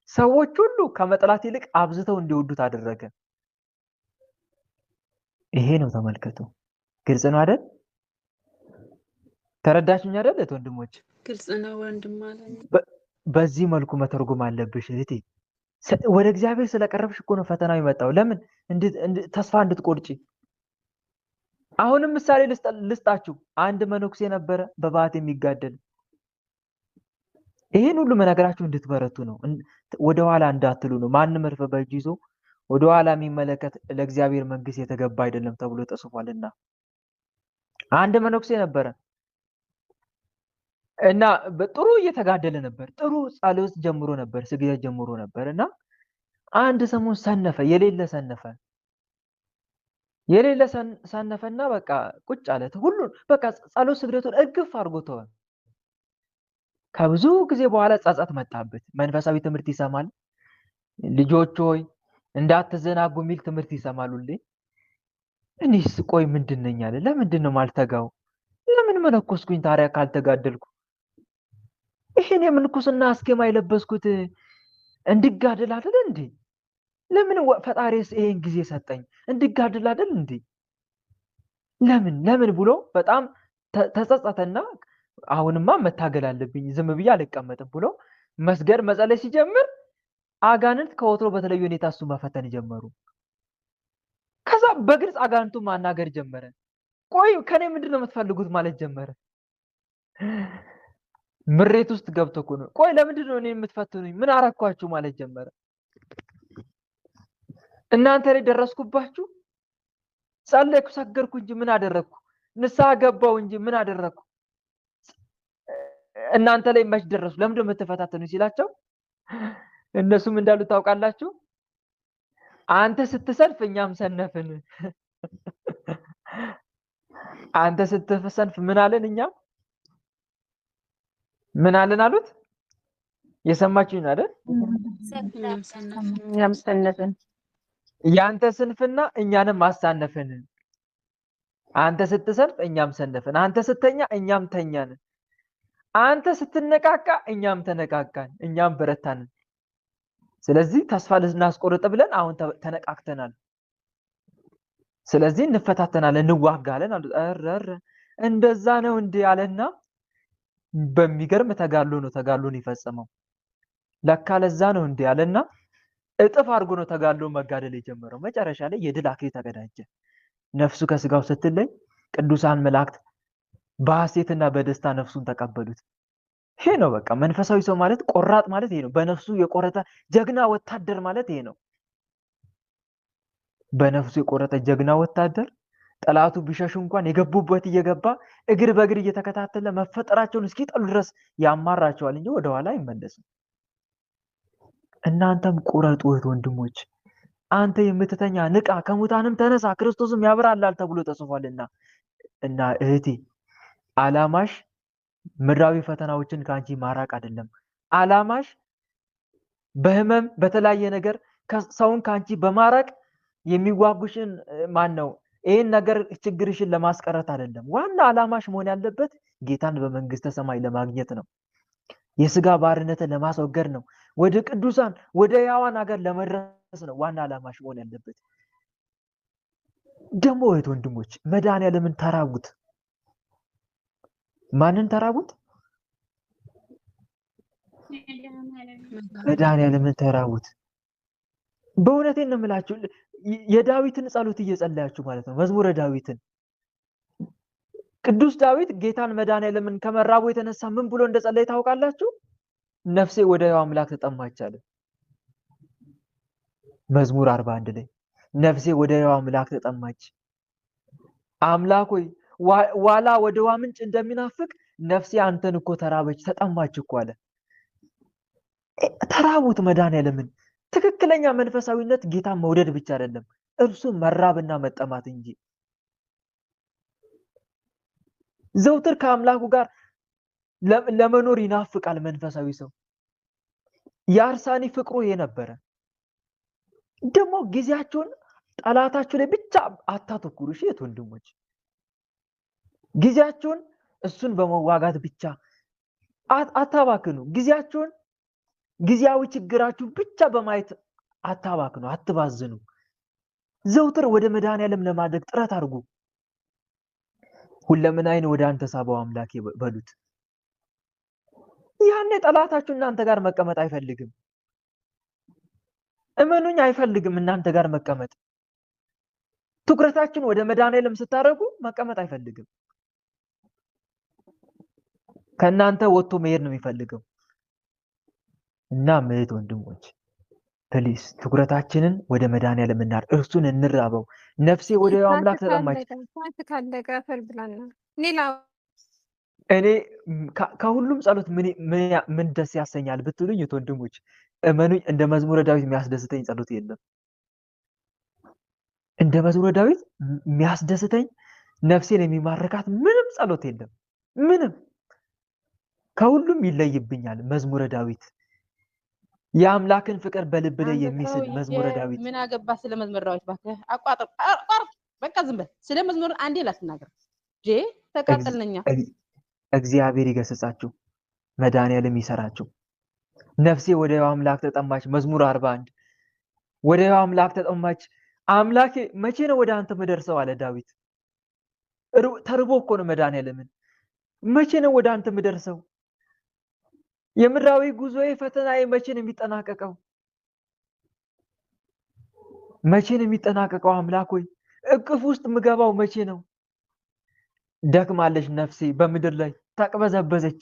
ሰዎች ሁሉ ከመጥላት ይልቅ አብዝተው እንዲወዱት አደረገ። ይሄ ነው ተመልከቱ። ግልጽ ነው አይደል? ተረዳችሁኝ አይደል ወንድሞች? ግልጽ ነው ወንድም ማለት በዚህ መልኩ መተርጎም አለብሽ እህቴ። ወደ እግዚአብሔር ስለቀረብሽ እኮ ነው ፈተናው የመጣው። ለምን ተስፋ እንድትቆርጪ። አሁንም ምሳሌ ልስጣችሁ። አንድ መነኩሴ ነበረ በባህት የሚጋደል። ይሄን ሁሉ መነገራችሁ እንድትበረቱ ነው፣ ወደኋላ እንዳትሉ ነው። ማንም እርፍ በእጁ ይዞ ወደኋላ የሚመለከት ለእግዚአብሔር መንግስት የተገባ አይደለም ተብሎ ተጽፏልና። አንድ መነኩሴ ነበረ እና በጥሩ እየተጋደለ ነበር። ጥሩ ጸሎት ጀምሮ ነበር፣ ስግደት ጀምሮ ነበር እና አንድ ሰሞን ሰነፈ። የሌለ ሰነፈና በቃ ቁጭ አለ። ሁሉን በቃ ጸሎት ስግደቱን እግፍ አድርጎ ተወ። ከብዙ ጊዜ በኋላ ጸጸት መጣበት። መንፈሳዊ ትምህርት ይሰማል። ልጆች ሆይ እንዳትዘናጉ የሚል ትምህርት ይሰማል ሁሌ። እኔስ ቆይ ምንድን ነኝ አለ። ለምንድን ነው ማልተጋው? ለምን መነኮስኩኝ ታዲያ ካልተጋደልኩ? ይሄን የምንኩስና አስኬማ የለበስኩት እንድጋደል አይደል እንዴ? ለምን ፈጣሪስ ይሄን ጊዜ ሰጠኝ? እንድጋደል አይደል እንዴ? ለምን ብሎ በጣም ተጸጸተና አሁንማ መታገል አለብኝ፣ ዝም ብዬ አልቀመጥም ብሎ መስገድ መጸለይ ሲጀምር አጋንንት ከወትሮ በተለየ ሁኔታ እሱ መፈተን ጀመሩ። ከዛ በግልጽ አጋንንቱ ማናገር ጀመረ። ቆይ ከኔ ምንድነው የምትፈልጉት ማለት ጀመረ። ምሬት ውስጥ ገብቶ እኮ ነው። ቆይ ለምንድን ነው እኔ የምትፈትኑኝ? ምን አረኳችሁ ማለት ጀመረ። እናንተ ላይ ደረስኩባችሁ? ጸለይኩ፣ ሰገርኩ እንጂ ምን አደረግኩ? ንስሐ ገባው እንጂ ምን አደረግኩ? እናንተ ላይ መች ደረሱ? ለምንድን ነው የምትፈታተኑኝ ሲላቸው እነሱም እንዳሉ ታውቃላችሁ፣ አንተ ስትሰንፍ እኛም ሰነፍን። አንተ ስትሰንፍ ምን አለን? እኛም ምን አለን አሉት። የሰማችሁኝ አይደል? እኛም ሰነፍን። ያንተ ስንፍና እኛንም አሳነፍን። አንተ ስትሰንፍ እኛም ሰነፍን፣ አንተ ስተኛ እኛም ተኛን፣ አንተ ስትነቃቃ እኛም ተነቃቃን፣ እኛም በረታን። ስለዚህ ተስፋ ልናስቆርጥ ብለን አሁን ተነቃቅተናል። ስለዚህ እንፈታተናለን፣ እንዋጋለን አሉት። አረረ እንደዛ ነው እንዴ አለና በሚገርም ተጋድሎ ነው ተጋድሎን የፈጸመው። ለካ ለዛ ነው እንዴ አለና እጥፍ አድርጎ ነው ተጋድሎ መጋደል የጀመረው። መጨረሻ ላይ የድል አክሊል ተቀዳጀ። ነፍሱ ከስጋው ስትለይ ቅዱሳን መላእክት በሐሴትና በደስታ ነፍሱን ተቀበሉት። ይሄ ነው በቃ መንፈሳዊ ሰው ማለት፣ ቆራጥ ማለት ይሄ ነው። በነፍሱ የቆረጠ ጀግና ወታደር ማለት ይሄ ነው። በነፍሱ የቆረጠ ጀግና ወታደር ጠላቱ ቢሸሹ እንኳን የገቡበት እየገባ እግር በእግር እየተከታተለ መፈጠራቸውን እስኪጠሉ ድረስ ያማራቸዋል እንጂ ወደኋላ አይመለስም። እናንተም ቁረጡ እህት ወንድሞች። አንተ የምትተኛ ንቃ፣ ከሙታንም ተነሳ፣ ክርስቶስም ያበራላል ተብሎ ተጽፏልና። እና እህቴ አላማሽ ምድራዊ ፈተናዎችን ካንቺ ማራቅ አይደለም። አላማሽ በህመም በተለያየ ነገር ሰውን ካንቺ በማራቅ የሚዋጉሽን ነው ይሄን ነገር ችግርሽን ለማስቀረት አይደለም። ዋና አላማሽ መሆን ያለበት ጌታን በመንግስተ ሰማይ ለማግኘት ነው። የስጋ ባርነትን ለማስወገድ ነው። ወደ ቅዱሳን ወደ ሕያዋን ሀገር ለመድረስ ነው ዋና አላማሽ መሆን ያለበት። ደግሞ እህት ወንድሞች መድኃኒዓለምን ተራቡት። ማንን ተራቡት? መድኃኒዓለምን ተራቡት። በእውነቴን ነው የምላችሁ። የዳዊትን ጸሎት እየጸለያችሁ ማለት ነው። መዝሙረ ዳዊትን ቅዱስ ዳዊት ጌታን መድኃኒዓለምን ከመራቡ የተነሳ ምን ብሎ እንደጸለየ ታውቃላችሁ? ነፍሴ ወደ ሕያው አምላክ ተጠማች አለ። መዝሙር 41 ላይ ነፍሴ ወደ ሕያው አምላክ ተጠማች። አምላክ ሆይ ዋላ ወደ ውሃ ምንጭ እንደሚናፍቅ ነፍሴ አንተን እኮ ተራበች ተጠማች እኮ አለ። ተራቡት መድኃኒዓለምን። ትክክለኛ መንፈሳዊነት ጌታን መውደድ ብቻ አይደለም፣ እርሱ መራብና መጠማት እንጂ። ዘውትር ከአምላኩ ጋር ለመኖር ይናፍቃል መንፈሳዊ ሰው። የአርሳኒ ፍቅሩ የነበረ ደግሞ ጊዜያቸውን ጠላታችሁ ላይ ብቻ አታተኩሩ። እሺ ወንድሞች፣ ጊዜያቸውን እሱን በመዋጋት ብቻ አታባክኑ። ጊዜያቸውን ጊዜያዊ ችግራችሁ ብቻ በማየት አታባክኑ፣ አትባዝኑ። ዘውትር ወደ መድኃኒዓለም ለማድረግ ጥረት አድርጉ። ሁለመናዬን ወደ አንተ ሳበው አምላኬ በሉት። ያኔ ጠላታችሁ እናንተ ጋር መቀመጥ አይፈልግም። እመኑኝ፣ አይፈልግም እናንተ ጋር መቀመጥ። ትኩረታችን ወደ መድኃኒዓለም ስታደርጉ መቀመጥ አይፈልግም። ከእናንተ ወጥቶ መሄድ ነው የሚፈልገው። እና እህት ወንድሞች ፕሊስ ትኩረታችንን ወደ መድኃኒዓለም እናድርግ፣ እርሱን እንራበው። ነፍሴ ወደ ሕያው አምላክ ተጠማች። እኔ ከሁሉም ጸሎት ምን ደስ ያሰኛል ብትሉኝ ወንድሞች፣ እመኑኝ እንደ መዝሙረ ዳዊት የሚያስደስተኝ ጸሎት የለም። እንደ መዝሙረ ዳዊት የሚያስደስተኝ ነፍሴን የሚማርካት ምንም ጸሎት የለም። ምንም ከሁሉም ይለይብኛል መዝሙረ ዳዊት። የአምላክን ፍቅር በልብ ላይ የሚስል መዝሙረ ዳዊት። ምን አገባ ስለ መዝሙረ ዳዊት? ባክህ አቋርጥ፣ በቃ ዝም በል። ስለ መዝሙር አንዴ ላትናገር ተቃጠልነኛ። እግዚአብሔር ይገስጻችሁ፣ መድኃኒዓለም ይሰራችሁ። ነፍሴ ወደ ሕያው አምላክ ተጠማች። መዝሙር 41 ወደ ሕያው አምላክ ተጠማች። አምላኬ መቼ ነው ወደ አንተ የምደርሰው አለ ዳዊት። ተርቦ እኮ ነው መድኃኒዓለምን። መቼ ነው ወደ አንተ የምደርሰው? የምድራዊ ጉዞዬ ፈተናዬ መቼ ነው የሚጠናቀቀው? መቼ ነው የሚጠናቀቀው? አምላክ ሆይ እቅፍ ውስጥ ምገባው መቼ ነው? ደክማለች ነፍሴ በምድር ላይ ተቅበዘበዘች።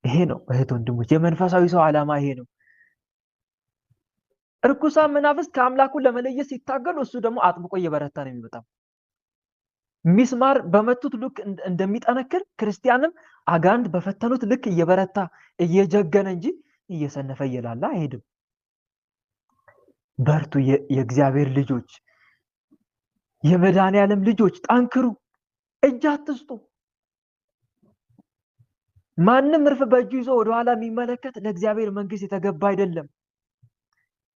ይሄ ነው እህት ወንድሞች፣ የመንፈሳዊ ሰው ዓላማ ይሄ ነው። እርኩሳን መናፍስት ከአምላኩ ለመለየት ሲታገሉ፣ እሱ ደግሞ አጥብቆ እየበረታ ነው የሚመጣው። ሚስማር በመቱት ልክ እንደሚጠነክር ክርስቲያንም አጋንንት በፈተኑት ልክ እየበረታ እየጀገነ እንጂ እየሰነፈ እየላላ አይሄድም። በርቱ የእግዚአብሔር ልጆች፣ የመድኃኒዓለም ልጆች፣ ጠንክሩ፣ እጅ አትስጡ። ማንም እርፍ በእጁ ይዞ ወደኋላ የሚመለከት ለእግዚአብሔር መንግስት የተገባ አይደለም።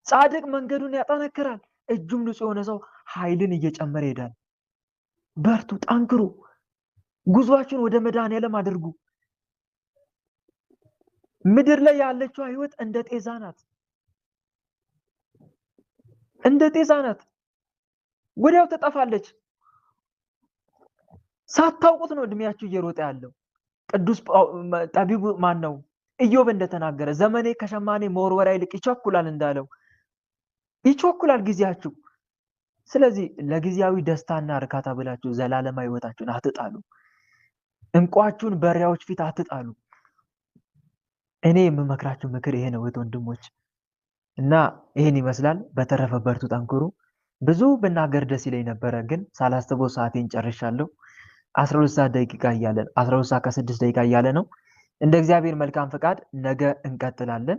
ጻድቅ መንገዱን ያጠነክራል፣ እጁም ንጹህ የሆነ ሰው ኃይልን እየጨመረ ይሄዳል። በርቱ፣ ጠንክሩ፣ ጉዟችሁን ወደ መድኃኔዓለም አድርጉ። ምድር ላይ ያለችው ህይወት እንደ ጤዛ ናት፣ እንደ ጤዛ ናት። ወዲያው ትጠፋለች። ሳታውቁት ነው እድሜያችሁ እየሮጠ ያለው። ቅዱስ ጠቢቡ ማን ነው? ኢዮብ እንደተናገረ ዘመኔ ከሸማኔ መወርወሪያ ይልቅ ይቸኩላል እንዳለው ይቸኩላል ጊዜያችሁ። ስለዚህ ለጊዜያዊ ደስታና እርካታ ብላችሁ ዘላለማዊ ህይወታችሁን አትጣሉ። እንቋችሁን በሪያዎች ፊት አትጣሉ። እኔ የምመክራችሁ ምክር ይሄ ነው ወንድሞች፣ እና ይሄን ይመስላል። በተረፈ በርቱ፣ ጠንክሩ። ብዙ ብናገር ደስ ይለኝ ነበረ፣ ግን ሳላስበው ሰዓቴን ጨርሻለሁ። 12 ሰዓት ደቂቃ እያለ 12 ሰዓት ከ6 ደቂቃ እያለ ነው። እንደ እግዚአብሔር መልካም ፈቃድ ነገ እንቀጥላለን።